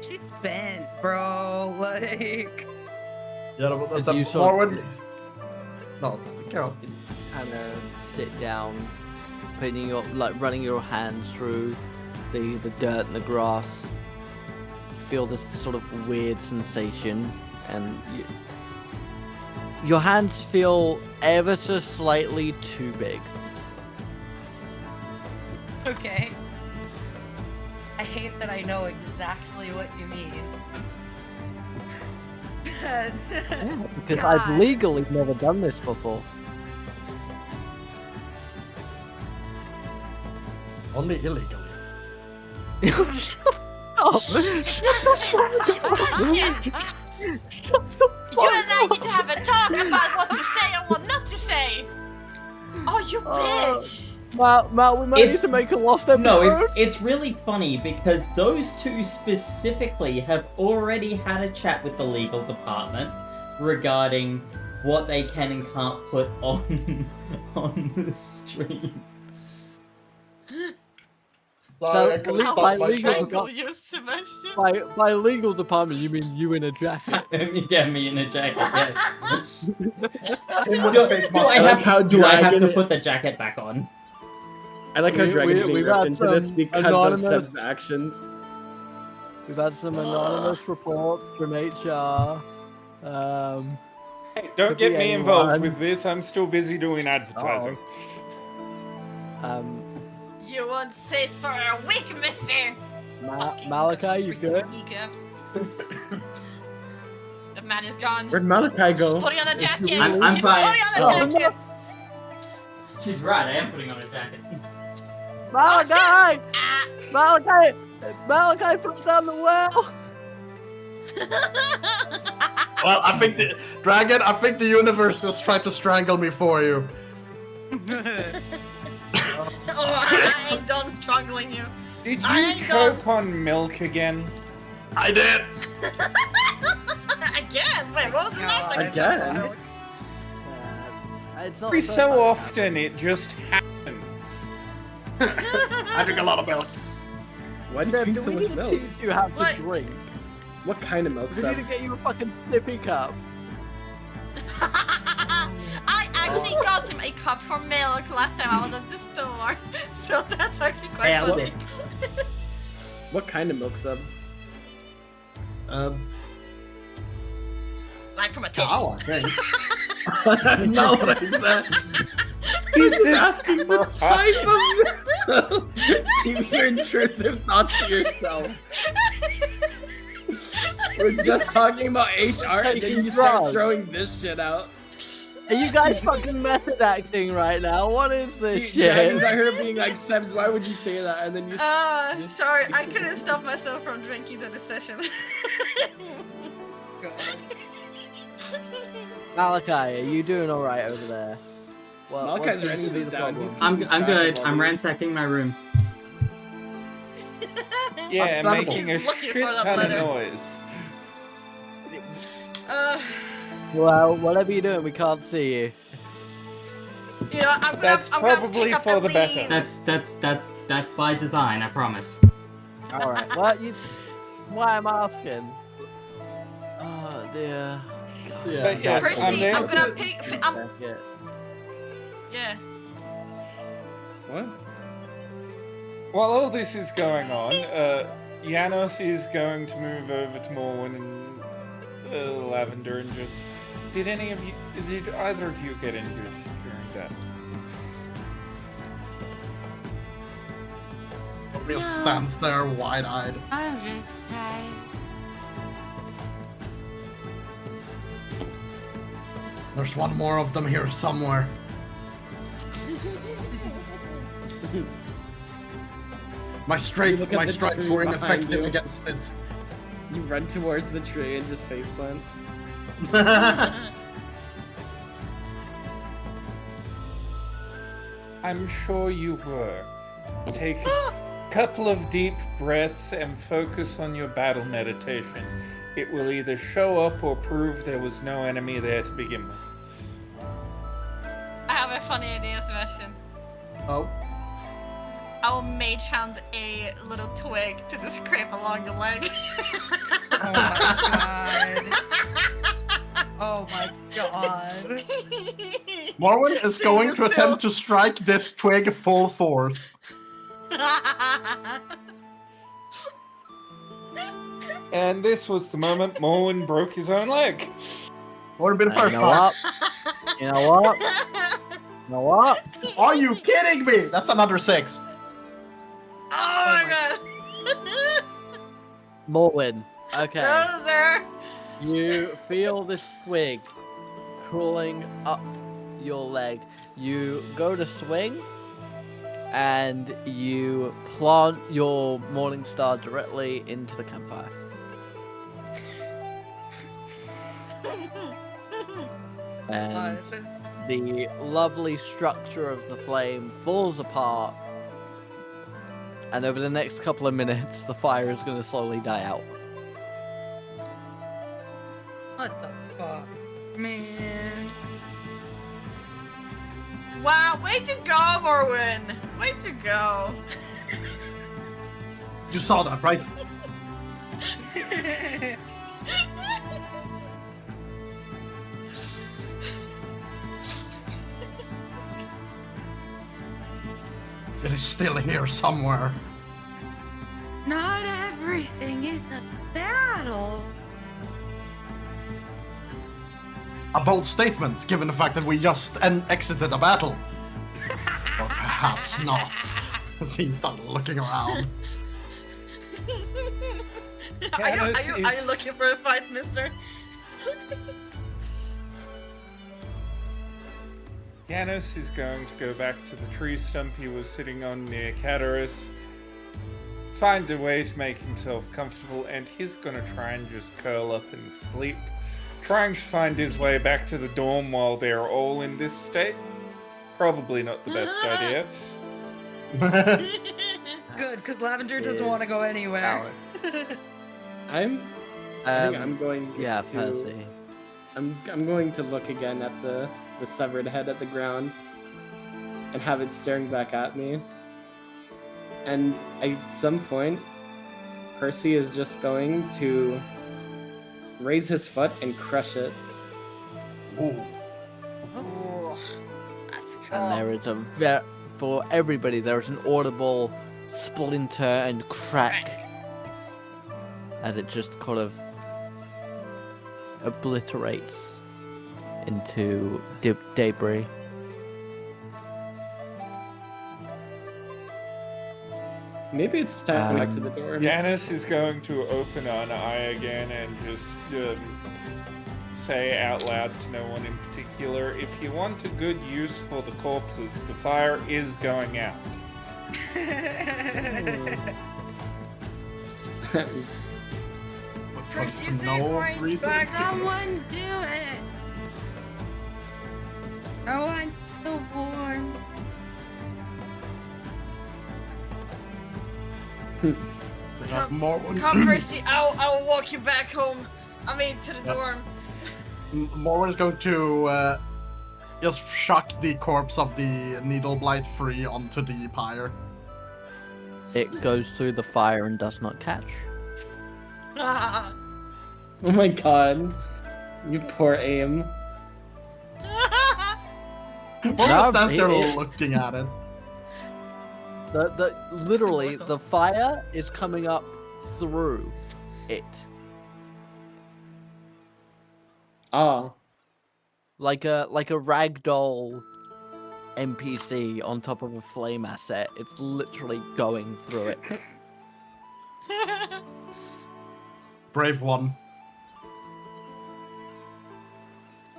spent, bro. Like Yeah, but As that's you sort of- Morwen. No, Carol. And sit down, putting your running your hands through the dirt and the grass. You feel this sort of weird sensation, and your hands feel ever so slightly too big. okay. I hate that I know exactly what you mean. Because I've God. legally never done this before. Only illegally. Oh. You and I need to have a talk about what to say and what not to say. Oh, you bitch! Matt, we might need It's- to make a lost episode. No, it's really funny because those two specifically have already had a chat with the legal department regarding what they can and can't put on the stream. Sorry, I So, couldn't I'll stop legal myself. strangle you, Sebastian. By legal department, you mean you in a jacket? Get me in a jacket, yes. In with Do, a fake do I mustache. have, how do I have to Dragon- put the jacket back on? I like how Dragon's being we've ripped had into this some because anonymous- of Seb's actions. We've had some anonymous reports from HR. Hey, don't Could get be me involved anyone. with this. I'm still busy doing advertising. You won't sit for a week, mister! Fucking Malachi, you good? Kneecaps. The man is gone. Where'd Malachi He's go? putting on a jacket! I'm He's fine. putting on a Oh. jacket! She's right, I am putting on a jacket. Malachi! Ah. Malachi fell down the well! Well, I think the universe just tried to strangle me for you. Oh, I ain't done strangling you. Did I you ain't done. choke on milk again? I did. Again? Wait, what was the last time you Again? choked on milk? It's not Every the first so time. often it just happens. I drink a lot of milk. Why do you Seb, drink do so we much need to milk? teach you how to What? drink? What kind of milk, We need to Sebs? get you a fucking sippy cup. I actually got him a cup for milk last time I was at the store, so that's actually quite Yeah, funny. What kind of milk, Sebs? Like from a tip. Cow, I think. No, what I said. He's He's asking the type of milk. Keep your intrusive thoughts to yourself. We're just talking about HR and then you start Drugs. throwing this shit out. Are you guys fucking method acting right now? What is this Dragons, I shit? heard being like, Sebs, why would you say that? And then you. Sorry, I couldn't stop myself from drinking to the session. Malachi, are you doing alright over there? What Malachi's seems writing to be this the down. problem? He's I'm keeping track good. of I'm all ransacking my room. Yeah, Understandable. making a Looking shit for that ton of letter. noise. Well, whatever you're doing, we can't see you. You know, I'm That's gonna probably pick up for the every- better. That's by design, I promise. Alright, well, why I'm asking? Oh dear. Yeah. But yes, Percy, I'm there. I'm gonna pick. Yeah. Yeah. What? While all this is going on, Janos is going to move over to Morwen and Lavender and just. Did either of you get injured during that? Real stands there wide-eyed. I'm just tired. There's one more of them here somewhere. My look at the strikes tree were behind ineffective you. against it. You run towards the tree and just faceplant. I'm sure you were. Take a couple of deep breaths and focus on your battle meditation. It will either show up or prove there was no enemy there to begin with. I have a funny idea, Sebastian. Oh. I will mage hand a little twig to just scrape along the leg. Oh my god. Oh my god. Morwen is going to attempt to strike this twig full force. And this was the moment Morwen broke his own leg. Would have been You first know time. what? You know what? You know what? Are you kidding me? That's another 6. Oh my god! Morwen. Okay. No, sir! You feel this twig crawling up your leg. You go to swing, and you plant your morning star directly into the campfire. And the lovely structure of the flame falls apart. And over the next couple of minutes, the fire is going to slowly die out. What the fuck? Man. Wow, way to go, Morwen! Way to go! You saw that, right? It is still here somewhere. Not everything is a battle. A bold statement, given the fact that we just exited a battle. Or perhaps not. As he started looking around. Are you looking for a fight, mister? Janos is going to go back to the tree stump he was sitting on near Cataris, find a way to make himself comfortable, and he's gonna try and just curl up and sleep. Trying to find his way back to the dorm while they're all in this state? Probably not the best idea. Good, because Lavender doesn't want to go anywhere. I think I'm going Yeah, to. Percy. I'm going to look again at the severed head at the ground and have it staring back at me. And at some point, Percy is just going to raise his foot and crush it. Ooh. Ooh, that's cool. And there is a for everybody, there is an audible splinter and crack as it just kind of obliterates into debris. Maybe it's time back to the door. Janos is going to open an eye again and just say out loud to no one in particular, if you want a good use for the corpses, the fire is going out. First you For say no going reason. back home. Someone do it. I want the warm. We have more. Come, Percy, I'll walk you back home. I mean, to the Yep. dorm. Morwen is going to just shock the corpse of the needle blight free onto the pyre. It goes through the fire and does not catch. Oh my god. You poor aim. Morwen stands there it- looking at it. Literally, It's a the fire is coming up through it. Ah. Like a ragdoll NPC on top of a flame asset. It's literally going through it. Brave one.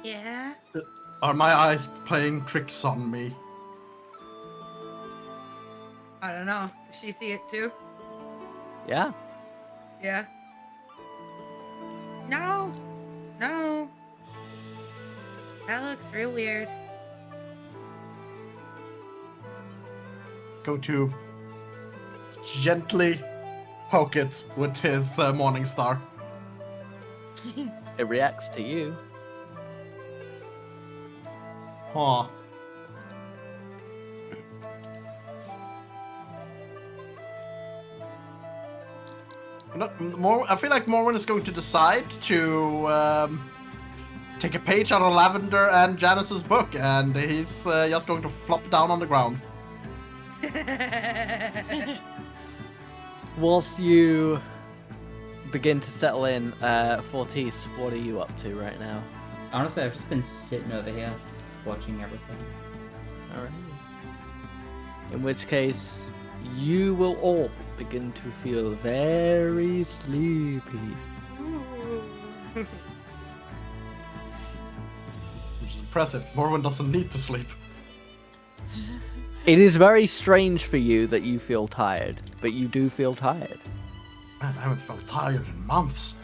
Yeah. Are my eyes playing tricks on me? I don't know. Does she see it too? Yeah. Yeah. No. No. That looks real weird. Going to gently poke it with his Morning Star. It reacts to you. Huh. I feel like Morwen is going to decide to take a page out of Lavender and Janice's book, and he's just going to flop down on the ground. Whilst you begin to settle in, Fortis, what are you up to right now? Honestly, I've just been sitting over here watching everything. Alright. In which case, you will all begin to feel very sleepy. Which is impressive. Morwen doesn't need to sleep. It is very strange for you that you feel tired, but you do feel tired. Man, I haven't felt tired in months.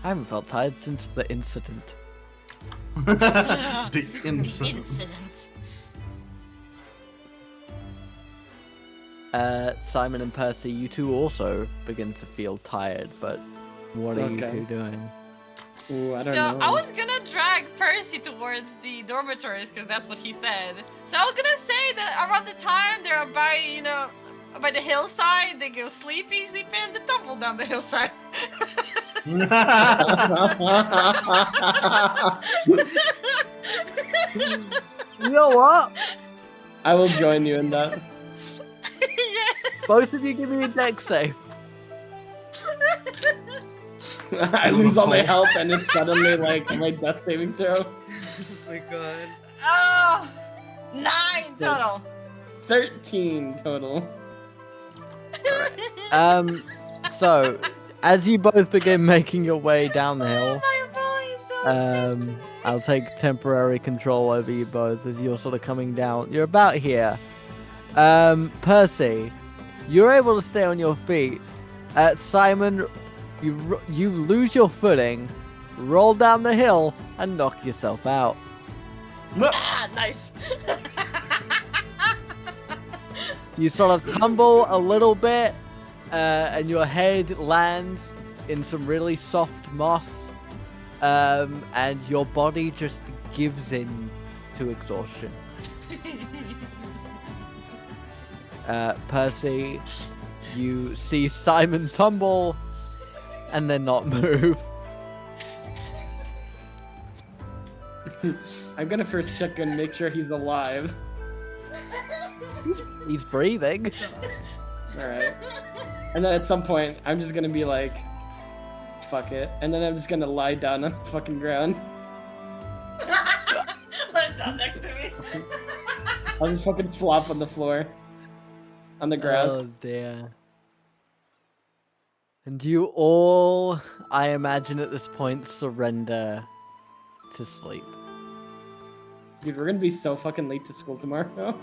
I haven't felt tired since the incident. The incident. Simon and Percy, you two also begin to feel tired, but what are you two doing? Ooh, I don't So know. I was gonna drag Percy towards the dormitories because that's what he said. So I was gonna say that around the time they're by the hillside, they go sleepy, and they tumble down the hillside. You know what? I will join you in that. Yeah. Both of you give me a dex save. I lose all my health and it's suddenly like my death saving throw. Oh my god. Oh, 9 total. 13 total. So, as you both begin making your way down the hill, My body is so shit. I'll take temporary control over you both as you're sort of coming down. You're about here. Percy, you're able to stay on your feet. Simon, you lose your footing, roll down the hill, and knock yourself out. Ah, nice. You sort of tumble a little bit, and your head lands in some really soft moss, and your body just gives in to exhaustion. Percy, you see Simon tumble and then not move. I'm gonna first check and make sure he's alive. He's breathing. Alright. And then at some point, I'm just gonna be like, fuck it. And then I'm just gonna lie down on the fucking ground. Lies down next to me. I'll just fucking flop on the floor. On the grass. Oh dear. And you all, I imagine at this point, surrender to sleep. Dude, we're gonna be so fucking late to school tomorrow.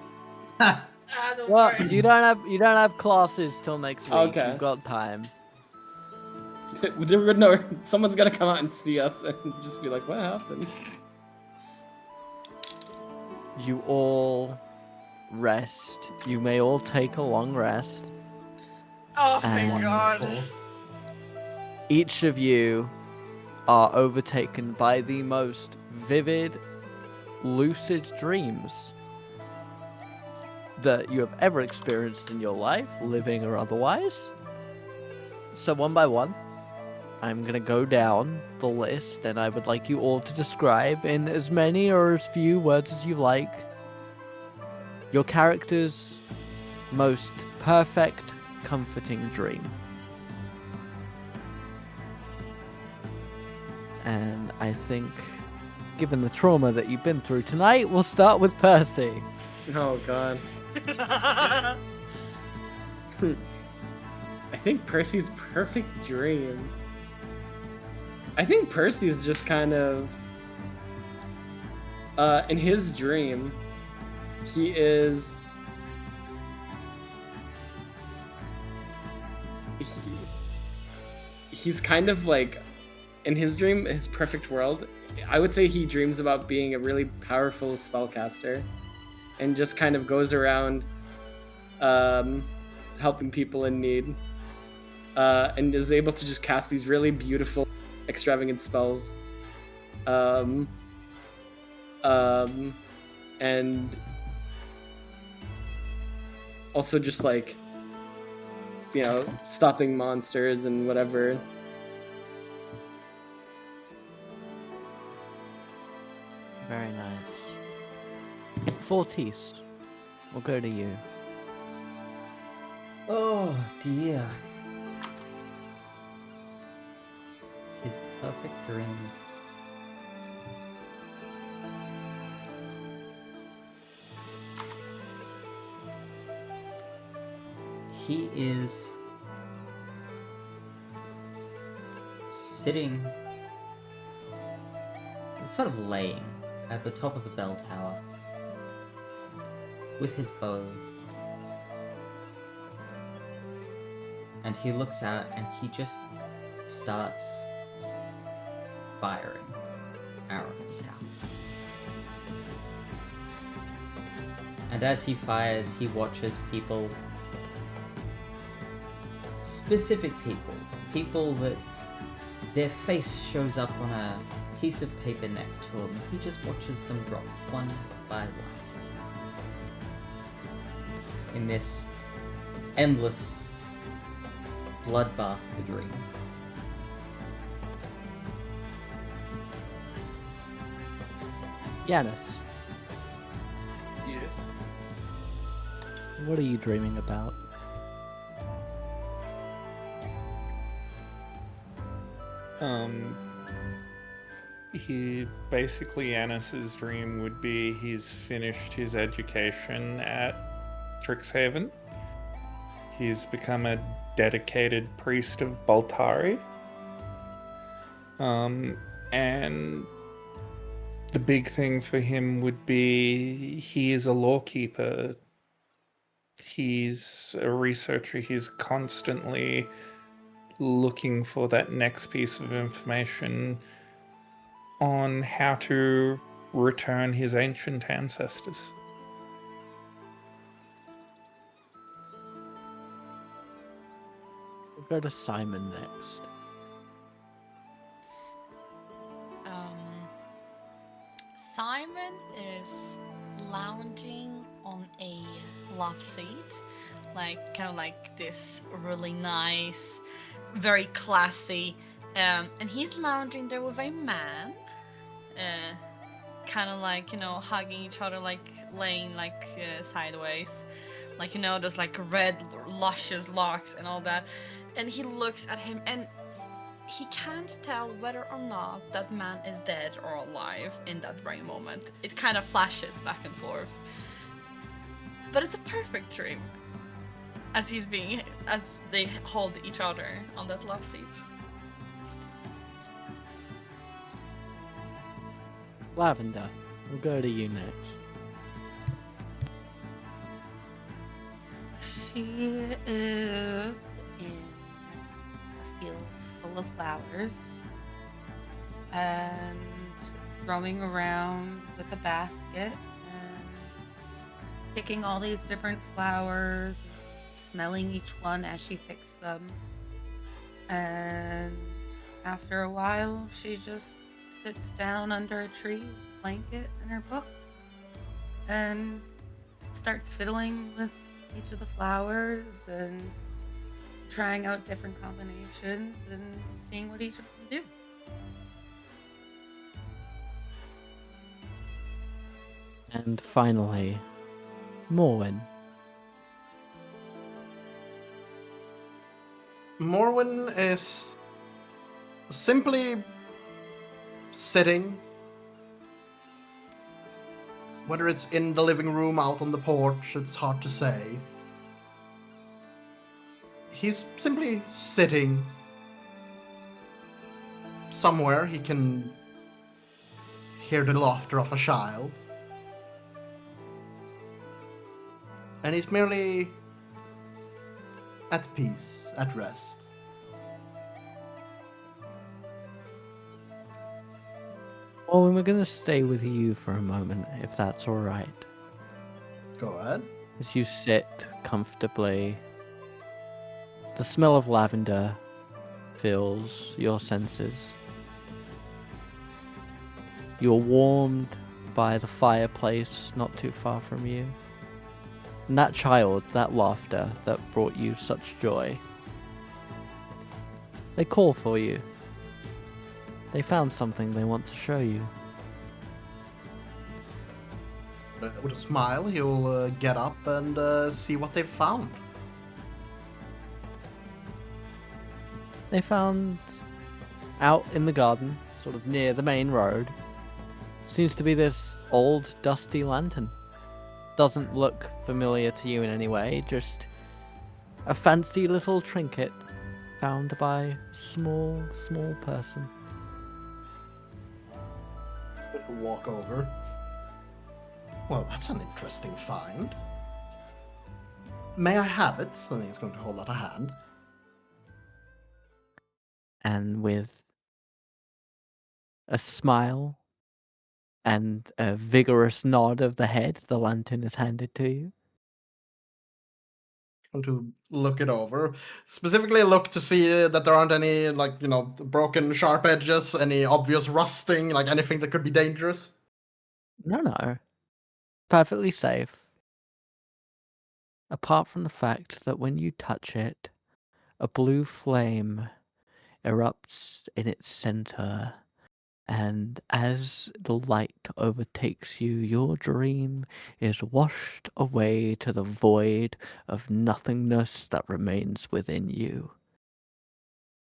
Don't Well, worry. you don't have classes till next week. Okay. You've got time. No, someone's gonna come out and see us and just be like, what happened? You all rest. You may all take a long rest. Oh, thank And- God. Each of you are overtaken by the most vivid, lucid dreams that you have ever experienced in your life, living or otherwise. So one by one, I'm gonna go down the list, and I would like you all to describe in as many or as few words as you like your character's most perfect, comforting dream. And I think, given the trauma that you've been through tonight, we'll start with Percy. Oh god. I think Percy's perfect dream. I think Percy's just kind of in his dream, he is he's kind of like in his dream, his perfect world. I would say he dreams about being a really powerful spellcaster and just kind of goes around helping people in need and is able to just cast these really beautiful, extravagant spells. And also just like, you know, stopping monsters and whatever. Very nice. Fortis, we'll go to you. Oh dear. His perfect dream. He is sitting, sort of laying at the top of a bell tower with his bow. And he looks out and he just starts firing arrows out. And as he fires, he watches people, specific people that their face shows up on a piece of paper next to him. He just watches them drop one by one in this endless bloodbath of a dream. Yanis, Yes. what are you dreaming about? He basically, Annis's dream would be he's finished his education at Strixhaven. He's become a dedicated priest of Baltari. And the big thing for him would be he is a lawkeeper. He's a researcher. He's constantly looking for that next piece of information on how to return his ancient ancestors. We'll go to Simon next. Simon is lounging on a love seat, like kind of like this really nice, very classy, and he's lounging there with a man, kind of like, you know, hugging each other, like laying like sideways, like, you know, those like red luscious locks and all that, and he looks at him and he can't tell whether or not that man is dead or alive in that very moment. It kind of flashes back and forth. But it's a perfect dream. As they hold each other on that love seat. Lavender, we'll go to you next. She is in a field full of flowers and roaming around with a basket and picking all these different flowers, smelling each one as she picks them. And after a while, she just sits down under a tree, blanket, and her book, and starts fiddling with each of the flowers and trying out different combinations and seeing what each of them do. And finally, Morwen. Morwen is simply sitting. Whether it's in the living room, out on the porch, it's hard to say. He's simply sitting, somewhere he can hear the laughter of a child. And he's merely at peace, at rest. Well, we're gonna stay with you for a moment, if that's alright. Go ahead. As you sit comfortably, the smell of lavender fills your senses. You're warmed by the fireplace not too far from you. And that child, that laughter that brought you such joy, they call for you. They found something they want to show you. With a smile, he'll get up and see what they've found. They found out in the garden, sort of near the main road, seems to be this old dusty lantern. Doesn't look familiar to you in any way, just a fancy little trinket found by a small person. Walk over. Well, that's an interesting find. May I have it? And he's going to hold out a hand. And with a smile and a vigorous nod of the head, the lantern is handed to you. Going to look it over. Specifically look to see that there aren't any, broken sharp edges, any obvious rusting, anything that could be dangerous. No. Perfectly safe. Apart from the fact that when you touch it, a blue flame erupts in its center, and as the light overtakes you, your dream is washed away to the void of nothingness that remains within you.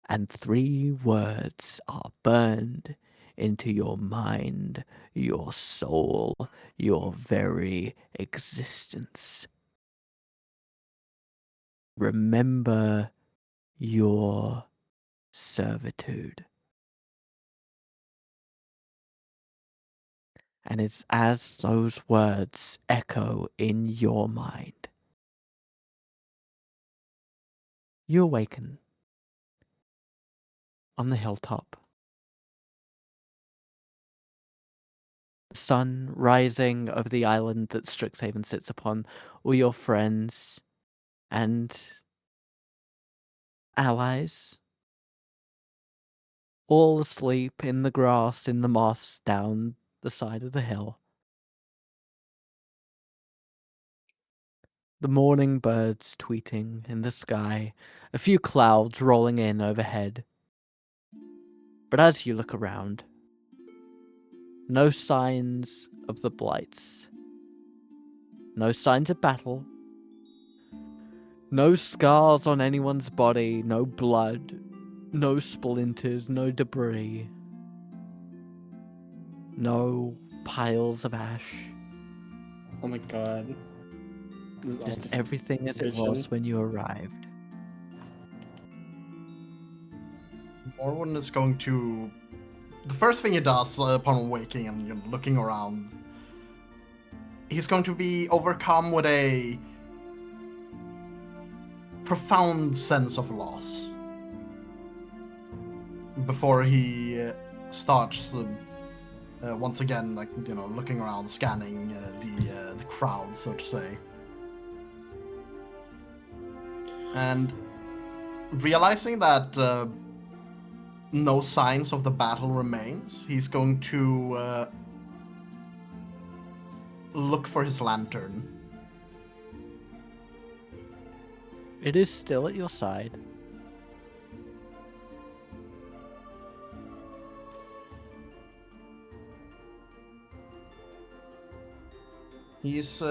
And 3 words are burned into your mind, your soul, your very existence. Remember your servitude. And it's as those words echo in your mind, you awaken on the hilltop. The sun rising over the island that Strixhaven sits upon, all your friends and allies, all asleep in the grass, in the moss, down the side of the hill. The morning birds tweeting in the sky, a few clouds rolling in overhead. But as you look around, no signs of the blights. No signs of battle. No scars on anyone's body, no blood, no splinters, no debris. No piles of ash. Oh my god. This is all Just everything as it vision. was when you arrived. Morwen is going to... The first thing he does upon waking and looking around, he's going to be overcome with a profound sense of loss before he starts once again, looking around, scanning the crowd, so to say, and realizing that no signs of the battle remains, he's going to look for his lantern. It is still at your side. He's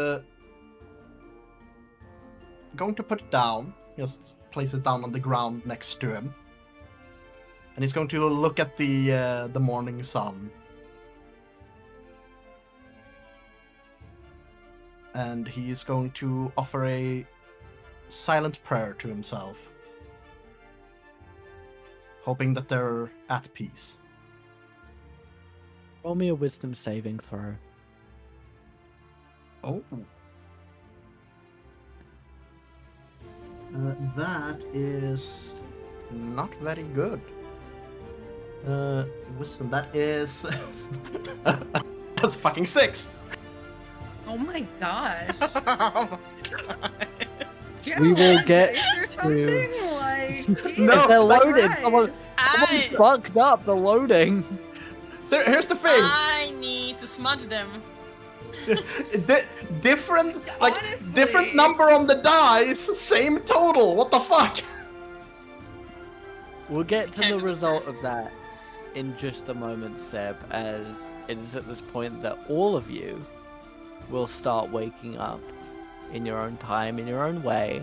going to put it down, just place it down on the ground next to him. And he's going to look at the morning sun. And he is going to offer a silent prayer to himself, hoping that they're at peace. Roll me a wisdom saving throw. Oh. That is not very good. Wisdom, that is... That's fucking 6! Oh my gosh. Oh my god. Do you have We a will lot of get dice or to- something? Like, No, If they're Jesus loaded. Someone Christ. fucked up the loading. So here's the thing. I need to smudge them. Different, like, Honestly. different number on the dice, same total. What the fuck? We'll get to the Candles result first. of that in just a moment, Seb, as it is at this point that all of you will start waking up in your own time, in your own way.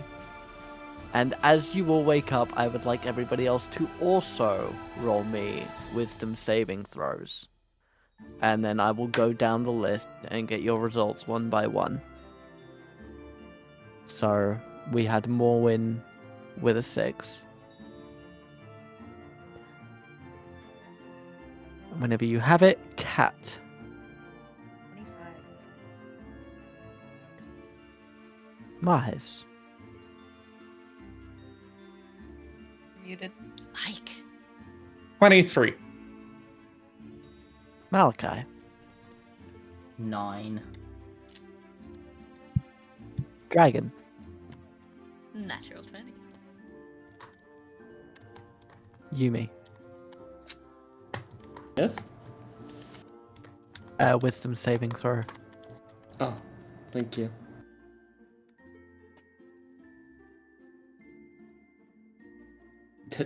And as you all wake up, I would like everybody else to also roll me wisdom saving throws. And then I will go down the list and get your results one by one. So we had Morwin with a 6. Whenever you have it, Cat. 25. Mahes. Muted. Mike. 23. Malachi. 9. Dragon. Natural 20. Yumi. Yes? Wisdom saving throw. Oh, thank you.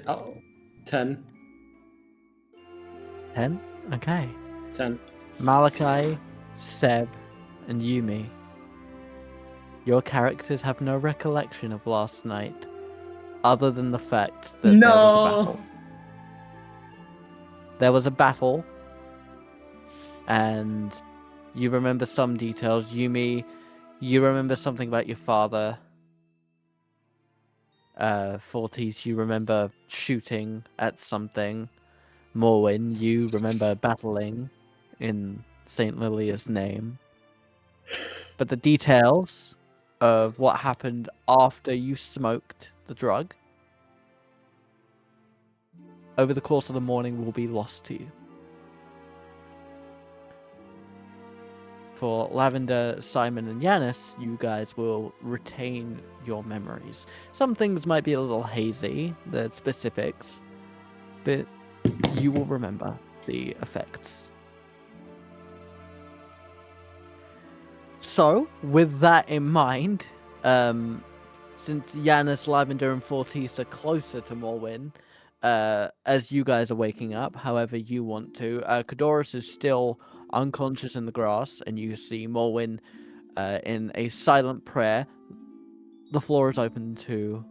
Oh, 10. 10? Okay. 10. Malachi, Seb, and Yumi. Your characters have no recollection of last night, other than the fact that there was a battle. There was a battle, and you remember some details. Yumi, you remember something about your father. Fortis, you remember shooting at something. Morwin, you remember battling in St. Lilia's name. But the details of what happened after you smoked the drug over the course of the morning will be lost to you. For Lavender, Simon, and Yanis, you guys will retain your memories. Some things might be a little hazy, the specifics, but you will remember the effects. So, with that in mind, since Yanis, Lavender, and Fortis are closer to Morwin, as you guys are waking up, however you want to, Kadoris is still unconscious in the grass, and you see Morwin in a silent prayer. The floor is open to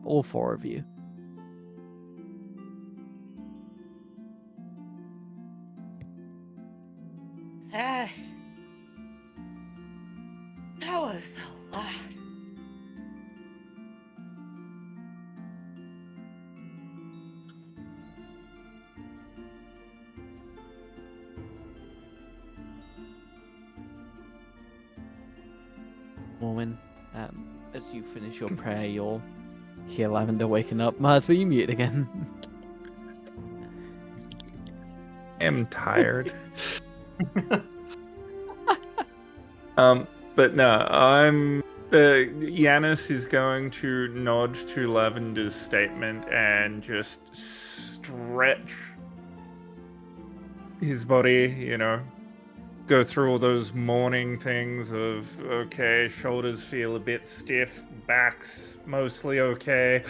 all four of you. That was a lot. Morwin, as you finish your prayer, you'll hear Lavender waking up. Mars, will you mute again? Am tired. But no, Yanis is going to nod to Lavender's statement and just stretch his body, go through all those morning things of, okay, shoulders feel a bit stiff, back's mostly okay.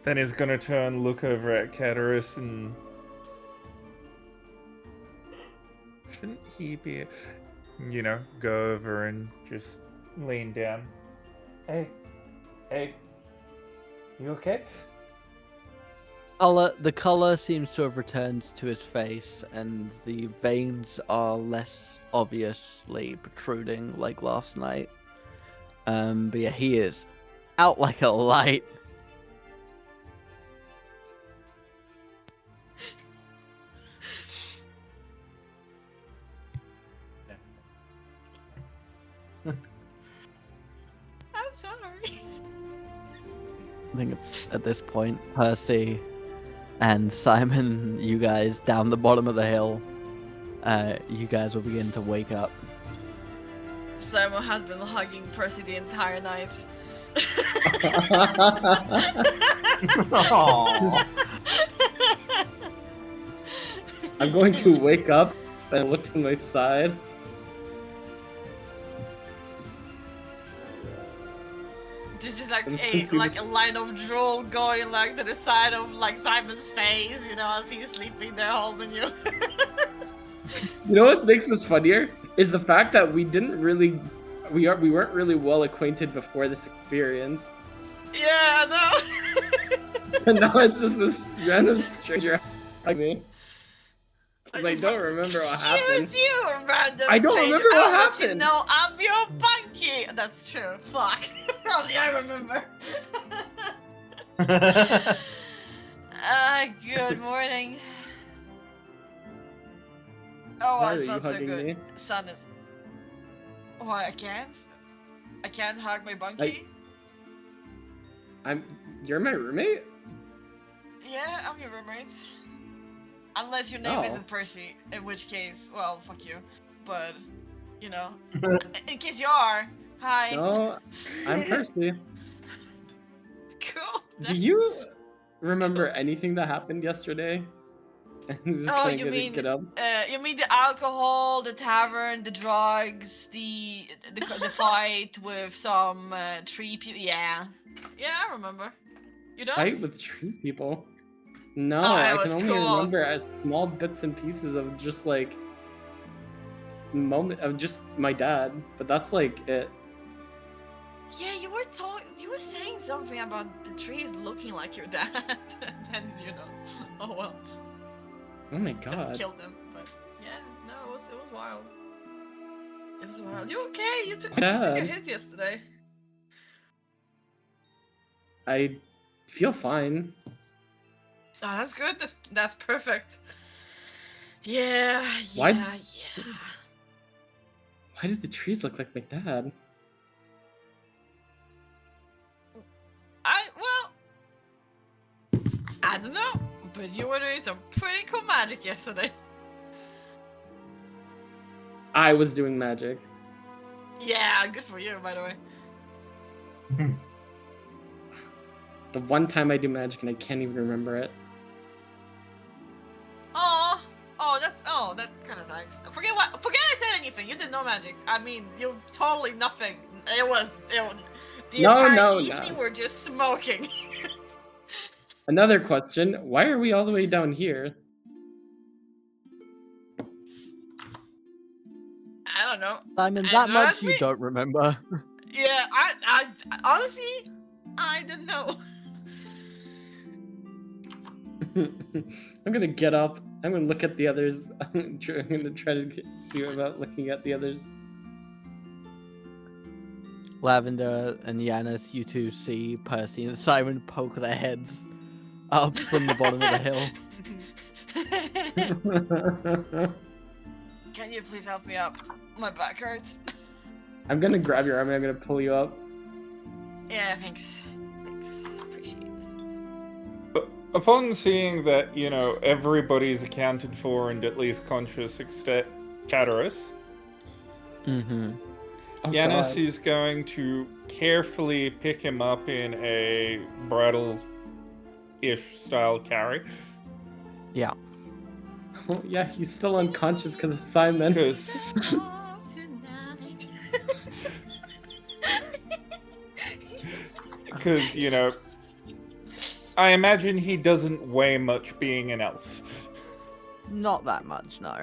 Then he's gonna look over at Cataris and... Shouldn't he be... go over and just lean down. Hey, you okay? The color seems to have returned to his face, and the veins are less obviously protruding like last night. But yeah, he is out like a light. sorry. I think it's at this point, Percy and Simon, you guys down the bottom of the hill, you guys will begin to wake up. Simon has been hugging Percy the entire night. Aw. I'm going to wake up and look to my side. There's just like I just a can see like a line of drool going like to the side of like Simon's face, you know, as he's sleeping there holding you. You know what makes this funnier is the fact that we weren't really well acquainted before this experience, Yeah, I know. and now it's just this random stranger like me. 'Cause I don't remember what happened. Excuse you, random I don't stranger. remember what I'll let you happened. know I'm your bunkie. That's true. Fuck. Only I remember. Good morning. Oh, Why it's are you not so hugging good. me? Sun is. Why I can't? I can't hug my bunkie. You're my roommate? Yeah, I'm your roommate. Unless your name Oh. isn't Percy, in which case, well, fuck you. But, you know, in case you are, hi. No, I'm Percy. Cool. Do you remember anything that happened yesterday? And just Oh, can't you mean get up. you mean the alcohol, the tavern, the drugs, the fight with some tree people? Yeah, I remember. You don't? Fight with tree people? No, Oh, it I was can only cool. remember as small bits and pieces of just like moment of just my dad, but that's like it. Yeah, you were saying something about the trees looking like your dad, and you know, oh well, Oh my that god. killed them. But yeah, no, it was wild. It was wild. You okay? You took a Dad. hit yesterday. I feel fine. Oh, that's good. That's perfect. Yeah, Why- yeah. Why did the trees look like my dad? I don't know, but you were doing some pretty cool magic yesterday. I was doing magic. Yeah, good for you, by the way. The one time I do magic and I can't even remember it. Oh, that kind of sucks. Forget I said anything. You did no magic. I mean, you totally nothing. The entire evening we're just smoking. Another question, why are we all the way down here? I don't know. Simon, And that to much ask you me- don't remember. Yeah, I honestly, I don't know. I'm gonna get up. I'm gonna look at the others. I'm gonna try to see about looking at the others. Lavender and Yanis, you two see Percy and Simon poke their heads up from the bottom of the hill. Can you please help me up? My back hurts. I'm gonna grab your arm and I'm gonna pull you up. Yeah, thanks. Appreciate it. Upon seeing that, you know, everybody's accounted for and at least conscious except Cataris, Mm-hmm. Oh, Yanis God. is going to carefully pick him up in a bridal-ish style carry. Yeah. Oh, yeah, he's still unconscious because of Simon. Because, you know, I imagine he doesn't weigh much being an elf. Not that much, no.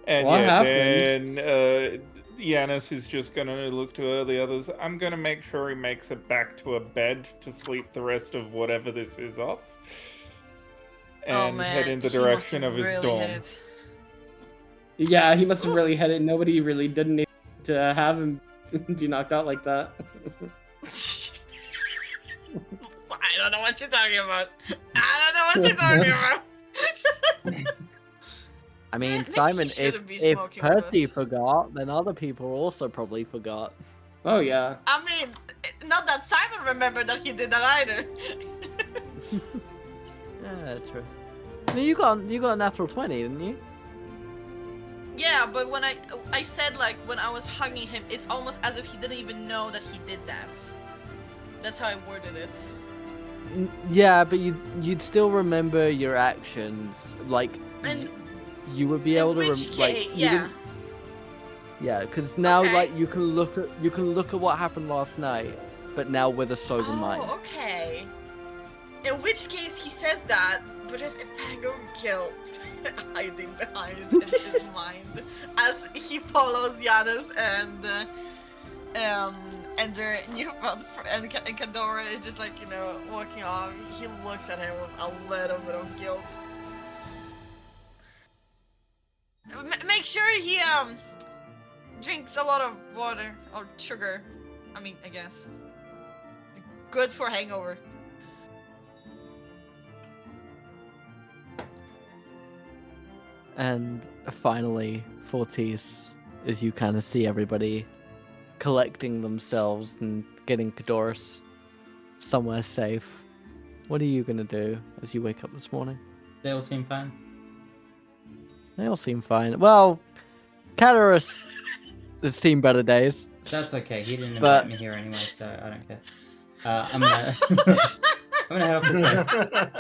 And What yeah, happened? then Yanis is just gonna look to the others. I'm gonna make sure he makes it back to a bed to sleep the rest of whatever this is off. And head in the direction of his dorm. Yeah, he must have really had it. Nobody really did need to have him be knocked out like that. I don't know what you're talking about. I mean, Nick, Simon, he shouldn't be if smoking with Percy us. forgot, then other people also probably forgot. Oh yeah. I mean, not that Simon remembered that he did that either. Yeah, true. No, you got a natural 20, didn't you? Yeah, but when I said like when I was hugging him, it's almost as if he didn't even know that he did that. That's how I worded it. Yeah, but you'd still remember your actions. Like, And you would be in able to which like. case, You yeah. can, yeah, because now Okay. like you can look at what happened last night, but now with a sober mind. Oh, okay. In which case he says that, but there's a pang of guilt hiding behind in his mind as he follows Janus and their newfound friend and Kadora is just like, walking off. He looks at him with a little bit of guilt. Make sure he drinks a lot of water or sugar. I mean, I guess. Good for hangover. And finally, Fortis, as you kind of see everybody collecting themselves and getting Kadoris somewhere safe, what are you gonna do as you wake up this morning? They all seem fine. They all seem fine. Well, Kadoris has seen better days. That's okay. He didn't But- invite me here anyway, so I don't care. I'm gonna I'm gonna head off this way.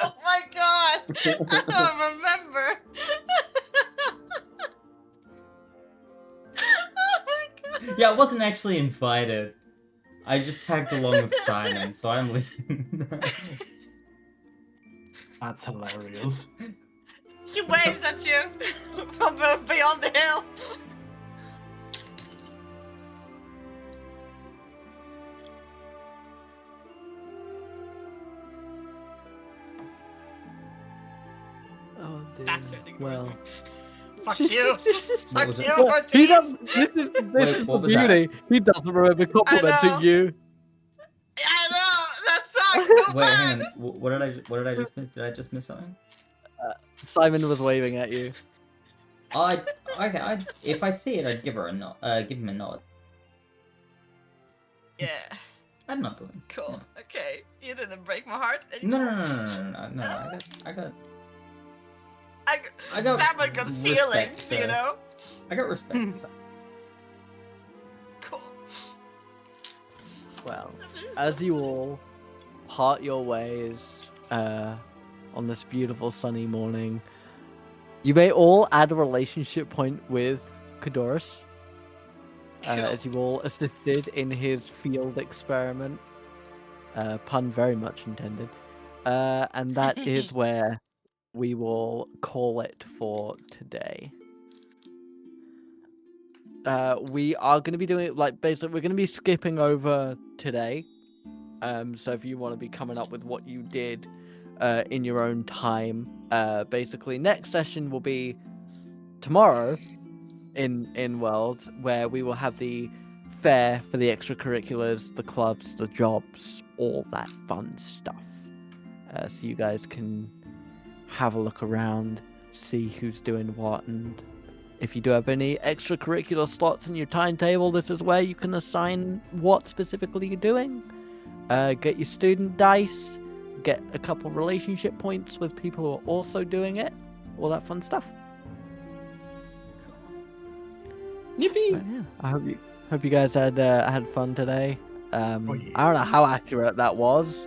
Oh my god! I don't remember. Oh my god! Yeah, I wasn't actually invited. I just tagged along with Simon, so I'm leaving. That's hilarious. He waves at you from beyond the hill. Oh dear. Bastard ignores Well. me. Fuck you. Fuck was it? you, Well, Ortiz. he doesn't. This is Wait, what the was that? beauty. He doesn't remember complimenting know. you. I know that sucks so Wait, hang bad. on. What did I just miss? Did I just miss something? Simon was waving at you. Okay. If I see it, I'd give her a nod. Give him a nod. Yeah, I'm not doing. cool. No. Okay, you didn't break my heart. No, anymore. no. I got I got Simon got respect feelings, there. you know. I got respect. Cool. Well, as you all part your ways on this beautiful sunny morning, you may all add a relationship point with Kadoris. Cool. As you all assisted in his field experiment. Pun very much intended. And that is where we will call it for today. We are going to be doing it basically we're going to be skipping over today. So if you want to be coming up with what you did in your own time, basically next session will be tomorrow in World, where we will have the fair for the extracurriculars, the clubs, the jobs, all that fun stuff. So you guys can have a look around, see who's doing what, and if you do have any extracurricular slots in your timetable, this is where you can assign what specifically you're doing. Get your student dice, get a couple relationship points with people who are also doing it, all that fun stuff. Yippee! But yeah, I hope you guys had fun today. yeah. I don't know how accurate that was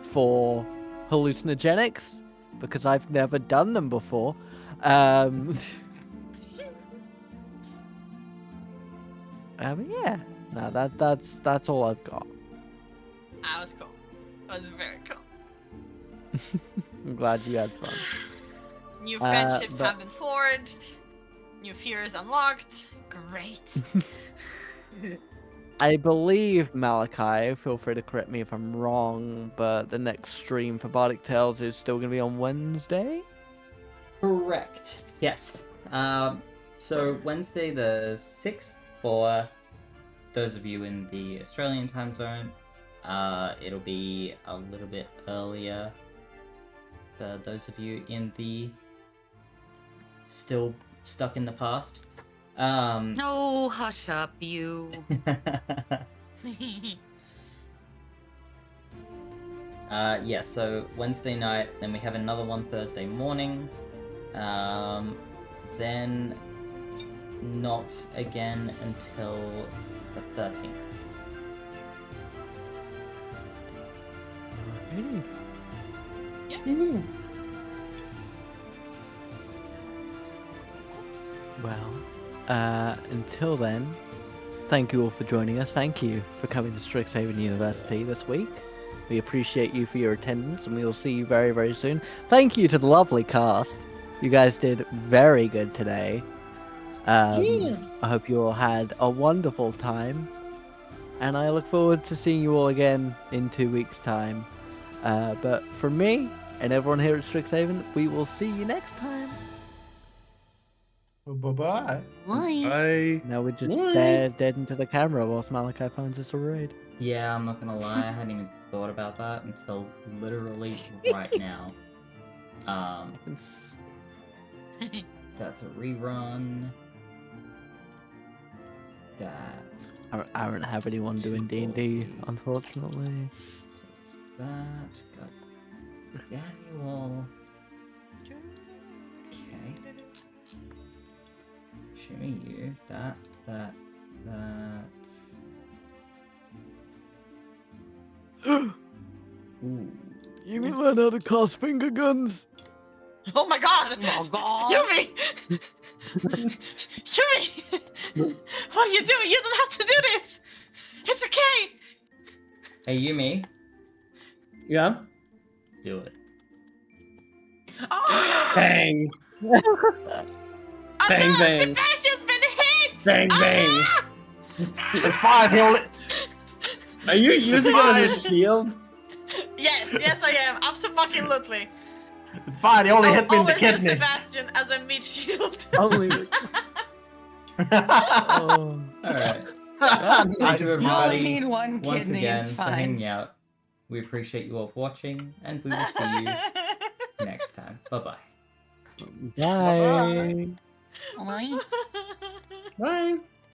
for hallucinogenics because I've never done them before. Yeah, no, that's all I've got. That was cool. That was very cool. I'm glad you had fun. New friendships but- have been forged. New fears unlocked. Great. I believe, Malachi, feel free to correct me if I'm wrong, but the next stream for Bardic Tales is still going to be on Wednesday? Correct. Yes. So Wednesday the 6th for those of you in the Australian time zone. It'll be a little bit earlier for those of you in the still stuck in the past. No, hush up, you. Yeah, so Wednesday night, then we have another one Thursday morning. Then not again until the 13th. Well, until then, thank you all for joining us. Thank you for coming to Strixhaven University this week. We appreciate you for your attendance, and we will see you very, very soon. Thank you to the lovely cast. You guys did very good today. I hope you all had a wonderful time, and I look forward to seeing you all again in 2 weeks' time. But for me and everyone here at Strixhaven, we will see you next time. Bye-bye. Bye. Now we just stare dead into the camera whilst Malachi finds us a raid. Yeah, I'm not gonna lie, I hadn't even thought about that until literally right now. That's a rerun. That. I don't have anyone doing D&D, unfortunately. So it's that. Got Daniel. Okay. Show me you. That. Ooh. You can learn how to cast finger guns. Oh my god! Oh god. Yumi! Yumi! What are you doing? You don't have to do this! It's okay! Hey, Yumi. Yeah. Do it. Oh! Bang. Oh Bang, no, bang. Sebastian's been hit! Bang, Oh, bang. no! It's fine. He only. Are you using it as a shield? Yes, I am. Absolutely. It's fine. He only hit me in the Always use kidney. Sebastian as a meat shield. Only. Oh. Alright. Nice. Thank you, You only everybody, need one once kidney, again, it's for fine. hanging out. We appreciate you all for watching, and we will see you next time. Bye-bye. Bye. Bye. Bye.